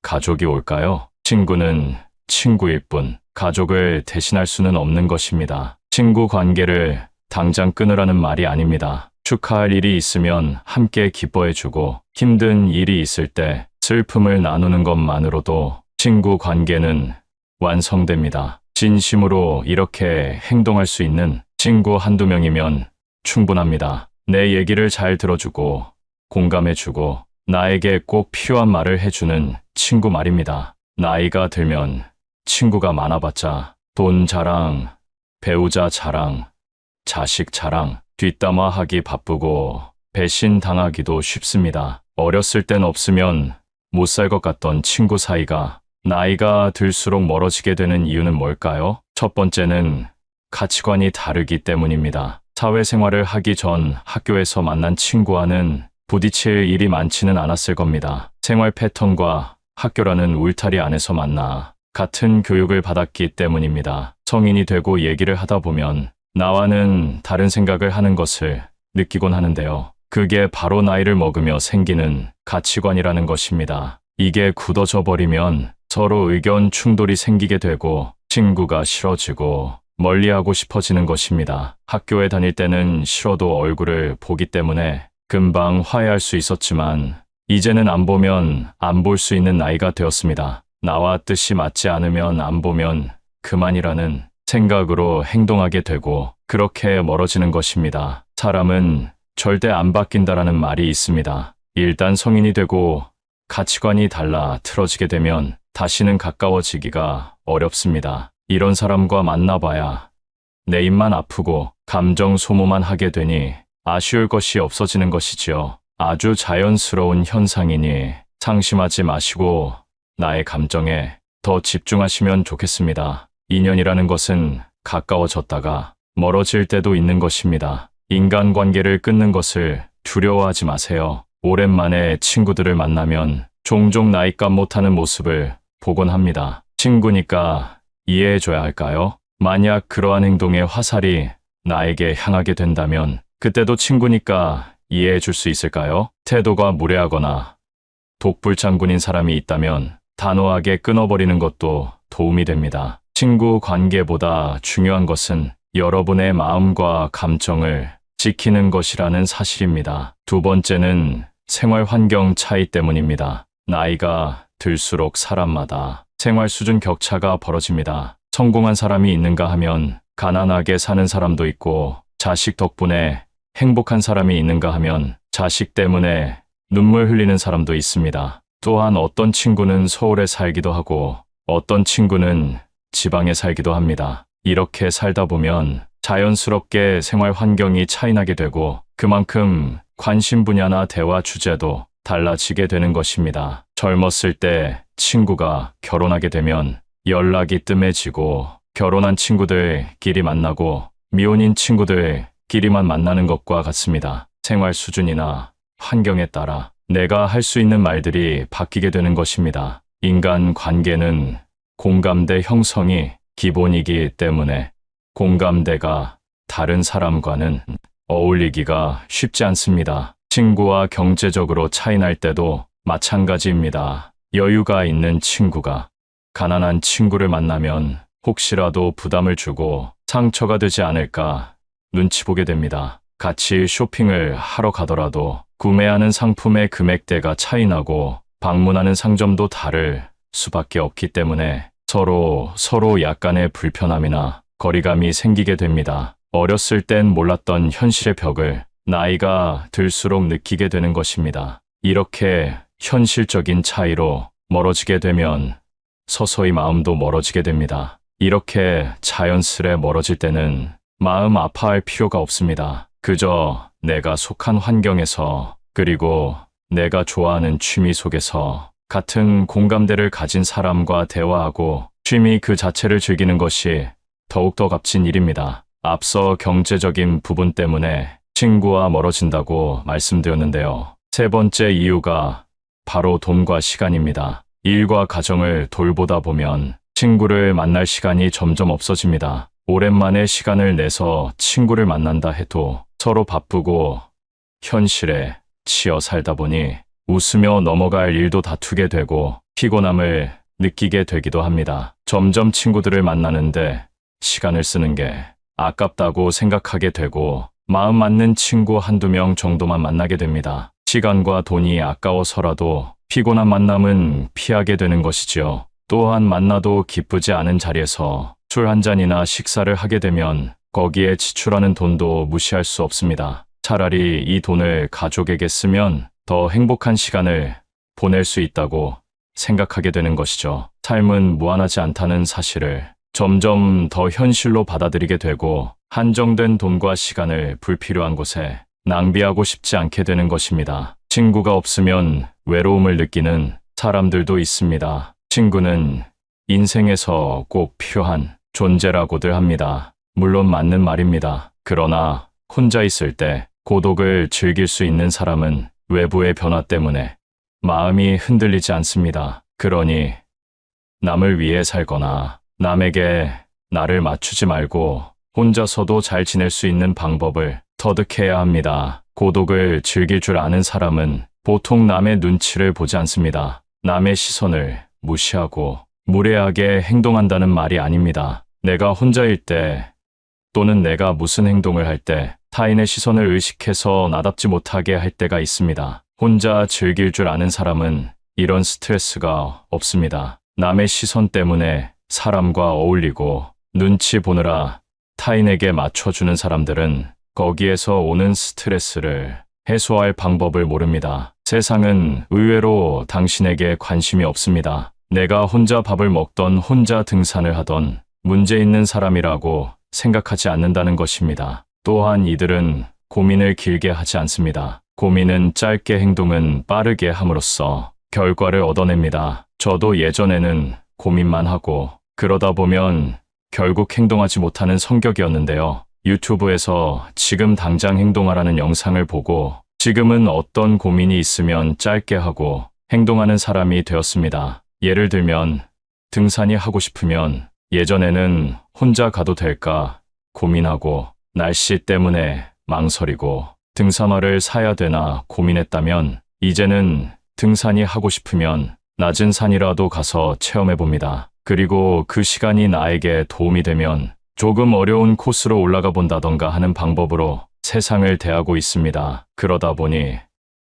가족이 올까요? 친구는 친구일 뿐 가족을 대신할 수는 없는 것입니다. 친구 관계를 당장 끊으라는 말이 아닙니다. 축하할 일이 있으면 함께 기뻐해주고 힘든 일이 있을 때 슬픔을 나누는 것만으로도 친구 관계는 완성됩니다. 진심으로 이렇게 행동할 수 있는 친구 한두 명이면 충분합니다. 내 얘기를 잘 들어주고 공감해주고 나에게 꼭 필요한 말을 해주는 친구 말입니다. 나이가 들면 친구가 많아봤자 돈 자랑, 배우자 자랑, 자식 자랑, 뒷담화하기 바쁘고 배신당하기도 쉽습니다. 어렸을 땐 없으면 못 살 것 같던 친구 사이가 나이가 들수록 멀어지게 되는 이유는 뭘까요? 첫 번째는 가치관이 다르기 때문입니다. 사회생활을 하기 전 학교에서 만난 친구와는 부딪힐 일이 많지는 않았을 겁니다. 생활 패턴과 학교라는 울타리 안에서 만나 같은 교육을 받았기 때문입니다. 성인이 되고 얘기를 하다 보면 나와는 다른 생각을 하는 것을 느끼곤 하는데요. 그게 바로 나이를 먹으며 생기는 가치관이라는 것입니다. 이게 굳어져 버리면 서로 의견 충돌이 생기게 되고 친구가 싫어지고 멀리하고 싶어지는 것입니다. 학교에 다닐 때는 싫어도 얼굴을 보기 때문에 금방 화해할 수 있었지만 이제는 안 보면 안 볼 수 있는 나이가 되었습니다. 나와 뜻이 맞지 않으면 안 보면 그만이라는 생각으로 행동하게 되고 그렇게 멀어지는 것입니다. 사람은 절대 안 바뀐다라는 말이 있습니다. 일단 성인이 되고 가치관이 달라 틀어지게 되면 다시는 가까워지기가 어렵습니다. 이런 사람과 만나봐야 내 입만 아프고 감정 소모만 하게 되니 아쉬울 것이 없어지는 것이지요. 아주 자연스러운 현상이니 상심하지 마시고 나의 감정에 더 집중하시면 좋겠습니다. 인연이라는 것은 가까워졌다가 멀어질 때도 있는 것입니다. 인간관계를 끊는 것을 두려워하지 마세요. 오랜만에 친구들을 만나면 종종 나이값 못하는 모습을 보곤 합니다. 친구니까 이해해줘야 할까요? 만약 그러한 행동의 화살이 나에게 향하게 된다면 그때도 친구니까 이해해줄 수 있을까요? 태도가 무례하거나 독불장군인 사람이 있다면 단호하게 끊어버리는 것도 도움이 됩니다. 친구 관계보다 중요한 것은 여러분의 마음과 감정을 지키는 것이라는 사실입니다. 두 번째는 생활 환경 차이 때문입니다. 나이가 들수록 사람마다 생활 수준 격차가 벌어집니다. 성공한 사람이 있는가 하면 가난하게 사는 사람도 있고 자식 덕분에 행복한 사람이 있는가 하면 자식 때문에 눈물 흘리는 사람도 있습니다. 또한 어떤 친구는 서울에 살기도 하고 어떤 친구는 지방에 살기도 합니다. 이렇게 살다 보면 자연스럽게 생활 환경이 차이나게 되고 그만큼 관심 분야나 대화 주제도 달라지게 되는 것입니다. 젊었을 때 친구가 결혼하게 되면 연락이 뜸해지고 결혼한 친구들끼리 만나고 미혼인 친구들끼리만 만나는 것과 같습니다. 생활 수준이나 환경에 따라 내가 할 수 있는 말들이 바뀌게 되는 것입니다. 인간 관계는 공감대 형성이 기본이기 때문에 공감대가 다른 사람과는 어울리기가 쉽지 않습니다. 친구와 경제적으로 차이 날 때도 마찬가지입니다. 여유가 있는 친구가 가난한 친구를 만나면 혹시라도 부담을 주고 상처가 되지 않을까 눈치 보게 됩니다. 같이 쇼핑을 하러 가더라도 구매하는 상품의 금액대가 차이 나고 방문하는 상점도 다를 수밖에 없기 때문에 서로 약간의 불편함이나 거리감이 생기게 됩니다. 어렸을 땐 몰랐던 현실의 벽을 나이가 들수록 느끼게 되는 것입니다. 이렇게 현실적인 차이로 멀어지게 되면 서서히 마음도 멀어지게 됩니다. 이렇게 자연스레 멀어질 때는 마음 아파할 필요가 없습니다. 그저 내가 속한 환경에서 그리고 내가 좋아하는 취미 속에서 같은 공감대를 가진 사람과 대화하고 취미 그 자체를 즐기는 것이 더욱더 값진 일입니다. 앞서 경제적인 부분 때문에 친구와 멀어진다고 말씀드렸는데요. 세 번째 이유가 바로 돈과 시간입니다. 일과 가정을 돌보다 보면 친구를 만날 시간이 점점 없어집니다. 오랜만에 시간을 내서 친구를 만난다 해도 서로 바쁘고 현실에 치여 살다 보니 웃으며 넘어갈 일도 다투게 되고 피곤함을 느끼게 되기도 합니다. 점점 친구들을 만나는데 시간을 쓰는 게 아깝다고 생각하게 되고 마음 맞는 친구 한두 명 정도만 만나게 됩니다. 시간과 돈이 아까워서라도 피곤한 만남은 피하게 되는 것이지요. 또한 만나도 기쁘지 않은 자리에서 술 한 잔이나 식사를 하게 되면 거기에 지출하는 돈도 무시할 수 없습니다. 차라리 이 돈을 가족에게 쓰면 더 행복한 시간을 보낼 수 있다고 생각하게 되는 것이죠. 삶은 무한하지 않다는 사실을 점점 더 현실로 받아들이게 되고 한정된 돈과 시간을 불필요한 곳에 낭비하고 싶지 않게 되는 것입니다. 친구가 없으면 외로움을 느끼는 사람들도 있습니다. 친구는 인생에서 꼭 필요한 존재라고들 합니다. 물론 맞는 말입니다. 그러나 혼자 있을 때 고독을 즐길 수 있는 사람은 외부의 변화 때문에 마음이 흔들리지 않습니다. 그러니 남을 위해 살거나 남에게 나를 맞추지 말고 혼자서도 잘 지낼 수 있는 방법을 터득해야 합니다. 고독을 즐길 줄 아는 사람은 보통 남의 눈치를 보지 않습니다. 남의 시선을 무시하고 무례하게 행동한다는 말이 아닙니다. 내가 혼자일 때 또는 내가 무슨 행동을 할 때 타인의 시선을 의식해서 나답지 못하게 할 때가 있습니다. 혼자 즐길 줄 아는 사람은 이런 스트레스가 없습니다. 남의 시선 때문에 사람과 어울리고 눈치 보느라 타인에게 맞춰주는 사람들은 거기에서 오는 스트레스를 해소할 방법을 모릅니다. 세상은 의외로 당신에게 관심이 없습니다. 내가 혼자 밥을 먹던 혼자 등산을 하던 문제 있는 사람이라고 생각하지 않는다는 것입니다. 또한 이들은 고민을 길게 하지 않습니다. 고민은 짧게 행동은 빠르게 함으로써 결과를 얻어냅니다. 저도 예전에는 고민만 하고 그러다 보면 결국 행동하지 못하는 성격이었는데요. 유튜브에서 지금 당장 행동하라는 영상을 보고 지금은 어떤 고민이 있으면 짧게 하고 행동하는 사람이 되었습니다. 예를 들면 등산이 하고 싶으면 예전에는 혼자 가도 될까 고민하고 날씨 때문에 망설이고 등산화를 사야 되나 고민했다면 이제는 등산이 하고 싶으면 낮은 산이라도 가서 체험해 봅니다. 그리고 그 시간이 나에게 도움이 되면 조금 어려운 코스로 올라가 본다던가 하는 방법으로 세상을 대하고 있습니다. 그러다 보니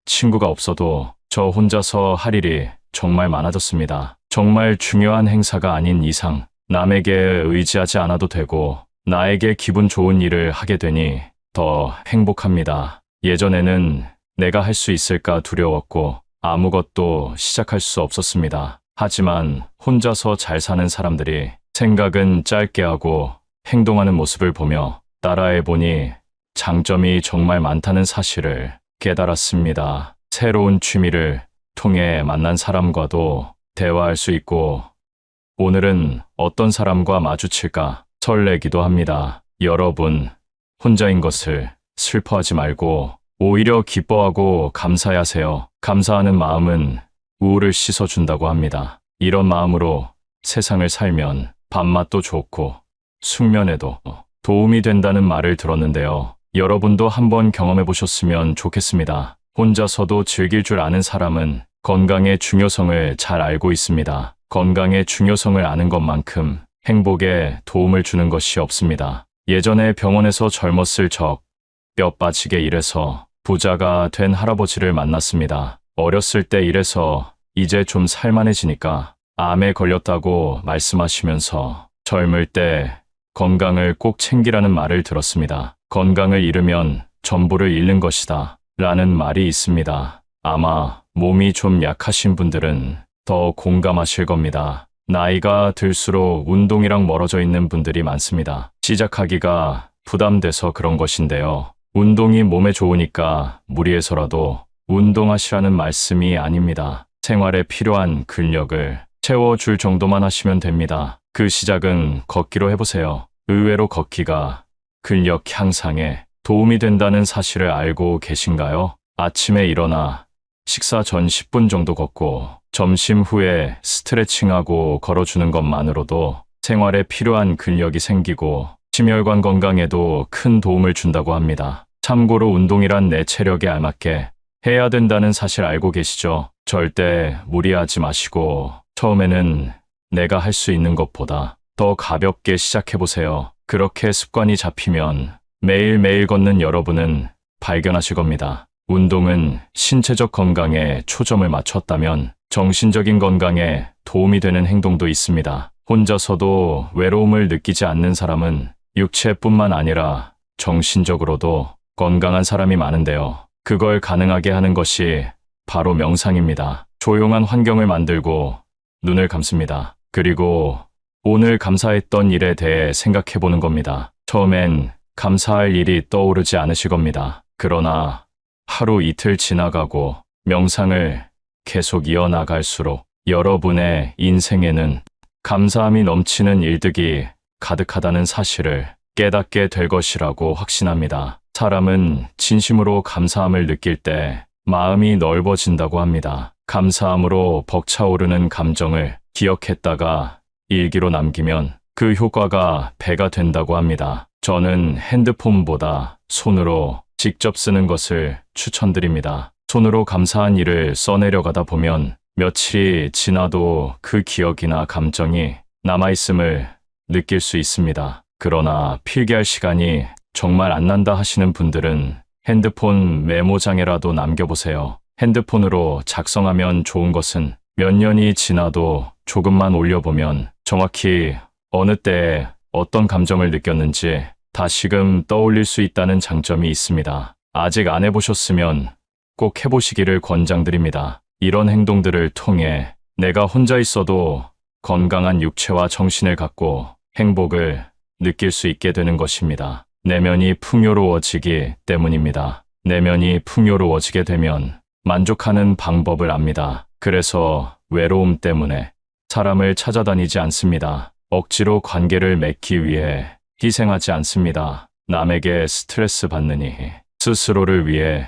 친구가 없어도 저 혼자서 할 일이 정말 많아졌습니다. 정말 중요한 행사가 아닌 이상 남에게 의지하지 않아도 되고 나에게 기분 좋은 일을 하게 되니 더 행복합니다. 예전에는 내가 할 수 있을까 두려웠고 아무것도 시작할 수 없었습니다. 하지만 혼자서 잘 사는 사람들이 생각은 짧게 하고 행동하는 모습을 보며 따라해 보니 장점이 정말 많다는 사실을 깨달았습니다. 새로운 취미를 통해 만난 사람과도 대화할 수 있고 오늘은 어떤 사람과 마주칠까 설레기도 합니다. 여러분, 혼자인 것을 슬퍼하지 말고 오히려 기뻐하고 감사하세요. 감사하는 마음은 우울을 씻어준다고 합니다. 이런 마음으로 세상을 살면 밥맛도 좋고 숙면에도 도움이 된다는 말을 들었는데요. 여러분도 한번 경험해 보셨으면 좋겠습니다. 혼자서도 즐길 줄 아는 사람은 건강의 중요성을 잘 알고 있습니다. 건강의 중요성을 아는 것만큼 행복에 도움을 주는 것이 없습니다. 예전에 병원에서 젊었을 적 뼈 빠지게 일해서 부자가 된 할아버지를 만났습니다. 어렸을 때 일해서 이제 좀 살만해지니까 암에 걸렸다고 말씀하시면서 젊을 때 건강을 꼭 챙기라는 말을 들었습니다. 건강을 잃으면 전부를 잃는 것이다 라는 말이 있습니다. 아마 몸이 좀 약하신 분들은 더 공감하실 겁니다. 나이가 들수록 운동이랑 멀어져 있는 분들이 많습니다. 시작하기가 부담돼서 그런 것인데요. 운동이 몸에 좋으니까 무리해서라도 운동하시라는 말씀이 아닙니다. 생활에 필요한 근력을 채워줄 정도만 하시면 됩니다. 그 시작은 걷기로 해보세요. 의외로 걷기가 근력 향상에 도움이 된다는 사실을 알고 계신가요? 아침에 일어나 식사 전 10분 정도 걷고 점심 후에 스트레칭하고 걸어주는 것만으로도 생활에 필요한 근력이 생기고 심혈관 건강에도 큰 도움을 준다고 합니다. 참고로 운동이란 내 체력에 알맞게 해야 된다는 사실 알고 계시죠? 절대 무리하지 마시고 처음에는 내가 할 수 있는 것보다 더 가볍게 시작해보세요. 그렇게 습관이 잡히면 매일매일 걷는 여러분은 발견하실 겁니다. 운동은 신체적 건강에 초점을 맞췄다면 정신적인 건강에 도움이 되는 행동도 있습니다. 혼자서도 외로움을 느끼지 않는 사람은 육체뿐만 아니라 정신적으로도 건강한 사람이 많은데요. 그걸 가능하게 하는 것이 바로 명상입니다. 조용한 환경을 만들고 눈을 감습니다. 그리고 오늘 감사했던 일에 대해 생각해 보는 겁니다. 처음엔 감사할 일이 떠오르지 않으실 겁니다. 그러나 하루 이틀 지나가고 명상을 계속 이어나갈수록 여러분의 인생에는 감사함이 넘치는 일들이 가득하다는 사실을 깨닫게 될 것이라고 확신합니다. 사람은 진심으로 감사함을 느낄 때 마음이 넓어진다고 합니다. 감사함으로 벅차오르는 감정을 기억했다가 일기로 남기면 그 효과가 배가 된다고 합니다. 저는 핸드폰보다 손으로 직접 쓰는 것을 추천드립니다. 손으로 감사한 일을 써내려가다 보면 며칠이 지나도 그 기억이나 감정이 남아있음을 느낄 수 있습니다. 그러나 필기할 시간이 정말 안 난다 하시는 분들은 핸드폰 메모장에라도 남겨보세요. 핸드폰으로 작성하면 좋은 것은 몇 년이 지나도 조금만 올려보면 정확히 어느 때에 어떤 감정을 느꼈는지 다시금 떠올릴 수 있다는 장점이 있습니다. 아직 안 해보셨으면 꼭 해보시기를 권장드립니다. 이런 행동들을 통해 내가 혼자 있어도 건강한 육체와 정신을 갖고 행복을 느낄 수 있게 되는 것입니다. 내면이 풍요로워지기 때문입니다. 내면이 풍요로워지게 되면 만족하는 방법을 압니다. 그래서 외로움 때문에 사람을 찾아다니지 않습니다. 억지로 관계를 맺기 위해 희생하지 않습니다. 남에게 스트레스 받느니 스스로를 위해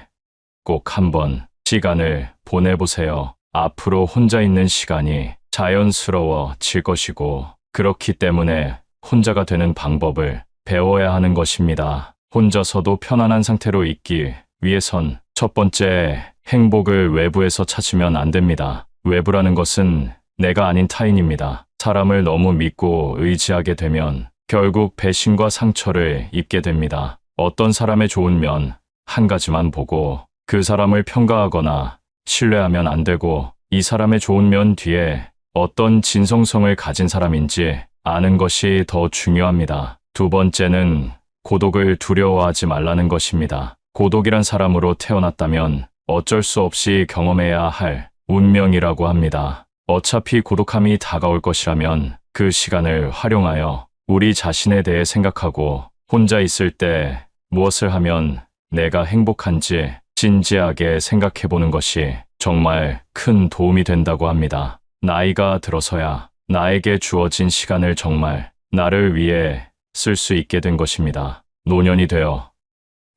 꼭 한번 시간을 보내보세요. 앞으로 혼자 있는 시간이 자연스러워질 것이고 그렇기 때문에 혼자가 되는 방법을 배워야 하는 것입니다. 혼자서도 편안한 상태로 있기 위해선 첫 번째, 행복을 외부에서 찾으면 안 됩니다. 외부라는 것은 내가 아닌 타인입니다. 사람을 너무 믿고 의지하게 되면 결국 배신과 상처를 입게 됩니다. 어떤 사람의 좋은 면 한 가지만 보고 그 사람을 평가하거나 신뢰하면 안 되고 이 사람의 좋은 면 뒤에 어떤 진성성을 가진 사람인지 아는 것이 더 중요합니다. 두 번째는 고독을 두려워하지 말라는 것입니다. 고독이란 사람으로 태어났다면 어쩔 수 없이 경험해야 할 운명이라고 합니다. 어차피 고독함이 다가올 것이라면 그 시간을 활용하여 우리 자신에 대해 생각하고 혼자 있을 때 무엇을 하면 내가 행복한지 진지하게 생각해 보는 것이 정말 큰 도움이 된다고 합니다. 나이가 들어서야 나에게 주어진 시간을 정말 나를 위해 쓸 수 있게 된 것입니다. 노년이 되어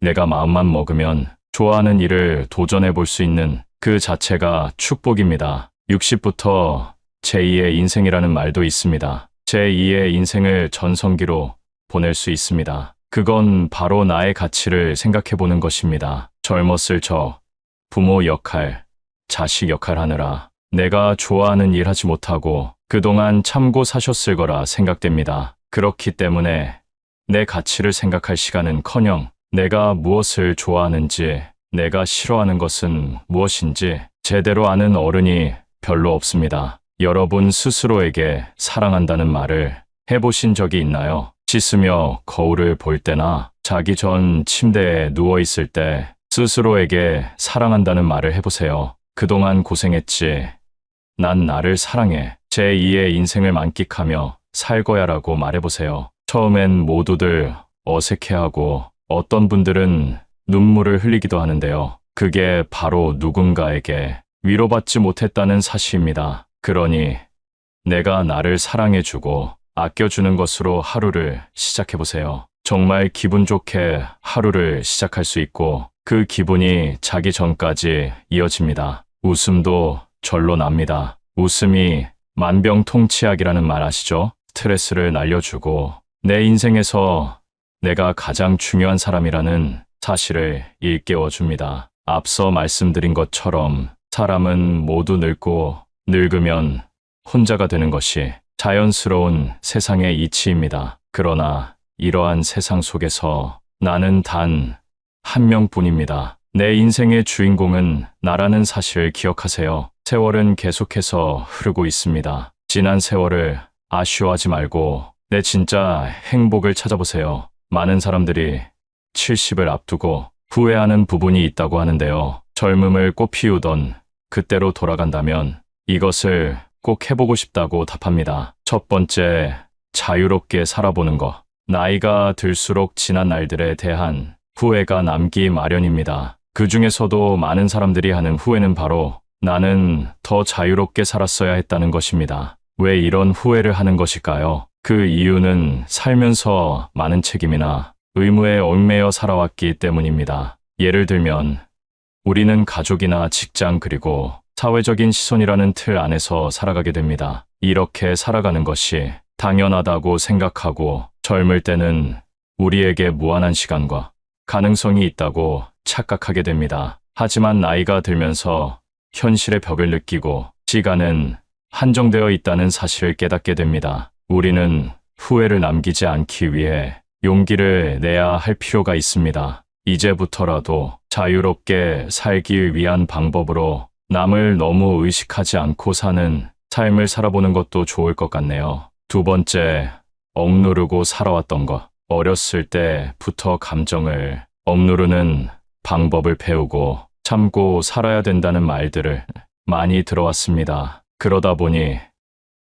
내가 마음만 먹으면 좋아하는 일을 도전해 볼 수 있는 그 자체가 축복입니다. 60부터 제2의 인생이라는 말도 있습니다. 제2의 인생을 전성기로 보낼 수 있습니다. 그건 바로 나의 가치를 생각해 보는 것입니다. 젊었을 적 부모 역할, 자식 역할 하느라 내가 좋아하는 일 하지 못하고 그동안 참고 사셨을 거라 생각됩니다. 그렇기 때문에 내 가치를 생각할 시간은커녕 내가 무엇을 좋아하는지, 내가 싫어하는 것은 무엇인지 제대로 아는 어른이 별로 없습니다. 여러분 스스로에게 사랑한다는 말을 해보신 적이 있나요? 씻으며 거울을 볼 때나 자기 전 침대에 누워있을 때 스스로에게 사랑한다는 말을 해보세요. 그동안 고생했지. 난 나를 사랑해. 제2의 인생을 만끽하며 살 거야라고 말해보세요. 처음엔 모두들 어색해하고 어떤 분들은 눈물을 흘리기도 하는데요. 그게 바로 누군가에게 위로받지 못했다는 사실입니다. 그러니 내가 나를 사랑해주고 아껴주는 것으로 하루를 시작해보세요. 정말 기분 좋게 하루를 시작할 수 있고 그 기분이 자기 전까지 이어집니다. 웃음도 절로 납니다. 웃음이 만병통치약이라는 말 아시죠? 스트레스를 날려주고 내 인생에서 내가 가장 중요한 사람이라는 사실을 일깨워줍니다. 앞서 말씀드린 것처럼 사람은 모두 늙고 늙으면 혼자가 되는 것이 자연스러운 세상의 이치입니다. 그러나 이러한 세상 속에서 나는 단 한 명뿐입니다. 내 인생의 주인공은 나라는 사실 기억하세요. 세월은 계속해서 흐르고 있습니다. 지난 세월을 아쉬워하지 말고 내 진짜 행복을 찾아보세요. 많은 사람들이 70을 앞두고 후회하는 부분이 있다고 하는데요. 젊음을 꽃피우던 그때로 돌아간다면 이것을 꼭 해보고 싶다고 답합니다. 첫 번째, 자유롭게 살아보는 것. 나이가 들수록 지난 날들에 대한 후회가 남기 마련입니다. 그 중에서도 많은 사람들이 하는 후회는 바로 나는 더 자유롭게 살았어야 했다는 것입니다. 왜 이런 후회를 하는 것일까요? 그 이유는 살면서 많은 책임이나 의무에 얽매여 살아왔기 때문입니다. 예를 들면 우리는 가족이나 직장 그리고 사회적인 시선이라는 틀 안에서 살아가게 됩니다. 이렇게 살아가는 것이 당연하다고 생각하고 젊을 때는 우리에게 무한한 시간과 가능성이 있다고 착각하게 됩니다. 하지만 나이가 들면서 현실의 벽을 느끼고 시간은 한정되어 있다는 사실을 깨닫게 됩니다. 우리는 후회를 남기지 않기 위해 용기를 내야 할 필요가 있습니다. 이제부터라도 자유롭게 살기 위한 방법으로 남을 너무 의식하지 않고 사는 삶을 살아보는 것도 좋을 것 같네요. 두 번째, 억누르고 살아왔던 것. 어렸을 때부터 감정을 억누르는 방법을 배우고 참고 살아야 된다는 말들을 많이 들어왔습니다. 그러다 보니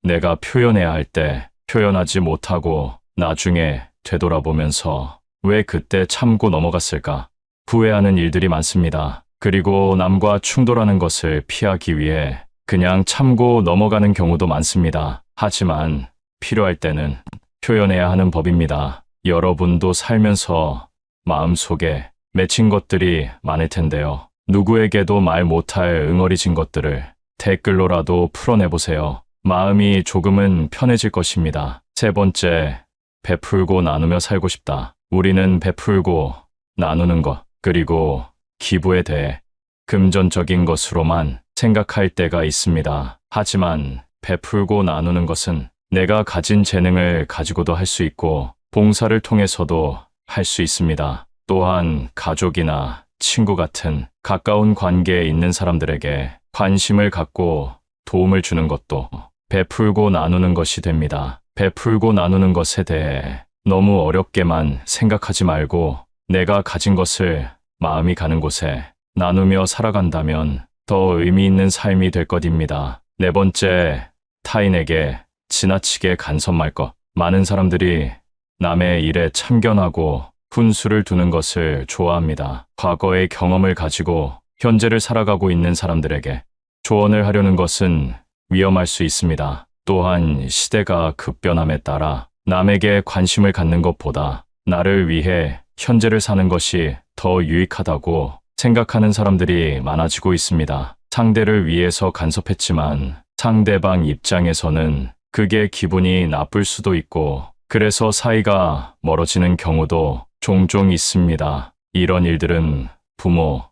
내가 표현해야 할 때 표현하지 못하고 나중에 되돌아보면서 왜 그때 참고 넘어갔을까 후회하는 일들이 많습니다. 그리고 남과 충돌하는 것을 피하기 위해 그냥 참고 넘어가는 경우도 많습니다. 하지만 필요할 때는 표현해야 하는 법입니다. 여러분도 살면서 마음속에 맺힌 것들이 많을 텐데요. 누구에게도 말 못할 응어리진 것들을 댓글로라도 풀어내보세요. 마음이 조금은 편해질 것입니다. 세 번째, 베풀고 나누며 살고 싶다. 우리는 베풀고 나누는 것, 그리고 기부에 대해 금전적인 것으로만 생각할 때가 있습니다. 하지만 베풀고 나누는 것은 내가 가진 재능을 가지고도 할 수 있고 봉사를 통해서도 할 수 있습니다. 또한 가족이나 친구 같은 가까운 관계에 있는 사람들에게 관심을 갖고 도움을 주는 것도 베풀고 나누는 것이 됩니다. 베풀고 나누는 것에 대해 너무 어렵게만 생각하지 말고 내가 가진 것을 마음이 가는 곳에 나누며 살아간다면 더 의미 있는 삶이 될 것입니다. 네 번째, 타인에게 지나치게 간섭 말 것. 많은 사람들이 남의 일에 참견하고 훈수를 두는 것을 좋아합니다. 과거의 경험을 가지고 현재를 살아가고 있는 사람들에게 조언을 하려는 것은 위험할 수 있습니다. 또한 시대가 급변함에 따라 남에게 관심을 갖는 것보다 나를 위해 현재를 사는 것이 더 유익하다고 생각하는 사람들이 많아지고 있습니다. 상대를 위해서 간섭했지만 상대방 입장에서는 그게 기분이 나쁠 수도 있고 그래서 사이가 멀어지는 경우도 종종 있습니다. 이런 일들은 부모,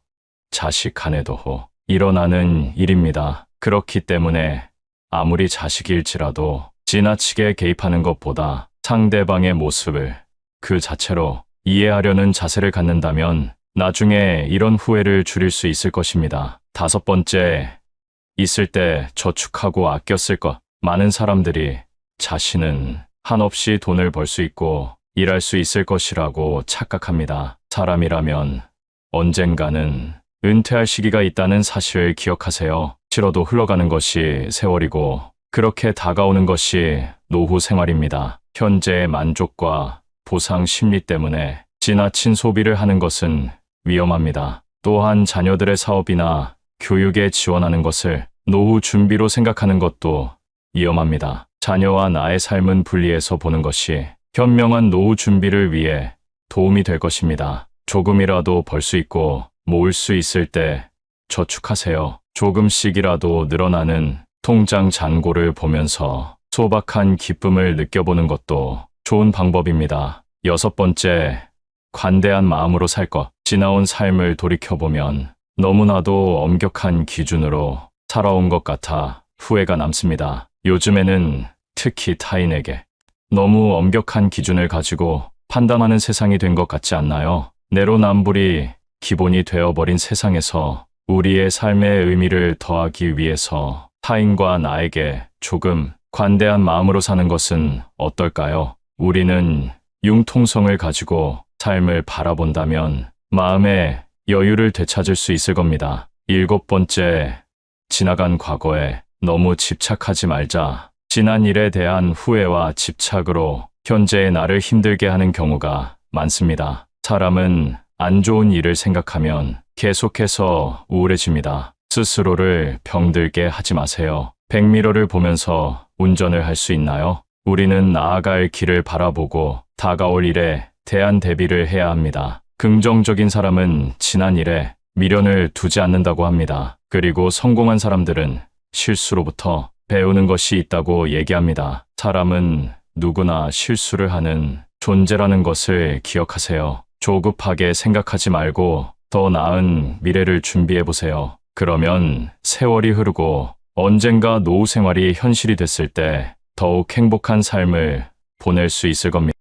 자식 간에도 일어나는 일입니다. 그렇기 때문에 아무리 자식일지라도 지나치게 개입하는 것보다 상대방의 모습을 그 자체로 이해하려는 자세를 갖는다면 나중에 이런 후회를 줄일 수 있을 것입니다. 다섯 번째, 있을 때 저축하고 아껴 쓸 것. 많은 사람들이 자신은 한없이 돈을 벌 수 있고 일할 수 있을 것이라고 착각합니다. 사람이라면 언젠가는 은퇴할 시기가 있다는 사실을 기억하세요. 치러도 흘러가는 것이 세월이고 그렇게 다가오는 것이 노후 생활입니다. 현재의 만족과 보상 심리 때문에 지나친 소비를 하는 것은 위험합니다. 또한 자녀들의 사업이나 교육에 지원하는 것을 노후 준비로 생각하는 것도 위험합니다. 자녀와 나의 삶은 분리해서 보는 것이 현명한 노후 준비를 위해 도움이 될 것입니다. 조금이라도 벌 수 있고 모을 수 있을 때 저축하세요. 조금씩이라도 늘어나는 통장 잔고를 보면서 소박한 기쁨을 느껴보는 것도 좋은 방법입니다. 여섯 번째, 관대한 마음으로 살 것. 지나온 삶을 돌이켜보면 너무나도 엄격한 기준으로 살아온 것 같아 후회가 남습니다. 요즘에는 특히 타인에게 너무 엄격한 기준을 가지고 판단하는 세상이 된 것 같지 않나요? 내로남불이 기본이 되어버린 세상에서 우리의 삶의 의미를 더하기 위해서 타인과 나에게 조금 관대한 마음으로 사는 것은 어떨까요? 우리는 융통성을 가지고 삶을 바라본다면 마음의 여유를 되찾을 수 있을 겁니다. 7번째, 지나간 과거에 너무 집착하지 말자. 지난 일에 대한 후회와 집착으로 현재의 나를 힘들게 하는 경우가 많습니다. 사람은 안 좋은 일을 생각하면 계속해서 우울해집니다. 스스로를 병들게 하지 마세요. 백미러를 보면서 운전을 할 수 있나요? 우리는 나아갈 길을 바라보고 다가올 일에 대한 대비를 해야 합니다. 긍정적인 사람은 지난 일에 미련을 두지 않는다고 합니다. 그리고 성공한 사람들은 실수로부터 배우는 것이 있다고 얘기합니다. 사람은 누구나 실수를 하는 존재라는 것을 기억하세요. 조급하게 생각하지 말고 더 나은 미래를 준비해 보세요. 그러면 세월이 흐르고 언젠가 노후 생활이 현실이 됐을 때 더욱 행복한 삶을 보낼 수 있을 겁니다.